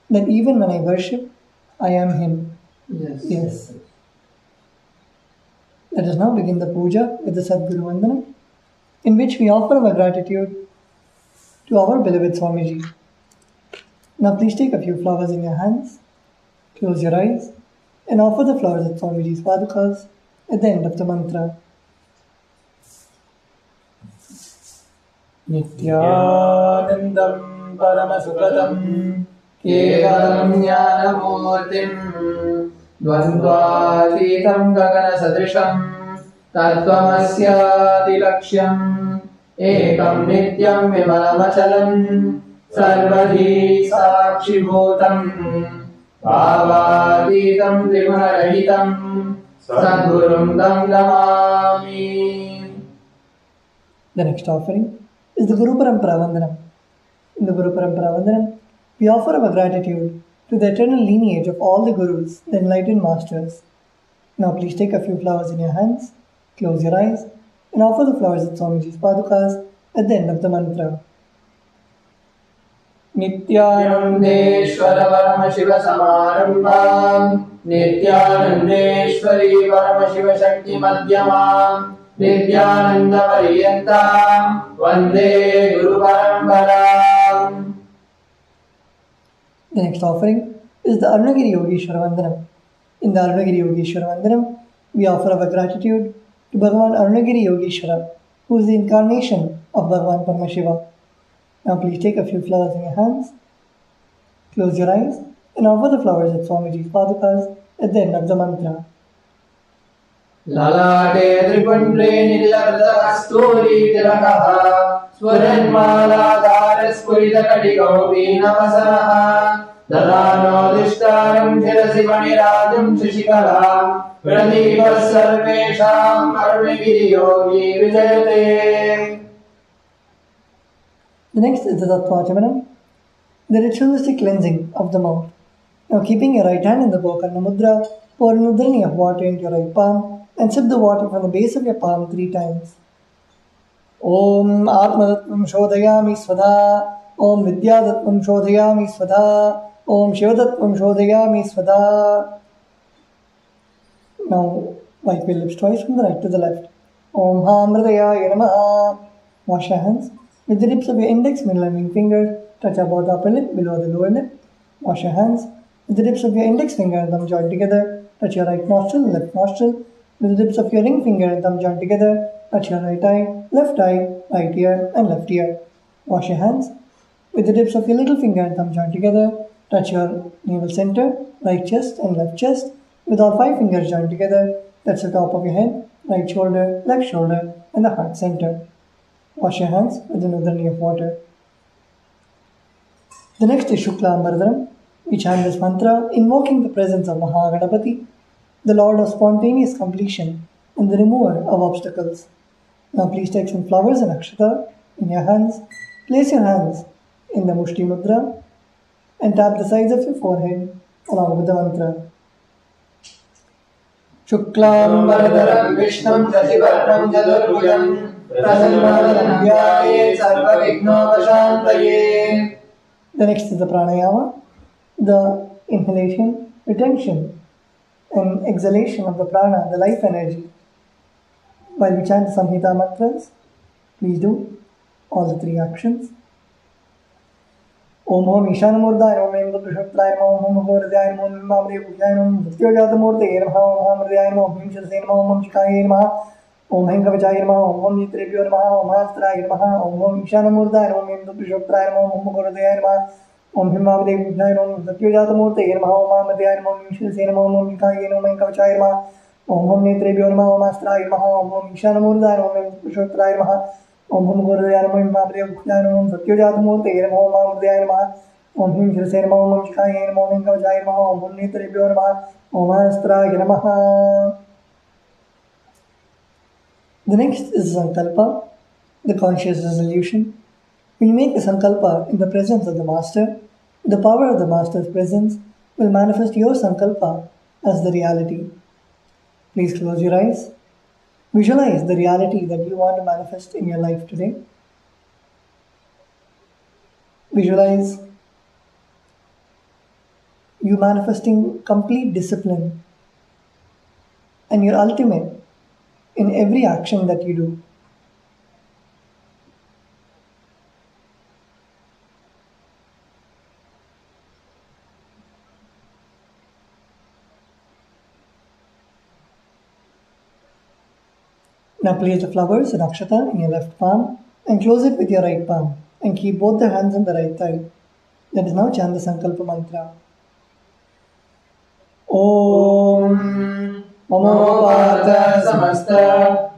that even when I worship, I am Him. Yes. Let us now begin the puja with the Sadguru Vandanam, in which we offer our gratitude to our beloved Swamiji. Now please take a few flowers in your hands, close your eyes, and offer the flowers at Swamiji's padukas at the end of the mantra. Nithyanandam Paramasukadam Kevalam Jnanamurtim Dvandvatītam Gaganasadrisham Tattvamasyatilaksham Ekam Nityam Vimalamachalam Sarvadhi Sakshibhutam Bhavatītam Trigunarahitam Sadgurum Tam Namami. The next offering is the Guru Parampara Vandanam. In the Guru Parampara Vandanam, we offer our gratitude to the eternal lineage of all the Gurus, the enlightened masters. Now please take a few flowers in your hands, close your eyes, and offer the flowers at Swamiji's padukas at the end of the mantra. Nithyanandeshwara Paramashiva Samarambham Nithyanandeshwari Paramashiva Shakti Madhyamam Nithyananda Paryantam Vande Guru Paramparam. The next offering is the Arunagiri Yogeshwara Vandanam. In the Arunagiri Yogeshwara Vandanam, we offer our gratitude to Bhagavan Arunagiri Yogeshwara, who is the incarnation of Bhagavan Paramashiva. Now please take a few flowers in your hands, close your eyes, and offer the flowers at Swamiji's padukas at the end of the mantra. Lalate Tripundre Nidyakrita Tilakaha Swaranmala Dharaspurita Kadiko Vinavasanaha Dadano Dishtaram Shirasi Manirajam Shishikala Pradipah Sarvesham Arunagiri Yogi Vijayate. The next is the Tattvachamanam, the ritualistic cleansing of the mouth. Now keeping your right hand in the Gokarna Mudra, pour an udrani of water into your right palm and sip the water from the base of your palm 3 times. Om Atmadattvam Shodhayami Svadha, Om Vidyadattvam Shodhayami Svadha, Om Shivadattvam Shodhayami Svadha. Now wipe your lips twice from the right to the left. Om Hamridaya Namaha. Wash your hands. With the tips of your index, middle and ring finger, touch above the upper lip, below the lower lip. Wash your hands. With the tips of your index finger and thumb joined together, touch your right nostril, left nostril. With the tips of your ring finger and thumb joined together, touch your right eye, right ear, and left ear. Wash your hands. With the tips of your little finger and thumb joined together, touch your navel center, right chest, and left chest. With all 5 fingers joined together, touch the top of your head, right shoulder, left shoulder, and the heart center. Wash your hands with an udrani of water. The next is Shukla Ambardharam. We chant this mantra invoking the presence of Mahaganapati, the Lord of spontaneous completion and the remover of obstacles. Now please take some flowers and akshata in your hands. Place your hands in the Mushti Mudra and tap the sides of your forehead along with the mantra. Shuklam Vardharam Vishnam Shashivarnam Chaturbhujam Prasannavadhanam Dhyaye Sarva Vignopashantaye. The next is the pranayama, the inhalation, retention, and exhalation of the prana, the life energy. While we chant the Samhita mantras, please do all the 3 actions. Om Hom Ishanamurdaya Om Em Duprishotraya Om Hom Horadaya Om Mamre Bhujaya Om Satyajatmurte Namaha Om Hamradaya Om Himshasena Om Om Chikaya Namaha Om Henkavachaya Namaha Om Hom Nitrebhyo Namaha Om Hastraya Namaha Om Hom Ishanamurdaya Om Em Duprishotraya Om Hom Horadaya Namaha Om Himamre Bhujaya Om Satyajatmurte Namaha Om Hamradaya Om Himshasena Om Om Chikaya Om Henkavachaya Namaha Om Hom Nitrebhyo Namaha Om Hastraya Namaha Om Hom Ishanamurdaya Om Em Duprishotraya Namaha Om Hum Gurudaya Namaha Om Mamre Bhujaya Om Satyajatmurte Namaha Om Hamradaya Namaha Om Him Shirasena Namaha Om Chikaya Namaha Om Henkavachaya Namaha Om Hum Nitrebhyo Namaha Om Hastraya Namaha. The next is Sankalpa, the conscious resolution. When you make the Sankalpa in the presence of the Master, the power of the Master's presence will manifest your Sankalpa as the reality. Please close your eyes. Visualize the reality that you want to manifest in your life today. you manifesting complete discipline and your ultimate in every action that you do. Now place the flowers and akshata in your left palm and close it with your right palm and keep both the hands on the right thigh. Let us now chant the Sankalpa mantra. Om Mamopata Samasta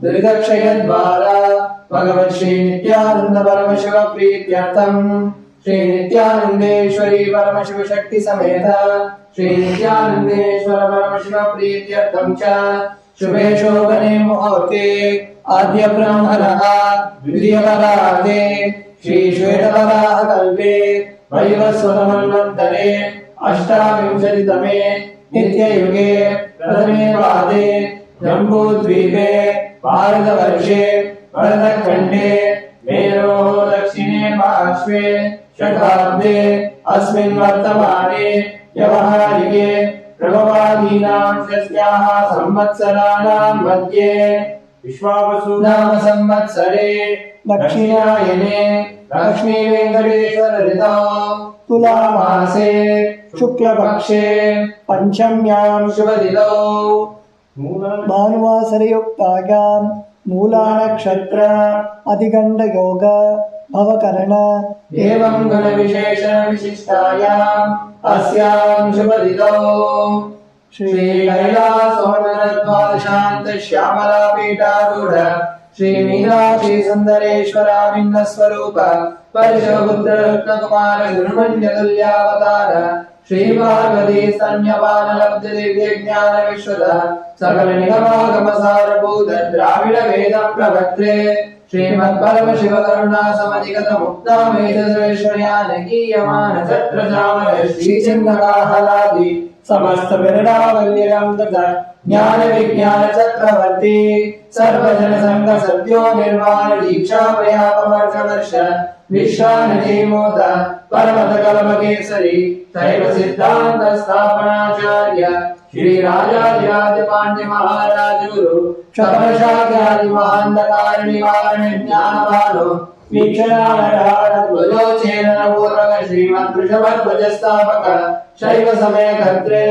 Dridakshayadvara Bhagavat Shri Nithyananda Paramashiva Prityartham Shri Nithyanandeshwari Paramashiva Shakti Sameta Shri Nithyanandeshwara Paramashiva Prityartham Cha Shubhe Shobhane Muhurte Adya Brahmanaha Vidyakaraate Shri Shvetavaraha Kalpe Vaivasvatamanvantare Ashtavinshatitame Nityayuge Pradame Vade Jambudvipe Bharatavarshe Bharatakande Meroho Dakshine Parshve Shatabde Asmin Vartamane Yavaharike Prabhavadinam Shasyaha Samvatsaranam Madhye Vishwavasu Nama Samvatsare Dakshinayane Lakshmi Venkateshwara Ritau Tulamase Shukla Pakshe Panchamyam Shubhaditau Bhanuvasarayuktagam Moola Nakshatra Adhiganda Yoga Bhavakarana Evam Guna Vishesha Vishishtayam Asyam Shubhaditau Shri Kailasa Shanta Shyamala Pitaruda Shri Meenakshi Sundareshwara Vinna Swarupa Parishabuddha Kumara Gurumanya Tulyavatara Shri Bhagavati Sanyapana Labdha Divya Jnana Vishwada Sakala Nigama Sarabhuta Dravida Veda Pravatre Srimad Parama Shiva Karuna Samadhikata Mukta Meta Sveshwaryanaki Yamana Chatra Jamana Shri Chandaka Haladi Samasta Viradavalyaram Tata Jnana Vijnana Chakravarti Sarvajana Sangha Satyo Nirvana Diksha Prayapa Varsha Vishwana Jimota Paramata Kalama Kesari Saiva Siddhanta Sthapanacharya Shri Raja Pandya Maharaj Guru Shaparashakyadi Mahandakarani Varani Jnanavano Vikshanara Dvajochenana Purvaka Srimad Vrishabhadvajastapaka Shaiva Samaya Katre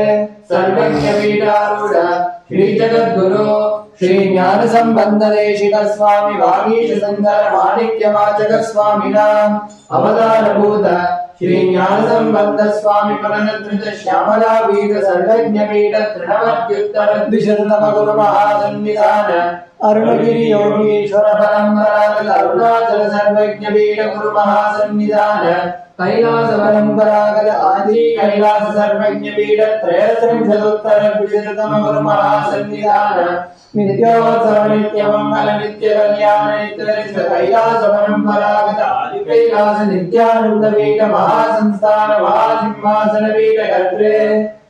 Sarvajna Pitaruda Shri Jagadguru Shri Jnana Sambandha Deshika Swami Vagisha Sandhara Manikya Vachaka Swaminam Avadara Bhuta Shri Jnana Sambandha Swami Paranatrita Shyamala Vita Sarvajna Vita Trinavadyuttara Dvisharatama Guru Mahasannidhana Arunagiri Yogeshwara Paramparagata Arunachala Sarvajna Vita Guru Mahasannidhana Kailasa Paramparagata Adi Kailasa Sarvajna Vita Trayasrimshaduttara Dvisharatama Guru Mahasannidhana Nityotsava Nityamangala Nitya Kalyana Nityarishta Kailasa Paramparagata Adi Kailasa Nithyananda Vita Mahasamsthana Mahasimhasana Vita Katre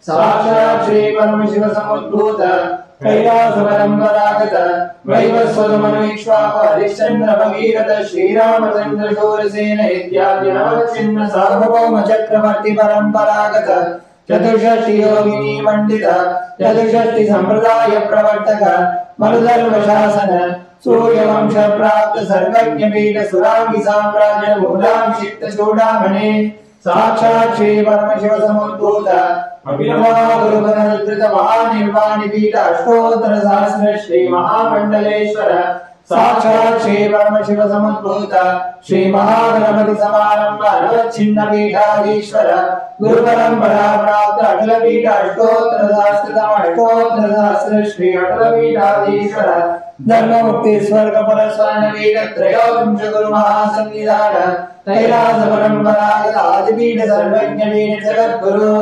Sakshat Shri Paramashiva Samudbhuta Kailasa Paramparagata Vaivasvatamanu Ikshvaka Harishchandra Bhagirata Shri Ramachandra Shurasena Ityadi Navachinna Sarvabhauma Chakravarti Paramparagata Chaturshashti Yogini Pandita Chaturshashti Sampradaya Pravartaka Manudharma Shasana Surya Vamsha Prapta Sarvajna Pita Surangi Samrajya Mulam Shikta Chodamane Sakshat Shri Paramashiva Samudbhuta Abhinava Gurupanadrita Mahanirvani Pita Ashtottara Sahasra Shri Mahamandaleshwara Sakshat Shri Paramashiva Samudbhuta Shri Mahaganapati Samarambha Navachinna Pithadishwara Guru Parampara Prapta Atala Pita Ashtottara Sahasra Shri Atala Pithadishwara Dharma Mukti Swarga Paraswana Veda Trayavamsha Guru Mahasannidhana Kailasa Paramparagata Adipita Sarvajna Veda Jagadguru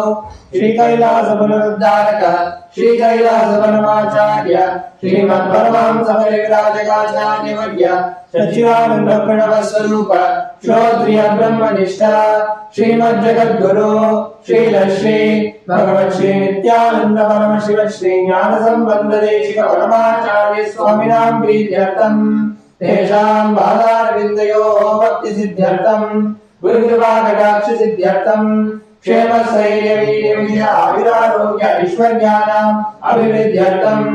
Shri Kailasa Paramudharaka Shri Kailasa Paramacharya Srimad Paramahamsa Parivrajagacharya Varya Sachidananda Pranava Swarupa Shrotriya Brahmanishta Srimad Jagadguru Shri Lashri Bhagavat Shri Nithyananda Paramashiva Shri Jnana Sambandha Deshika Paramacharya Swaminam Prityartham Tesham Bhadarvindayo Bhakti Siddhyartham Guru Kripa Kataksha Siddhyartham क्षेमस्थैर्यवीर्यविजय आयुरारोग्य ऐश्वर्याणाम् अभिवृद्ध्यर्थम्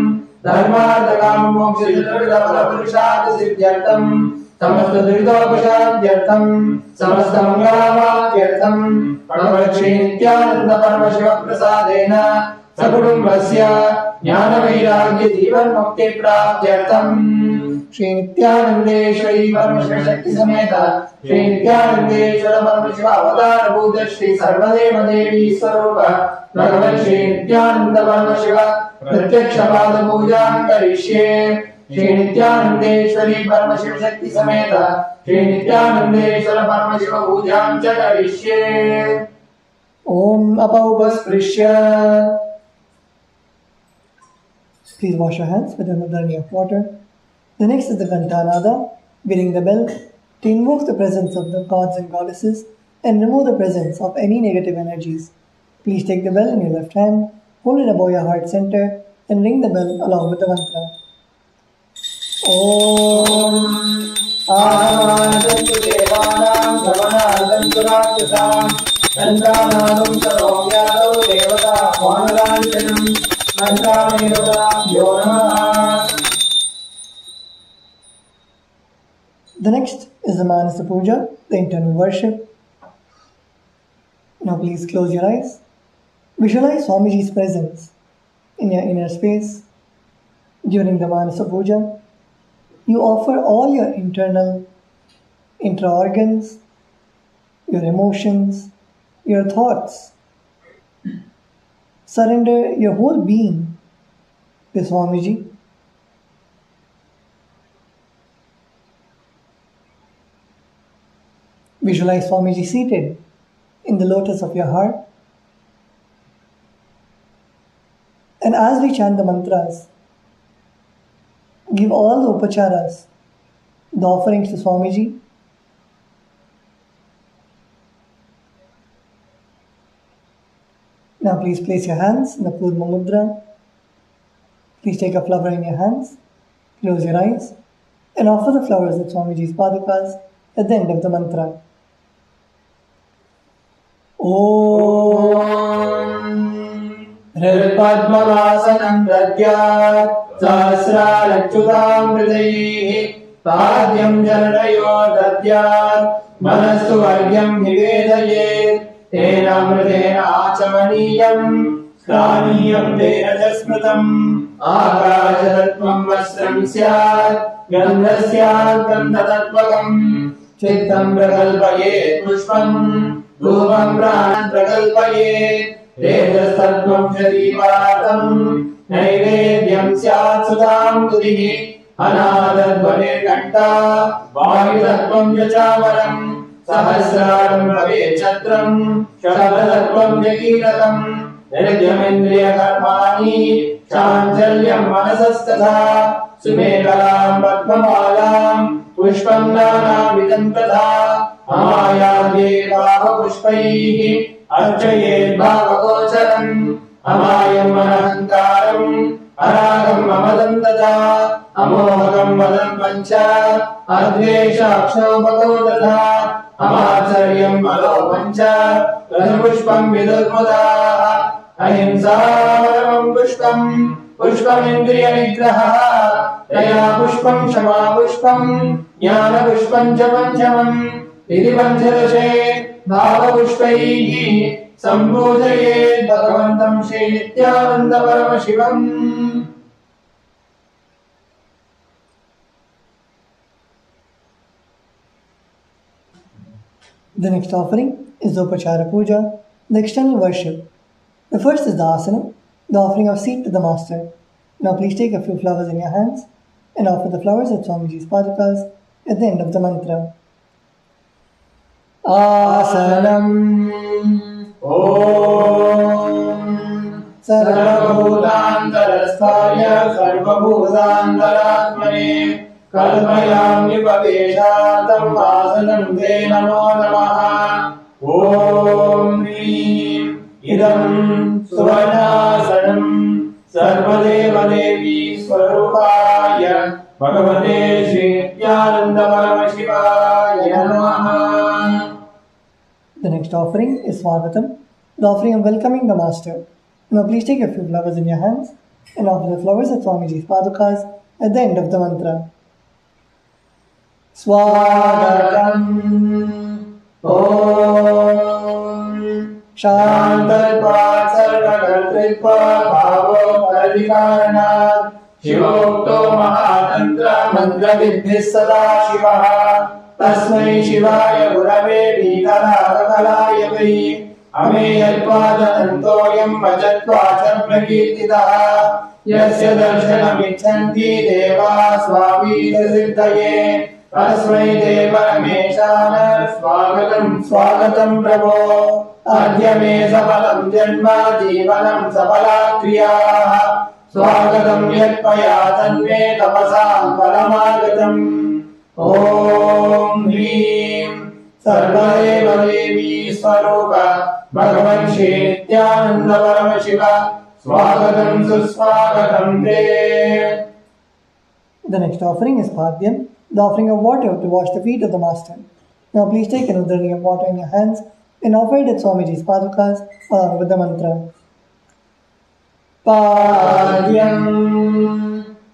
धर्मार्थकाममोक्षफलपुरुषार्थ सिद्ध्यर्थम् समस्त दुरितोपशान्त्यर्थम् समस्त मङ्गलामाप्त्यर्थम् भगवत् श्री नित्यानन्द परमशिव प्रसादेन सकुटुम्बस्य ज्ञानवैराग्य जीवन्मुक्ति प्राप्त्यर्थम् श्री नित्यानन्देश्वरी परमशिव शक्ति समेत श्री नित्यानन्देश्वर परमशिव अवतार भूत श्री सर्वदेव देवी स्वरूप भगवत् श्री नित्यानन्द परमशिव प्रत्यक्ष पाद पूजां करिष्ये श्री नित्यानन्देश्वरी परमशिव शक्ति समेत श्री नित्यानन्देश्वर परमशिव पूजां च करिष्ये। Om Apaupasprisya. Please wash your hands with another layer of water. The next is the Ghantanada. We ring the bell to invoke the presence of the gods and goddesses and remove the presence of any negative energies. Please take the bell in your left hand, hold it above your heart center, and ring the bell along with the mantra. Om Ahantu Devanam Savanadam Surakyasam Nandanadam Saromyado Devata Vanaranjanam Nandanirudabhyo Namaha. The next is the Manasa Puja, the internal worship. Now please close your eyes. Visualize Swamiji's presence in your inner space. During the Manasa Puja, you offer all your internal intra-organs, your emotions, your thoughts. Surrender your whole being to Swamiji. Visualize Swamiji seated in the lotus of your heart. And as we chant the mantras, give all the upacharas, the offerings to Swamiji. Now please place your hands in the Purva Mudra. Please take a flower in your hands, close your eyes, and offer the flowers at Swamiji's padukas at the end of the mantra. Om Hridpadmavasanam Pratyat Sahasralachyutam Hridayih Padyam Jananayo Datyat Manastu Vargyam Nivedayet Tena Mridena Achamaniyam Sthaniyam Tena Jasmritam Akashatatvam Vasram Syat Gandhasyat Gandhatatvakam Chittam Prakalpayet Pushpam Dhupam Pranam Prakalpayet Tejastatvam Shadivatam Naivedyam Syat Sudam Tudihi Anadadvanir Kanta Vahitatvam Yachavaram Sahasraram Bhavet Chatram Shabdatatvam Yakiratam Niryamendriya Karmani Chanchalyam Manasastatha Sumekalam Padmamalam Pushpam Nanavidam Pratha Amayadye Bhava Pushpaihi Archayet Bhava Gocharam Amayam Anahankaram Aragam Mamadam Tata Amohagam Vadam Pancha Advesha Akshobhago Tata Amacharyam Alo Pancha Rajapushpam Vidurmada Ahimsaram Pushpam Pushpam Indriya Nigraha Daya Pushpam Shama Pushpam Jnana Pushpam Japanjamam Idhi Panchadashe Bhava Pushpaihi Sambhujayet Bhagavantam Shri Nithyananda Paramashivam. The next offering is the Upachara Puja, the external worship. The first is the asana, the offering of seat to the master. Now please take a few flowers in your hands and offer the flowers at Swamiji's padukas at the end of the mantra. Asanam Om Sarvabhutantarasthaya Sarvabhutantaratmane Kalpayami Paveshatam Asanam Te Namo Namaha. Om Hrim Idam Suvarnasanam Sarvadeva Devi Swarupaya Bhagavate Shri Nithyananda Paramashivaya Namaha. The next offering is Swagatam, the offering of welcoming the Master. Now please take a few flowers in your hands and offer the flowers at Swamiji's Padukas at the end of the mantra. Swagatam Om Shantatvat Sarvakartritva Bhavo Paradikaranath Shivokto Mahatantra Mantra Vidhis Sada Shivaha Tasmai Shivaya Gurave Bhikalakalaya Vai Ameyatvadantoyam Vajatvacha Prakirtitaha Yasya Darshanamichanti Deva Swavita Siddhaye Tasmai Deva Rameshana Swagatam Swagatam Prabho Adyame Sapalam Janma Jivanam Sapala Kriyaha Swagatam Yatpaya Tanme Tapasam Paramagatam Om Hrim Sarvadeva Devi Swarupa Bhagavan Shri Nithyananda Parameshiva Swagatam Suswagatam Te. The next offering is Padhyam, the offering of water to wash the feet of the Master. Now please take another drink of water in your hands and offer it at Swamiji's Padukas along with the mantra. Padhyam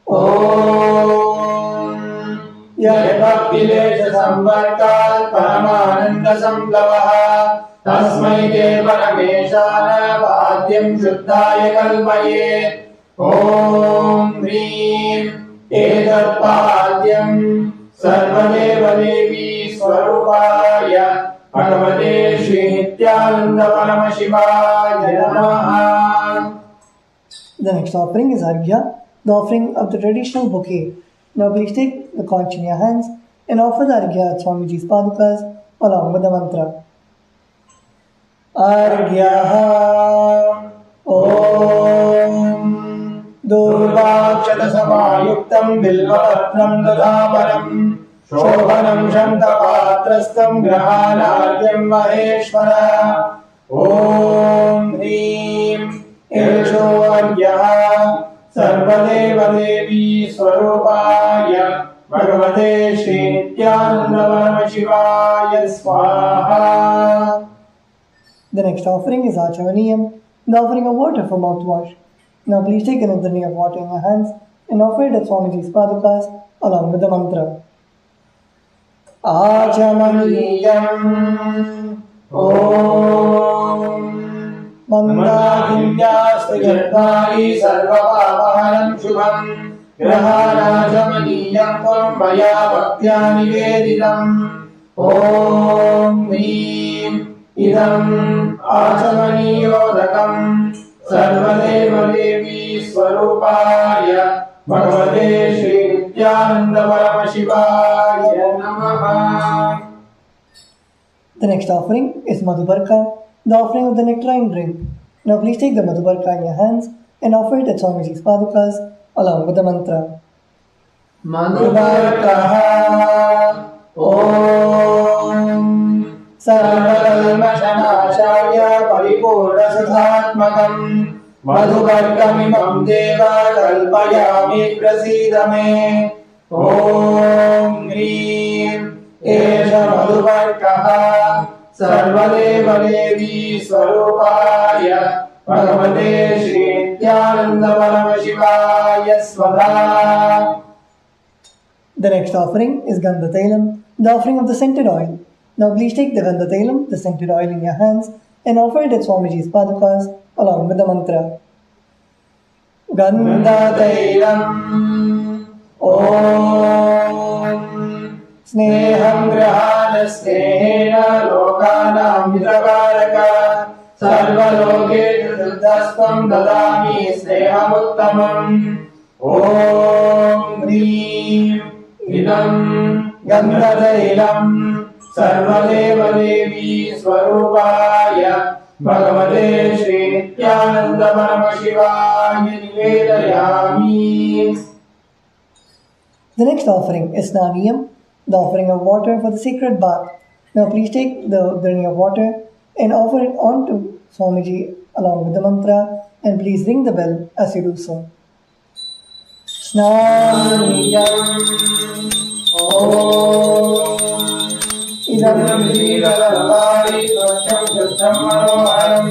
Om Yadbhaktilesha Samvartat Paramananda Samplavaha Tasmai Te Parameshana Padhyam Shuddhaya Kalpaye Om Hrim Etat Padhyam Sarvadeva Devi Swarupaya Bhagavate Shri Nithyananda Paramashivaya Namaha. The next offering is Arghya, the offering of the traditional bouquet. Now please take the conch in your hands and offer the Arghya at Swamiji's Padukas along with the mantra. Arghya Om Durvakshata Samayuktam Bilvapatram Dadhaparam Shobhanam Shantapatrastam Grahanargyam Maheshwara Om Hrim Esho Arghya Sarvadeva Devi Swarupaya Bhagavate Shri Nithyananda Paramashivaya Swaha. The next offering is Achavaniyam, the offering of water for mouthwash. Now please take another drink of water in your hands and offer it at Swamiji's Padukas along with the mantra. Achavaniyam Om Mandadinyasta Yadvari Sarvapavaharam Shubham Grahanājamanīyam Tvam Maya Bhaktya Niveditam Om Hrim Idam Achamaniyorakam Sarvadeva Devi Swarupaya Bhagavate Shri Nithyananda Paramashivaya Namaha. The next offering is Madhubarka, the offering of the nectarine drink. Now please take the Madhubarka in your hands and offer it at Swamiji's Padukas along with the mantra. Madhubarkaha Om Sarvakalmashanashaya Paripurna Sudhatmakam Madhubarkamimam Deva Kalpayami Prasidame Om Hrim Esha Madhubarkaha Sarvadeva Devi Swarupaya Bhagavate Shri Nithyananda Paramashivaya Swaha. The next offering is Gandha Tailam, the offering of the scented oil. Now please take the Gandha Tailam, the scented oil in your hands and offer it at Swamiji's Padukas along with the mantra. Gandha Tailam Om Sneham Grahana Snehena Lokanam Vitravaraka Sarvaloke Shuddhaspam Dadami Snehamuttamam Om Hrim Idam Gandhatailam Sarvadeva Devi Swarupaya Bhagavate Shri Nithyananda Paramashivaya Nivedayami. The next offering is Snaniyam, the offering of water for the sacred bath. Now please take the drink of water and offer it on to Swamiji along with the mantra and please ring the bell as you do so. Snaniyam Om idam vididalavali svacham shuddham manoharam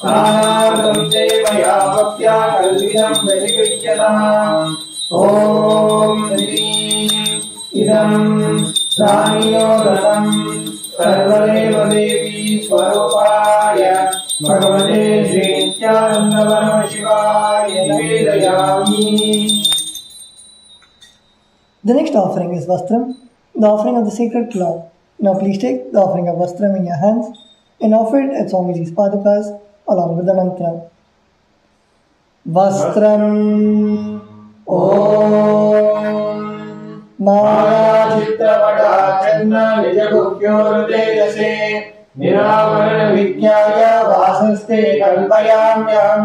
Sanadam devaya bhaktya kalvidam vedikriyatam Om Hrim idam Saniyodatam Sarvadeva Devi Swarupaya Bhagavate Shri Nithyananda Shivaya Nivedayami. The next offering is Vastram, the offering of the sacred cloth. Now please take the offering of Vastram in your hands and offer it at Swamiji's Padukas along with the mantra. Vastram Om Maya Chittavada Channa Nijagupyorudedase Niravarana Vigyaya Vasaste Kalpayamyam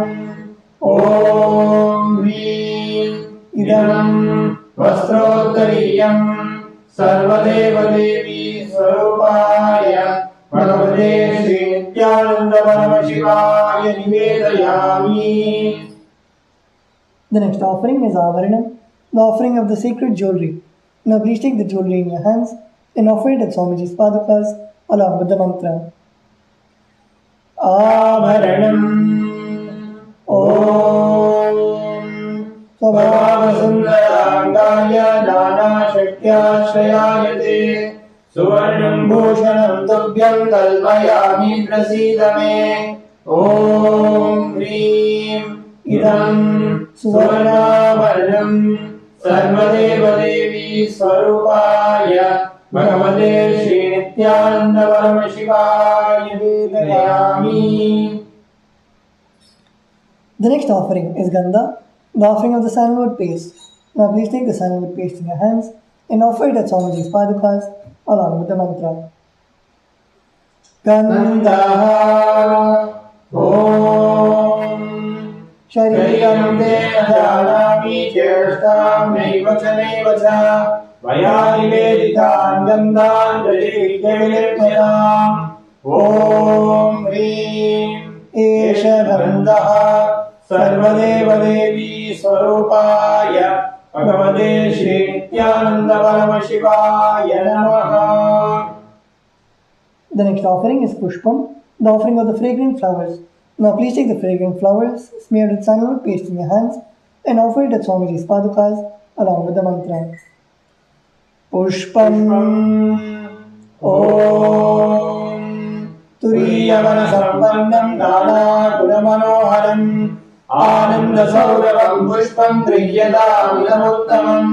Om Hrim Idam Vastrottariyam Sarvadeva Devi Swarupaya Bhagavate Shri Nithyananda Shivaya Nivedayami. The next offering is Avaranam, the offering of the sacred jewelry. Now please take the jewelry in your hands and offer it at Swamiji's Padukas along with the mantra. Avaranam Om Svabhavasundaraangaya Nana Shakyashrayayate Suvarnam Bhushanam Tubhyam Kalpayami Prasidame Om Hrim Idam Suvarnavarnam Sarvadeva Devi Swarupaya Bhagavate Shri Nithyananda Shivaya Nivedayami. The next offering is Gandha, the offering of the sandalwood paste. Now please take the sandalwood paste in your hands and offer it at Swamiji's Padukas along with the mantra. Gandha Om Shariyam Dehanami Chershtam Naivacha Vayani Veditan Gandhan Jayam Om Hrim Esha Gandha Sarvadeva Devi Swarupaya Bhagavate Shri Nithyananda Shivaya Namaha. The next offering is Pushpam, the offering of the fragrant flowers. Now please take the fragrant flowers, smeared with sandalwood paste in your hands, and offer it at Swamiji's Padukas along with the mantra. Pushpam Om Turiyavana Sampannam Nana Gudamanoharam Ananda Sauravam Pushpam Triyadam Idamuttamam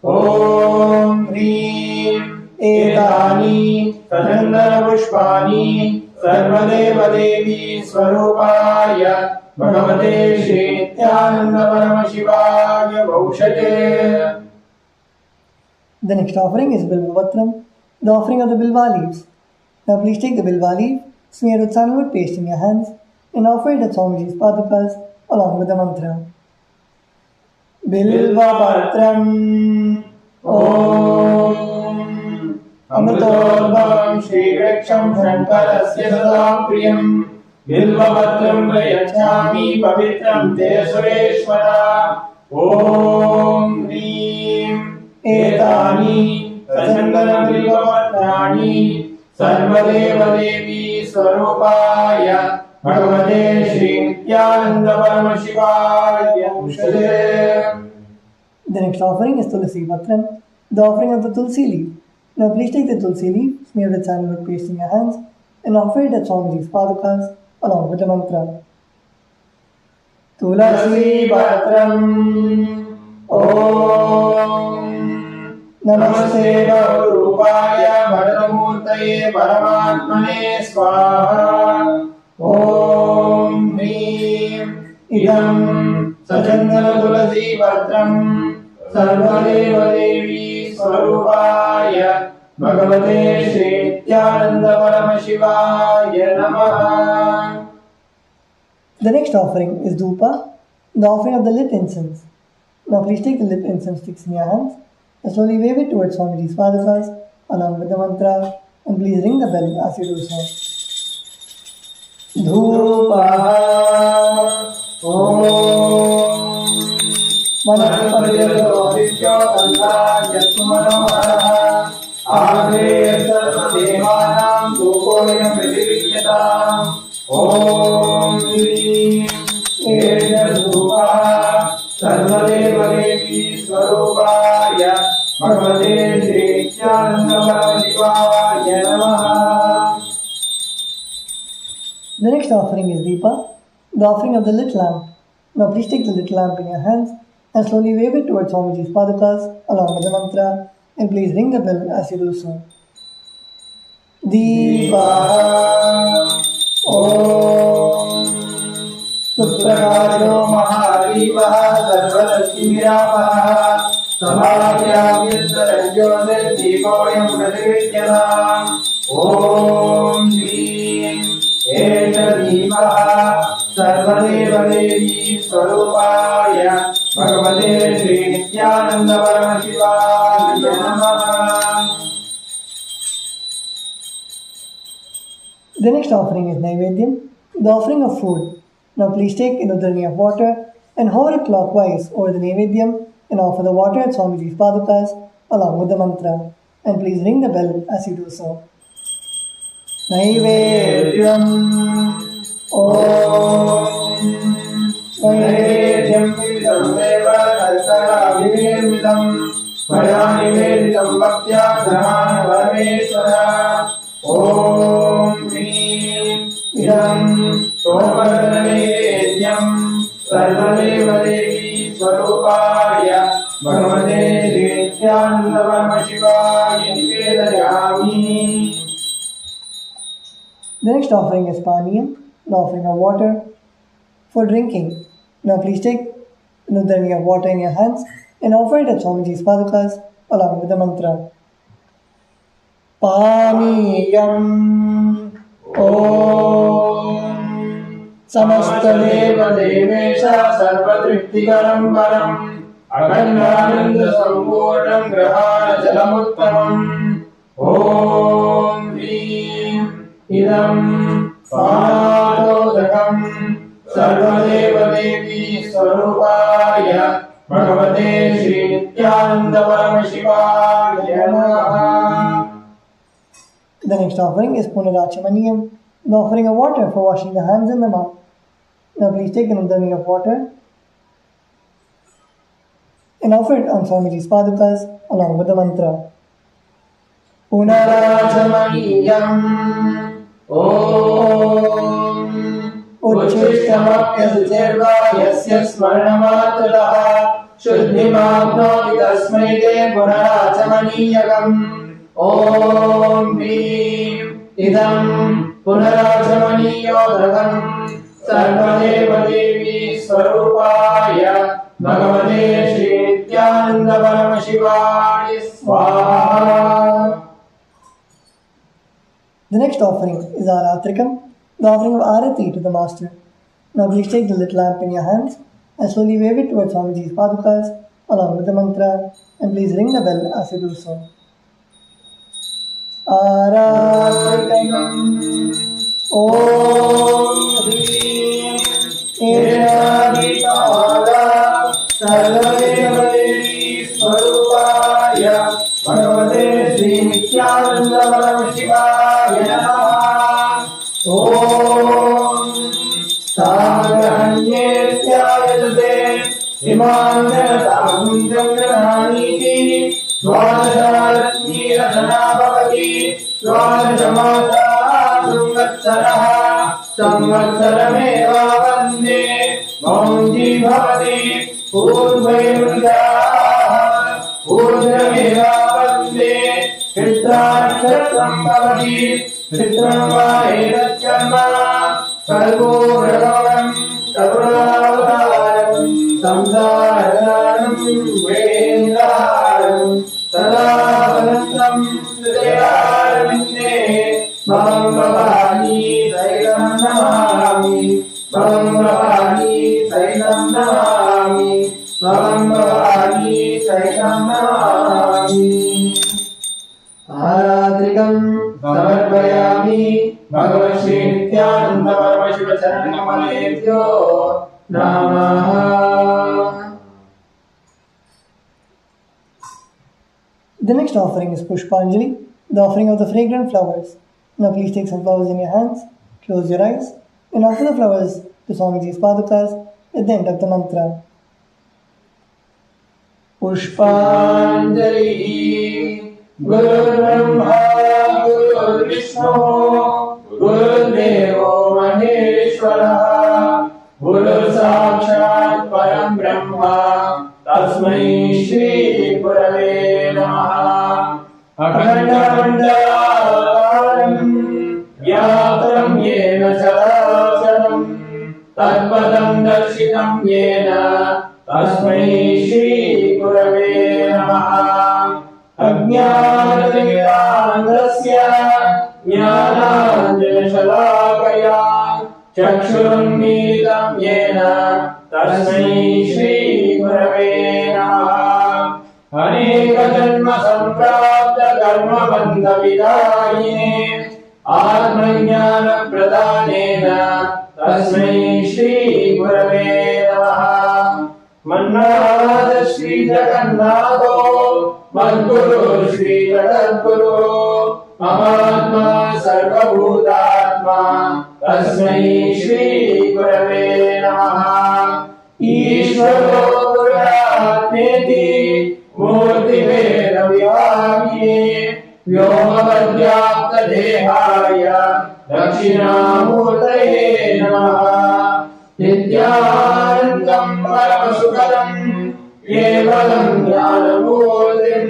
Om Hrim Etani Satandana Pushpani Sarvadeva Devi Swarupaya Bhagavate Shri Nithyananda Shivaya Bhaushate. The next offering is Bilvavatram, the offering of the Bilva leaves. Now please take the Bilva leaf, smear with sandalwood paste in your hands, and offer it at Swamiji's Padukas along with the mantra. Bilvavatram Om Amritodbhavam Shri Vriksham Shankarasya Sadam Priyam Bilvavatram Prayachami Pavitram Te Sureshwara Om Hrim Etani Sachandana Bilvavatrani Sarvadeva Devi Swarupaya Bhagavate Shri Nithyananda Shivaya Nivedayami. The next offering is Tulsi Vatram, the offering of the Tulsi leaf. Now please take the Tulsi leaf, smear with sandalwood paste in your hands, and offer it at Swamiji's Padukas along with the mantra. Tulsi Vatram Om Namaste Rupaya Bharadamurtaye Paramatmane Swaha Om Hrim Idam Sachandana Tulasi Vatram Sarvadeva Devi Swarupaya Bhagavate Shri Nithyananda Shivaya Namaha. The next offering is Dhupa, the offering of the lit incense. Now please take the lit incense sticks in your hands and slowly wave it towards Swamiji's Padukas along with the mantra, and please ring the bell as you do so. Dhupa Om Manapariyato Vishyo Tanda Yatmanohara Agre Sarvadeva offering is Deepa, the offering of the lit lamp. Now please take the lit lamp in your hands and slowly wave it towards Swamiji's Padukas along with the mantra, and please ring the bell as you do so. Deepa Om Suprakayo Mahadevah Sarvadashimirapaha Samadhyavyasaranjyotirdeepoyam Pratirityam Om Shrim Esha Deepah Sarvadevadevi Swarupaya Bhagavate Shri Nithyananda Paramashivaya Namaha. The next offering is Naivedyam, the offering of food. Now please take an udharani of water and hover it clockwise over the Naivedyam and offer the water at Swamiji's Padukas along with the mantra. And please ring the bell as you do so. Naivedyam Om Naivedyam Vidameva Sakala Vinyasa Krama Niveditam Bhaktya Dhamana Parameshwara Om Shrim Idam Somadanavedyam Sarvadeva Devi Swarupaya Bhagavate Shri Nithyananda Paramashivaya Nivedayami. The next offering is Paniyam, the offering of water for drinking. Now please take an udharani of water in your hands and offer it at Swamiji's Padukas along with the mantra. Paniyam Om Samastadeva Devesha Sarvatriptikaram Param Akhandananda Sampurnam Grahana Jalamuttamam Om Shrim Idam Swanadodakam Sarvadeva Devi Swarupaya Bhagavate Shri Nithyananda Paramashivaya Namaha. The next offering is Punarachamaniyam, the offering of water for washing the hands and the mouth. Now please take an udharani of water and offer it on Swamiji's Padukas along with the mantra. Punarachamaniyam Om Uchishtamapyasirva Yasya Smarnamatraha Shuddhimapnoti Tasmai Te Punarachamaniyakam Om Shrim Idam Punarachamaniyodragam Sarvadeva Devi Swarupaya Bhagavate Shri Nithyananda Paramashivaya Swaha. The next offering is Aratrikam, the offering of Arati to the Master. Now please take the lit lamp in your hands and slowly wave it towards Swamiji's Padukas along with the mantra, and please ring the bell as you do so. Aratrikam Om Shri Esha Sarvadeva Devi Swarupaya Bhagavate Shri Nithyananda Paramashivaya Namaha. Om Sagrahanyeshyayadute Himanyatam Jagrananiti Dvadasharatmirasana Bhavati Dvadashamasa Samvatsaraha Samvatsarameva Vande Maunji Bhavati Purvayurjaha Purnameva Vande Kritrakshatam Bhavati Kritram Vaedatkarma Kalpo Vragavam Karunavadaram Samsaradanam Vendaram Sadavantam Sridayarvinde Bhavani Sailam Namami Bhavani Sailam Namami Bhavani Sailam Namami. Aratrikam Samarpayami Bhagavan Shri Nithyananda Paramashiva Charanamaleebhyo Namaha. The next offering is Pushpanjali, the offering of the fragrant flowers. Now please take some flowers in your hands, close your eyes, and offer the flowers to Swamiji's Padukas at the end of the mantra. Pushpanjali Guru Brahma Guru Vishnu Guru Devo Maheshwara केवलः गुरुः साक्षात् परं ब्रह्म तस्मै श्री गुरवे नमः अखण्डमण्डलाकारं व्याप्तं येन चराचरं तत्पदं दर्शितं येन तस्मै श्री गुरवे नमः अज्ञानतिमिरान्धस्य ज्ञानाञ्जनशलाकया चक्षुरुन्मीलितं येन तस्मै श्री गुरवे नमः अनेकजन्म सम्प्राप्त कर्मबन्धविदायिने आत्मज्ञानप्रदानेन तस्मै श्री गुरवे नमः मन्नाथ श्री जगन्नाथो मद्गुरु श्री जगद्गुरु महात्मा सर्वभूतात्मा तस्मै श्री गुरवे नमः ईश्वरो गुरुरात्मेति मूर्तिभेदविभागिने व्योमवद्व्याप्तदेहाय दक्षिणामूर्तये नमः नित्यानन्दं परमसुखदं केवलं ज्ञानमूर्तिं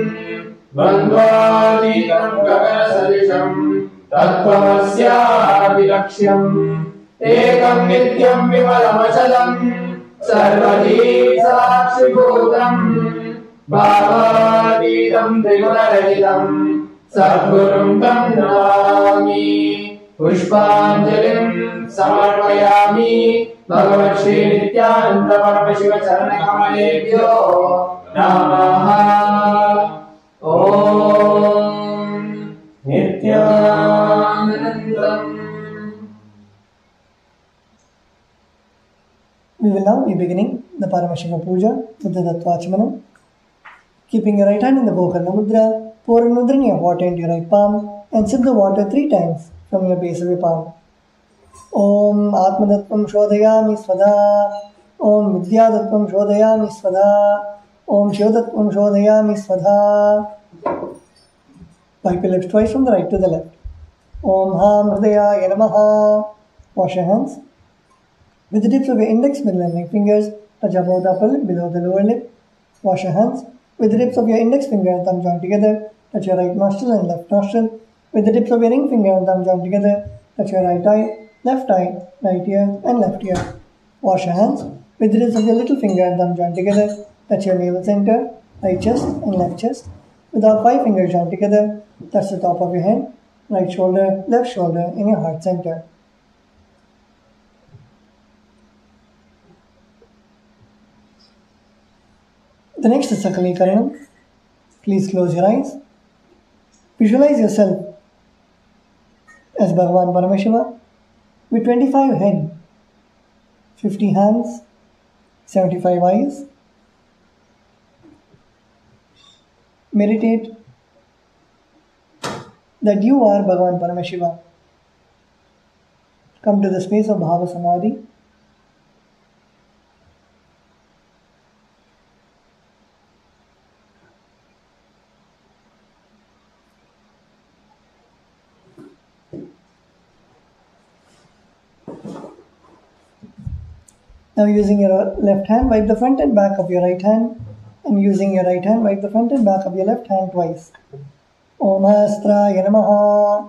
द्वन्द्वातीतं गगनसदृशं तत्त्वमस्याभिलक्ष्यम् एकं नित्यं विमलमचलं सर्वधी साक्षिभूतं भावातीतं त्रिगुणरहितं सद्गुरुं तं नमामि पुष्पाञ्जलिं समर्पयामि भगवत् श्री नित्यानंद परमशिव चरण कमलेभ्यो नमः ओम नित्यानंदम्. We will now be beginning the Paramashiva Puja with the Tattvachmanam. Keeping your right hand in the Gokarna Mudra, pour in Mudra in your water into your right palm and sip the water 3 times from your base of your palm. Om Atmadattvam Shodhayami Svada. Om Vidyadattvam Shodhayami Svada. Om Shivodattvam Shodhayami Svada. Wipe your lips twice from the right to the left. Om Ham Hridayaya Namaha. Wash your hands. With the tips of your index, middle and ring fingers, touch above the upper lip, below the lower lip. Wash your hands. With the tips of your index finger and thumb joined together, touch your right nostril and left nostril. With the tips of your ring finger and thumb joined together, touch your right eye, right ear and left ear. Wash your hands. With the tips of your little finger and thumb joined together, touch your navel center, right chest and left chest. With our 5 fingers joined together, touch the top of your head, right shoulder, left shoulder in your heart center. The next is Sakala Krama. Please close your eyes. Visualize yourself as Bhagavan Paramashiva with 25 head, 50 hands, 75 eyes. Meditate that you are Bhagavan Paramashiva. Come to the space of Bhava Samadhi. Now using your left hand, wipe the front and back of your right hand, and using your right hand, wipe the front and back of your left hand twice. Om Astraya Namaha.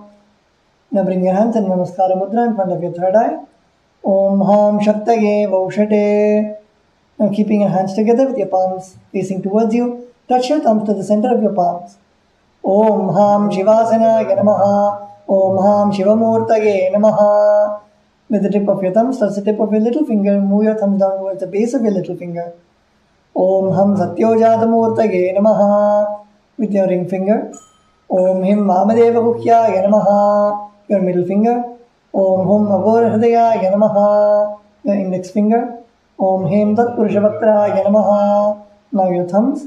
Now bring your hands in Namaskara Mudra in front of your third eye. Om Ham Shaktaye Vaushate. Now keeping your hands together with your palms facing towards you, touch your thumbs to the center of your palms. Om Ham Shivasanaya Namaha. Om Ham Shivamurtaye Namaha. With the tip of your thumbs, touch the tip of your little finger, move your thumbs down towards the base of your little finger. Om Ham Satyojadamurtaye Namaha. With your ring finger. Om Him Vamadeva Guhyaya Namaha. Your middle finger. Om Hum Agora Hridayaya Namaha. Your index finger. Om Him Tat Purushavaktraya Namaha. Now your thumbs.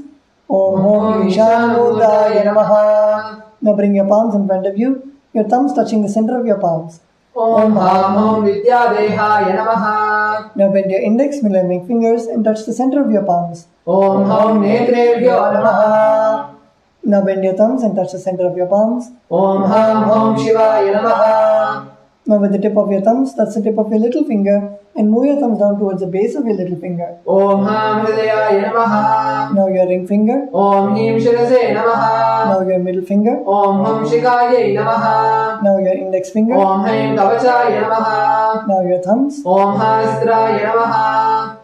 Om Hum Vishanudaya Namaha. Now bring your palms in front of you, your thumbs touching the center of your palms. Om Ham Om Vidyadehaya Namaha. Now bend your index, middle and ring fingers and touch the center of your palms. Om Ham Netrebhyo Namaha. Now bend your thumbs and touch the center of your palms. Om Ham Om Shivaya Namaha. Now with the tip of your thumbs, touch the tip of your little finger and move your thumbs down towards the base of your little finger. Om Ham Hridayaya Namaha. Now your ring finger. Om Him Shirase Namaha. Now your middle finger. Om Ham Shikaya Namaha. Now your index finger. Om Haim Kavachaya Namaha. Now your thumbs. Om Hastraya Namaha.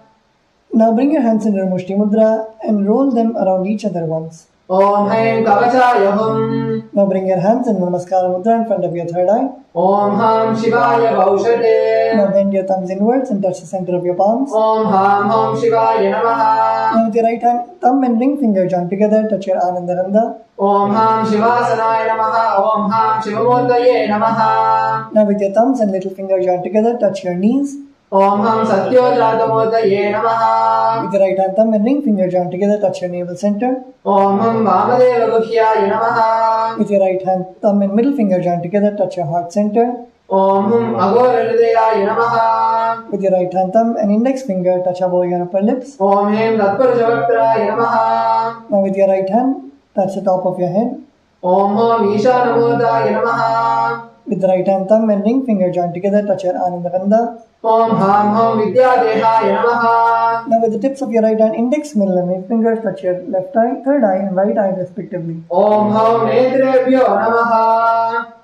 Now bring your hands into Mushti Mudra and roll them around each other once. Om Haim Kavachaya Hum. Now bring your hands in Namaskara Mudra in front of your third eye. Om Ham Shivaya Baushate. Now bend your thumbs inwards and touch the center of your palms. Om Ham Hum Shivaya Namaha. Now with your right hand, thumb and ring finger join together, touch your Anandaranda. Om Ham Shivasanaya Namaha. Om Ham Shivamurtaye Namaha. Now with your thumbs and little finger join together, touch your knees. Om Ham Satyojatamurtaye Namaha. With your right hand, thumb and ring finger join together, touch your navel center. Om Ham Vamadeva Guhyaya Namaha. With your right hand, thumb and middle finger join together, touch your heart center. Om Hum Aghora Hridayaya Namaha. With your right hand, thumb and index finger touch above your upper lips. Om Hem Tatparajavatraya Namaha. Now with your right hand, touch the top of your head. Om Hum Ishanamurdaya Namaha. With the right hand, thumb and ring finger join together, touch your Anandavanda. Om Ham Hum Vidyadehaya Namaha. Now with the tips of your right hand, index, middle and ring fingers touch your left eye, third eye and right eye respectively. Om Hum Netrebhyo Namaha.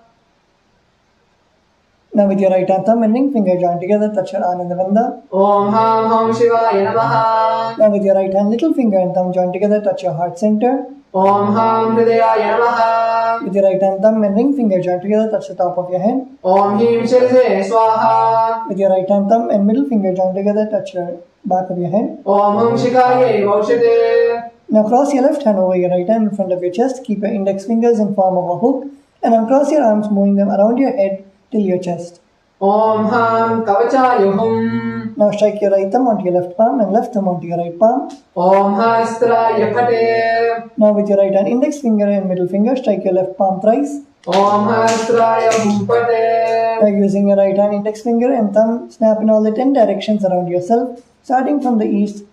Now with your right hand, thumb and ring finger join together, touch your Anandavanda. Om Ham Hum Shivaya Namaha. Now with your right hand, little finger and thumb join together, touch your heart center. Om Ham Hridayaya Namaha. With your right hand, thumb and ring finger join together, touch the top of your head. Om Him Shirse Swaha. With your right hand, thumb and middle finger join together, touch your back of your head. Om Hum Shikaye Vaushate. Now cross your left hand over your right hand in front of your chest. Keep your index fingers in form of a hook and uncross your arms, moving them around your head till your chest. Om Ham Kavachaya Hum. Now strike your right thumb onto your left palm and left thumb onto your right palm. Om Hastraya Phate. Now with your right hand, index finger and middle finger, strike your left palm thrice. Om Hastraya Hum Phate. Now using your right hand, index finger and thumb, snap in all the 10 directions around yourself, starting from the east,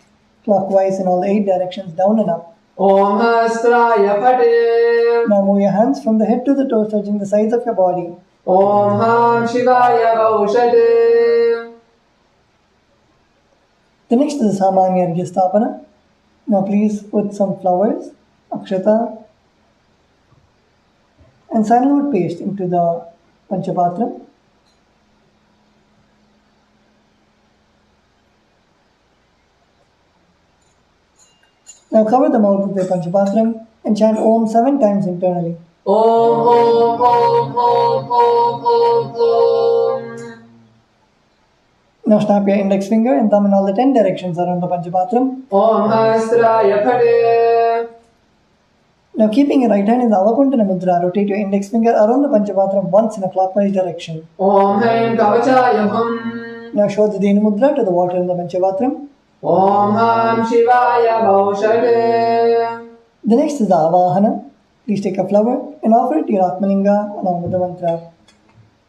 clockwise in all the 8 directions, down and up. Om Hastraya Phate. Now move your hands from the head to the toes, touching the sides of your body. Om Ham Shivaya Vaushate. The next is the Samanya Arghya Sthapana. Now please put some flowers, akshata and sandalwood paste into the Panchapatra. Now cover the mouth with the Panchapatram and chant Om 7 times internally. Om Om Om Om Om Om Om. Now snap your index finger and thumb in all the 10 directions around the Panchapatram. Om Hastraya Phate. Now keeping your right hand in the Avakuntana Mudra, rotate your index finger around the Panchapatram once in a clockwise direction. Om Haim Kavachaya Hum. Now show the Denu Mudra to the water in the Panchapatram. Om Ham Shivaya Vaushate. The next is the Avahana. Please take a flower and offer it to your Atmalinga along with the mantra.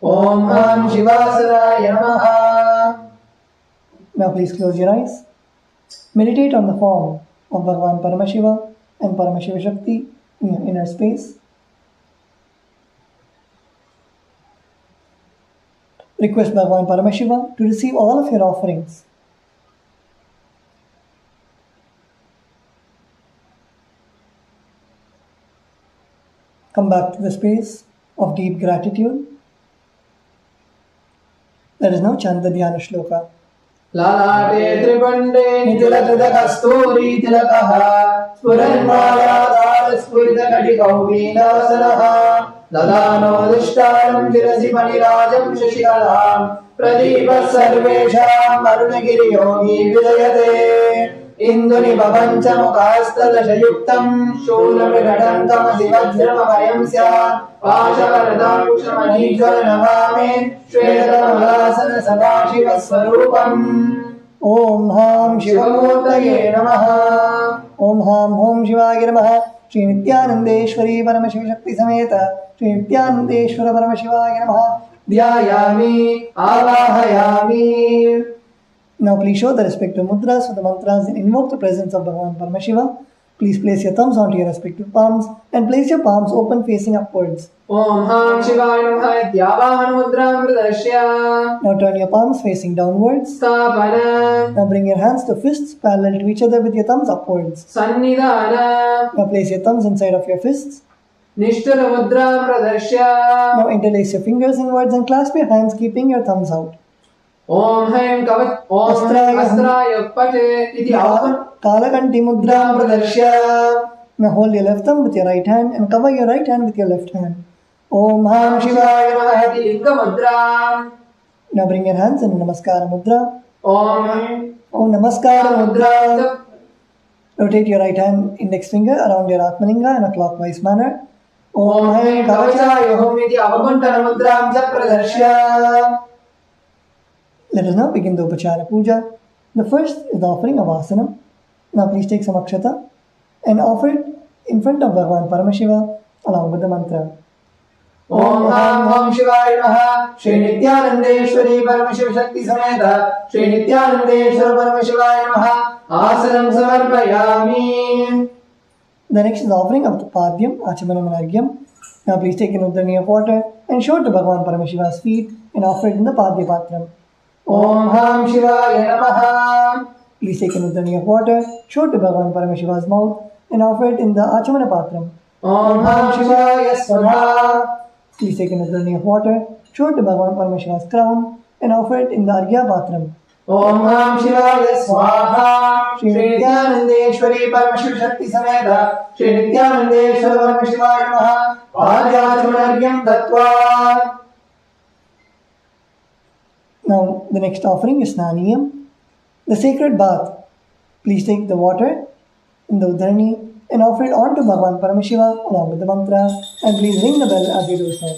Om Ham Shivasaraya Namaha. Now please close your eyes. Meditate on the form of Bhagavan Paramashiva and Paramashiva Shakti in your inner space. Request Bhagavan Paramashiva to receive all of your offerings. Come back to the space of deep gratitude. Let us now chant the Dhyana Shloka. Lalate Tripande Nitilakada Kasturi Tilakaha Spuranmayadar Spurita Kadikaubinasanaha Ladano Dishtaram Jirasi Panirajam Shashikalam Pradipa Sarvesham Arunagiri Yogi Vijayate Induni Babancha Mukastadashayuktam Shulamrigadam Tamasi Vajramavayam Sya Vashavaradam Kushamani Navame Shvedamalasana Sadashiva Swarupam Om Ham Shivamurtaye Namaha. Om Ham Om Shivaya Namaha. Shri Nithyanandeshwari Paramashiva Shakti Sameta Shri Nithyanandeshwara Paramashivaya Namaha. Dhyayami Avahayami. Now please show the respective mudras for the mantras and invoke the presence of Bhagavan Paramashiva. Please place your thumbs onto your respective palms and place your palms open facing upwards. Om Ham Shivaya Namaha Ityavahana Mudram Pradashya. Now turn your palms facing downwards. Stapana. Now bring your hands to fists parallel to each other with your thumbs upwards. Sannidhana. Now place your thumbs inside of your fists. Nishtara Mudram Pradashya. Now interlace your fingers inwards and clasp your hands keeping your thumbs out. Om Haim Kavat Om Haim Astraya Pate Iti Avan. Kalakanti Mudram Pradashya. Now hold your left thumb with your right hand and cover your right hand with your left hand. Om Ham Shivaya Namaha. Linga Mudram. Now bring your hands in Namaskara Mudra. Om Namaskara Mudra. Rotate your right hand index finger around your Atmalinga in a clockwise manner. Om Haim Kavachaya Hom Iti Avagantana Mudram Pradashya. Let us now begin the Upachara Puja. The first is the offering of Asanam. Now please take some akshata and offer it in front of Bhagavan Paramashiva along with the mantra. Om Ham Om Shivaya Namaha. Shri Nithyanandeshwari Paramashiva Shakti Sameta. Shri Nithyanandeshwara Paramashivaya Namaha. Asanam Samarpayami. The next is the offering of the Padyam, Achamanam and Argyam. Now please take an udhrani of water and show it to Bhagavan Paramashiva's feet and offer it in the Padya Patram. Om Ham Shivaya Namaha. Please take an udhrani of water, show it to Bhagavan Paramashiva's mouth and offer it in the Achamana Patram. Om Ham Shivaya Swaha. Please take an udhrani of water, show it to Bhagavan Paramashiva's crown and offer it in the Argya Patram. Om Ham Shivaya Swaha. Shri Nithyanandeshwari Paramashiva Shakti Sameta. Shri Nithyanandeshwara Paramashivaya Namaha. Padyachamanargyam Tattva. Now the next offering is Snaniyam, the sacred bath. Please take the water in the udhrani and offer it on to Bhagavan Paramashiva along with the mantra and please ring the bell as you do so.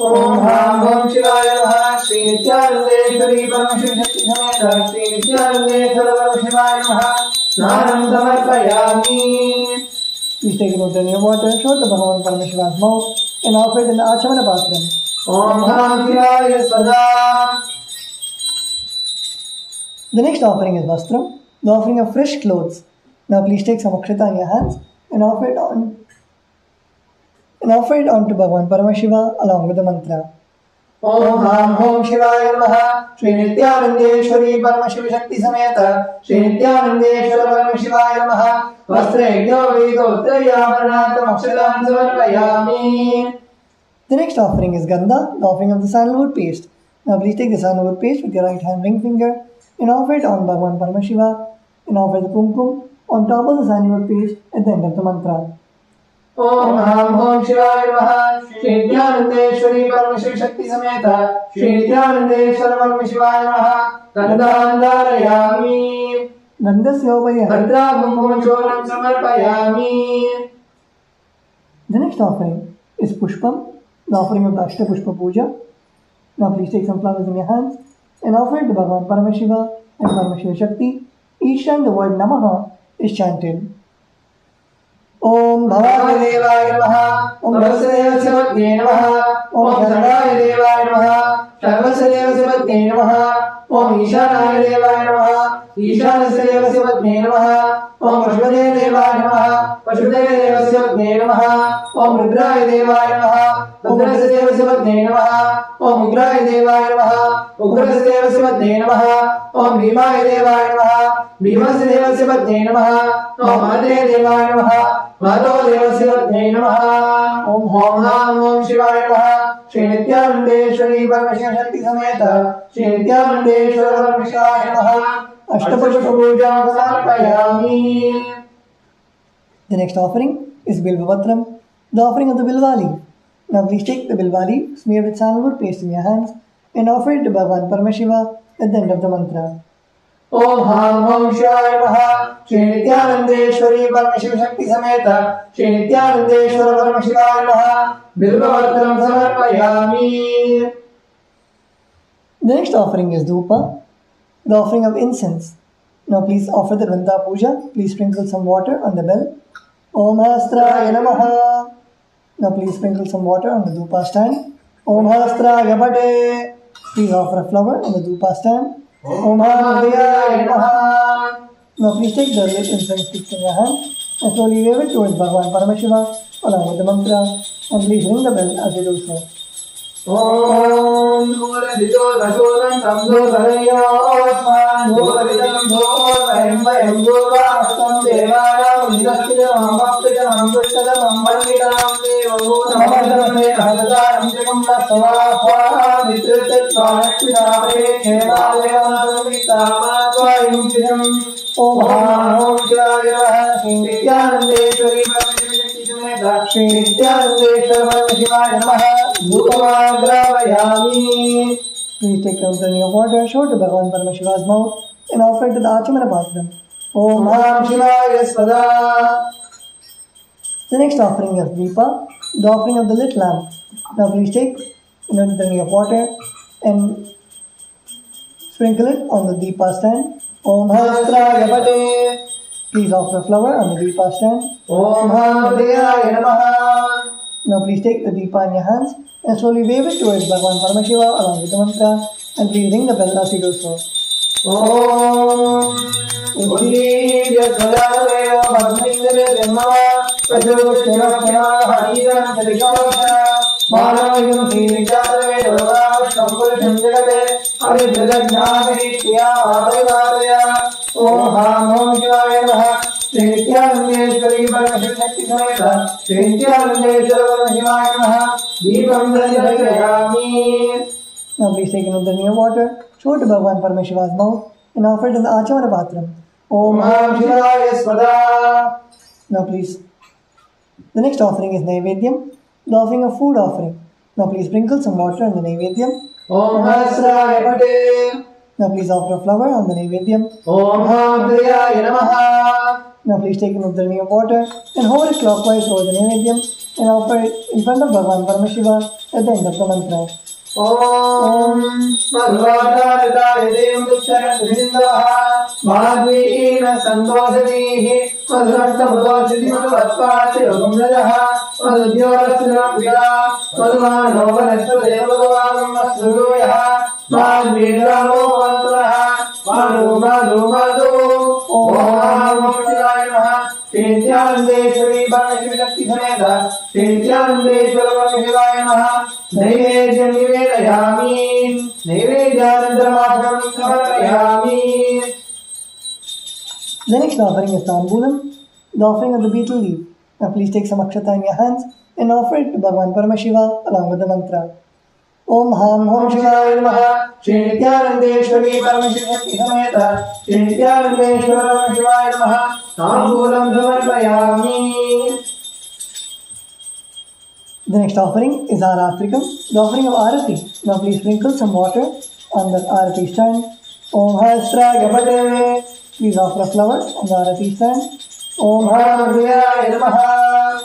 Om Ham Om Shivaya Namaha. Shri Nithyanandeshwari Paramashiva Shakti Sameta. Shri Nithyanandeshwara Paramashivaya Namaha. Snanam Samarpayami. Please take an udhrani of water, show it to Bhagavan Paramashiva's mouth and offer it in the Achamana Patram. Om Ham Shivaya Swaha. The next offering is Vastram, the offering of fresh clothes. Now please take some akshata in your hands and offer it onto Bhagavan Paramashiva along with the mantra. Om Ham Om Shivaya Namaha. Shri Nithyanandeshwari Paramashiva Shakti Sameta. Shri Nithyanandeshwara Paramashivaya Namaha. Vastra Yajna Vedotrayavanatam Akshatam Samarpayami. The next offering is Gandha, the offering of the sandalwood paste. Now please take the sandalwood paste with your right hand ring finger and offer it on Bhagavan Paramashiva and offer the kumkum on top of the sandalwood paste at the end of the mantra. Om Ham Om Shivaya Namaha. Shri Nithyanandeshwari Paramashiva Shakti Sameta. Shri Nithyanandeshwara Paramashivaya Namaha. Gandhandarayami. Gandhasyopaya. Bhadraham Choram Samarpayami. The next offering is Pushpam, the offering of the Ashta Pushpa Puja. Now please take some flowers in your hands and offer it to Bhagavan Paramashiva and Paramashiva Shakti. Each time the word Namaha is chanted. Om Bhavaya Devaya Namaha. Om Vasudevasya Vatne Namaha. Om Sarvaya Devaya Namaha. Sarvasya Devasya Vatne Namaha. Om Ishanaya Devaya Namaha. Ishanasya Devasya Vatne Namaha. Om Pashupade Devaya Namaha. Pashupade Devasya Vatne Namaha. Om Rudraya Devaya Namaha. Rudrasya Devasya Vatne Namaha. Om Ugraya Devaya Namaha. Ugrasya Devasya Vatne Namaha. Om Bhimaya Devaya Namaha. Bhimasya Devasya Vatne Namaha. Om Madre Devaya Namaha. Madho Devasya Vatne Namaha. Om Ham Om Shivaya Namaha. Shri Nithyanandeshwari Paramashiva Shakti Sameta. Shri Nithyanandeshwara Paramashivaya Namaha. Ashtapushpa Puja Samarpayami. The next offering is Bilvavatram, the offering of the Bilva leaf. Now please take the Bilva leaf, smear with sandalwood paste in your hands and offer it to Bhagavan Paramashiva at the end of the mantra. Om Ham Om Shivaya Namaha. Shri Nithyanandeshwari Paramashiva Shakti Sameta. Shri Nithyanandeshwara Paramashivaya Namaha. Bilvavatram Samarpayami. The next offering is Dhupa, the offering of incense. Now please offer the Vranta Puja. Please sprinkle some water on the bell. Om Hastraya Namaha. Now please sprinkle some water on the Dhupa stand. Om Hastraya Bhate. Please offer a flower on the Dhupa stand. Om Hridaya Namaha. Now please take the lit incense sticks in your hand and slowly wave it towards Bhagavan Paramashiva along with the mantra, and please ring the bell as you do so. Om Dhuradijo Dhajuran Samdhuradayo Osman Dhuraditam Dhurayam Vayam Dhurvastam Devaram Nidakshidam Bhaktitam Amrishadam Manditam Devahutam Amadame Bhagadaram Jagam Lasavahva Mitritatvanakvidare Khevalayam Vidam Om Ham Jaya Nithyanandeshwari Shri Nithyanandeshwara Shivaya Namaha Dhupamagravayaami. Please take out the water, show to Bhagavan Paramashiva's mouth and offer it to the Achamana Patram. Om Ham Shivaya Svada. The next offering is Deepa, the offering of the lit lamp. Now please take another drink of water and sprinkle it on the Deepa stand. Om Hasraya Pate. Please offer a flower on the Deepa stand. Om Hadeyaya Namaha. Now please take the Deepa in your hands and slowly wave it towards Bhagavan Paramashiva along with the mantra, and please ring the bell as you do so. Om Udhijya Sadavaya Bhagavindare Dhamma Prajoshya Hariram Sarikavasha Manavayam Srinichatave Dharava Shampur Shanjagate Avidragnāvi Shriya Adayadaya. Om Ham Om Shivaya Namaha. Shri Nithyanandeshwari Paramashakti Sameta Shri Nithyanandeshwara Paramashivaya Namaha. Deepam Dharayami. Now please take another drink of water, show it to Bhagavan Paramashiva's mouth and offer it in the Achamana Patram. Om Ham Shivaya Svada. Now please. The next offering is Naivedyam, the offering of food offering. Now please sprinkle some water on the Naivedyam. Om Hasraya Pate. Now please offer a flower on the Naivedyam. Om Hadeyaya Namaha. Now please take another drink of water and hold it clockwise over the Naivedyam and offer it in front of Bhagavan Paramashiva at the end of the mantra. Om Madhvadharita Yadem Duksharan Vindaha Madhvina Santosadihi Madhvarta Madhvashiti Madhvatpati Ragumrajaha Madhudyorasana Pida Madhvano Vanasya Devagavam Masruyaha Madhviramo Mantraha Madhu Madhu Madhu. Om Ham Shivaya Namaha. Shri Nithyanandeshwari Paramashakti Sameta Shri Nithyanandeshwara Paramashivaya Namaha. Naivedyam Nivedayami. Naivedyanantaram Samarpayami. The next offering is Tambulam, the offering of the betel leaf. Now please take some akshata in your hands and offer it to Bhagavan Paramashiva along with the mantra. Om Ham Om Shivaya Namaha. Shri Nithyanandeshwari Paramashakti Sameta Shri Nithyanandeshwara Paramashivaya Namaha. Tambulam Samarpayami. The next offering is Aratrikam, the offering of Arati. Now please sprinkle some water on the Arati stand. Om Hasraya Pate. Please offer a flower on the Arati stand. Om Hadeyaya Namaha.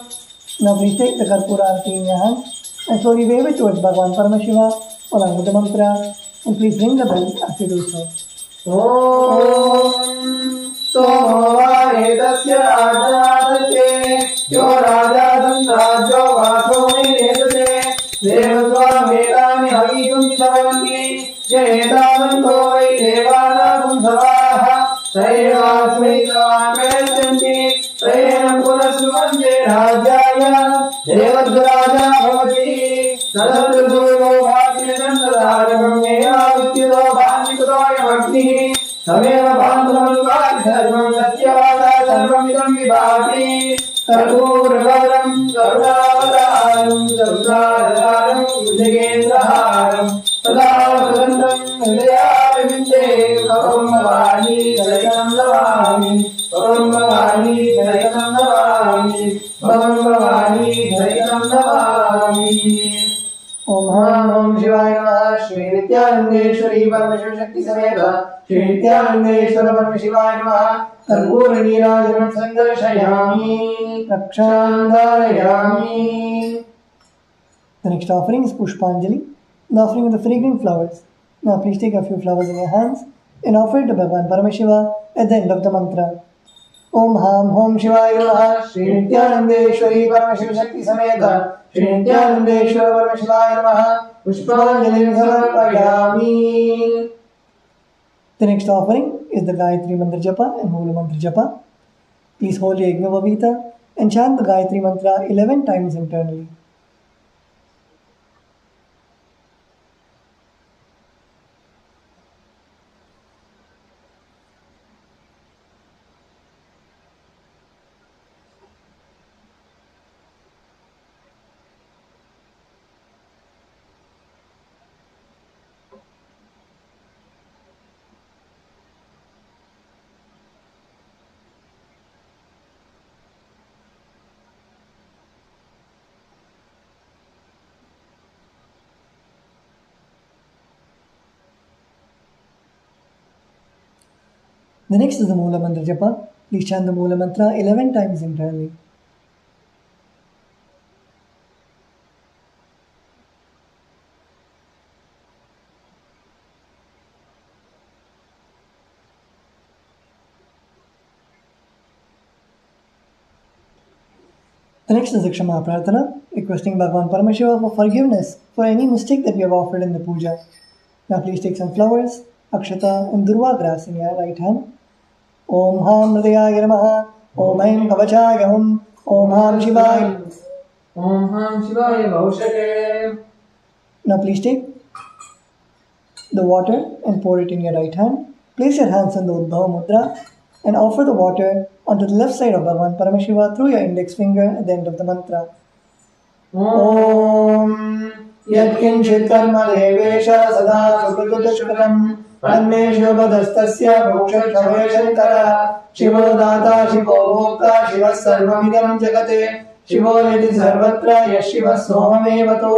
Now please take the Karpura Arati in your hand and slowly wave it towards Bhagavan Paramashiva along with the mantra, and please ring the bell as you do so. Om Somayetasya Ajadate Yo Rajatam Rajo Vaso Nedate Devasva Vedani Havikum Savanti Jayetavanto Vai Devana Kumsavaha Saivasmai Savanti Sayanam Kunasumante Rajaya Devadvaraja Bhavati Sadadurgo Bhatinam Sadadagam Nena Vittiro Bhandikroya Bhakti Sameva Bandhamanuvadi Sarvam Satyavada Sarvam Idam Vibhati Karpuragaram Karunavadaram Sarvadaram Vijayendraharam Sadavadandam Hridayavinte Kavam Bhavani Sarayanam Navami Kavam Bhavani Sarayanam Navami Kavam Bhavani Sarayanam Navami. Om Ham Om Shivaya Namaha. Shri Nithyanandeshwari Paramashakti Sameta Shri Nithyanandeshwara Paramashivaya Namaha. Karpura Nirajanam Sandarshayami Rakshandharayami. The next offering is Pushpanjali, the offering of the fragrant flowers. Now please take a few flowers in your hands and offer it to Bhagavan Paramashiva at the end of the mantra. Om Ham Om Shivaya Namaha. Shri Nithyanandeshwari Paramashakti Sameta Shri Nithyanandeshwara Paramashivaya Namaha. Pushpanjali Samarpayami. The next offering is the Gayatri Mantra Japa and Mula Mantra Japa. Please hold your Yajna and chant the Gayatri Mantra 11 times internally. The next is the Moola Mantra Japa. Please chant the Moola Mantra 11 times internally. The next is the Kshama Prarthana, requesting Bhagavan Paramashiva for forgiveness for any mistake that we have offered in the puja. Now please take some flowers, akshata and durva grass in your right hand. Om Ham Hridayaya Namaha, Om Aim Kavachaya Hum, Om Ham Shivaya. Om Ham Shivaya Bhaushate. Now please take the water and pour it in your right hand. Place your hands on the Uddhava Mudra and offer the water onto the left side of Bhagavan Paramashiva through your index finger at the end of the mantra. Om Yatkinchit Karma Devesha Sada Sukrutashkaram Padme Shubhadastasya Bhukshat Shavya Shankara Shivo Data Shivo Bhokta Shiva Sarvamidam Jagate Shivo Yati Sarvatra Yashiva Somamevato.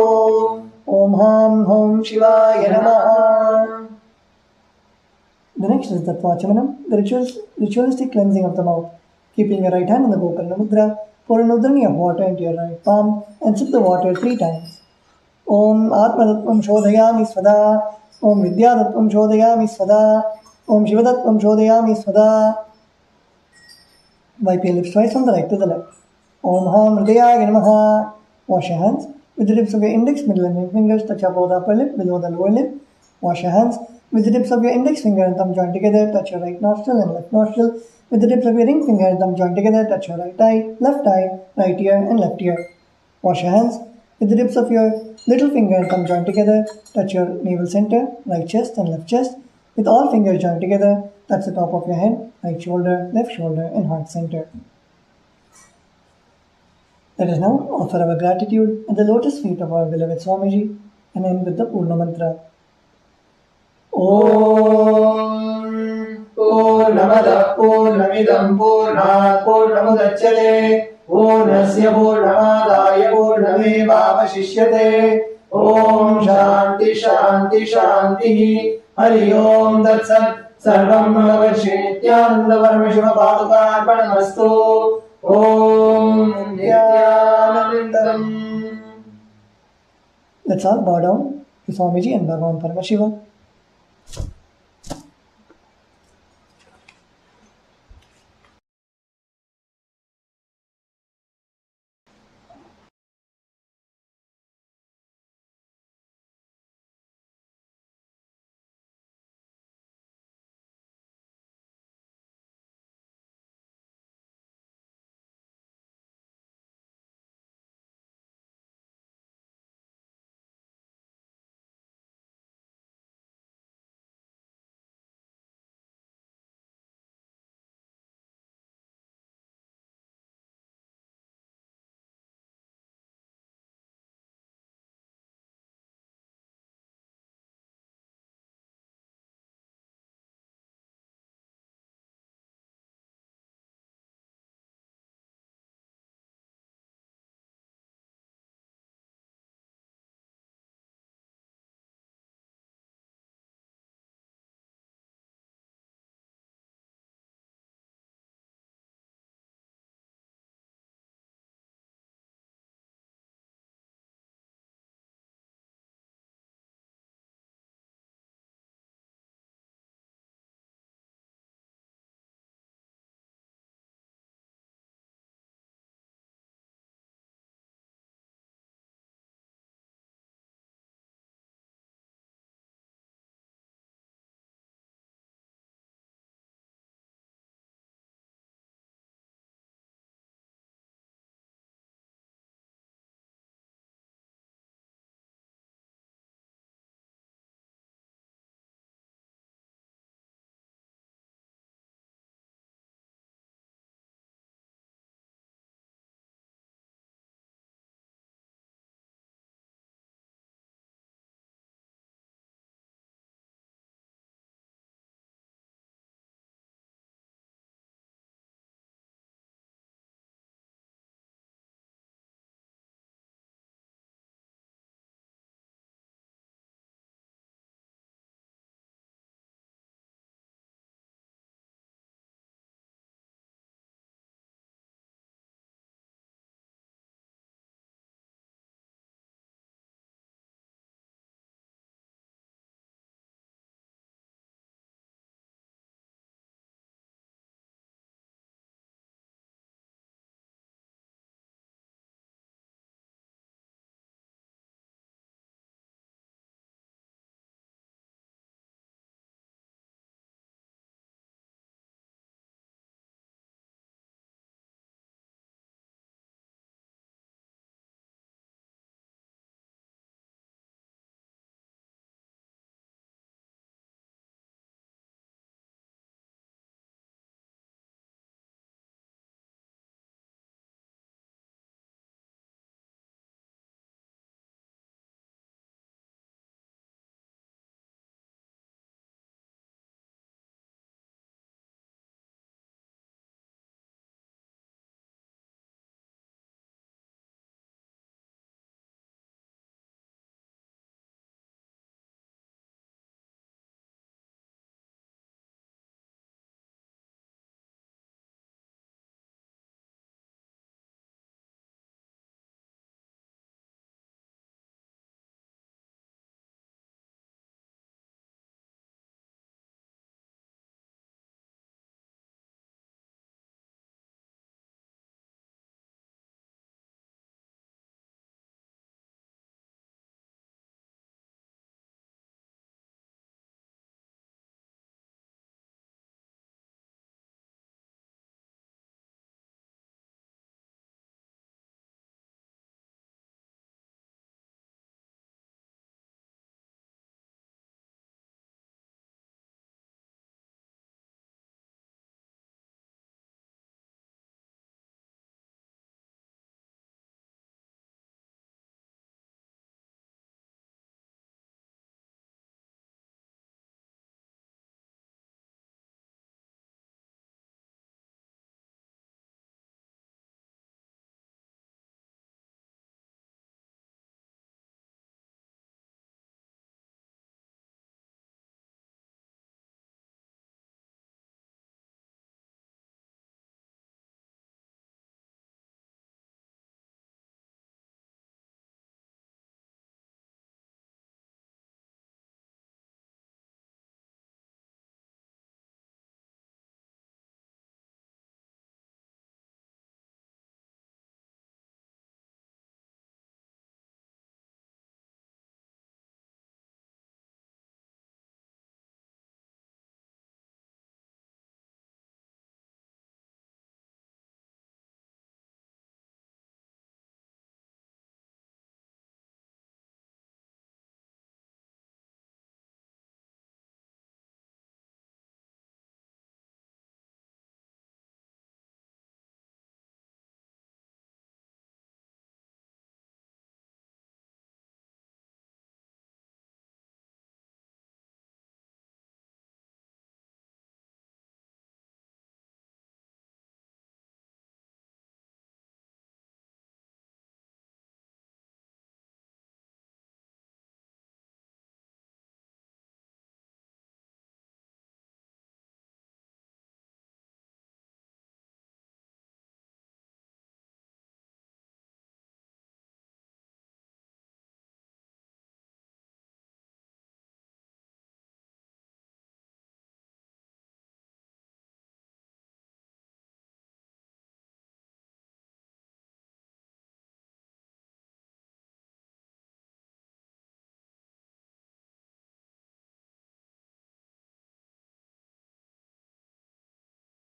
Om Ham Hom Shivaya Namaha. The next is the Tvachamanam, the ritualistic cleansing of the mouth. Keeping your right hand in the Gokarna Mudra, pour an udrani of water into your right palm and sip the water 3 times. Om Atmadattvam Shodhayami Svada, Om Vidyadattvam Shodhayami Svada, Om Shivadattvam Shodhayami Svada. Wipe your lips twice from the right to the left. Om Ham Hridayaya Namaha. Wash your hands. With the tips of your index, middle and ring fingers touch above the upper lip, below the lower lip. Wash your hands. With the tips of your index finger and thumb joined together, touch your right nostril and left nostril. With the tips of your ring finger and thumb joined together, touch your right eye, right ear and left ear. Wash your hands. With the tips of your little finger and thumb joined together, touch your navel center, right chest and left chest. With all fingers joined together, touch the top of your head, right shoulder, left shoulder and heart center. Let us now offer our gratitude at the lotus feet of our beloved Swamiji and end with the Purna Mantra. Om Purnamada Purnamidam Purnat Purnamudachyate Purnasya Purnamadaya Purnamevavashishyate. Om Shanti Shanti Shanti. Hari Om Tat Sat. Sarvam Bhagavati Nithyananda Paramashiva Padukarpanamastu. Om Nithyanandam. Let's all bow down to Swamiji and Bhagavan Paramashiva.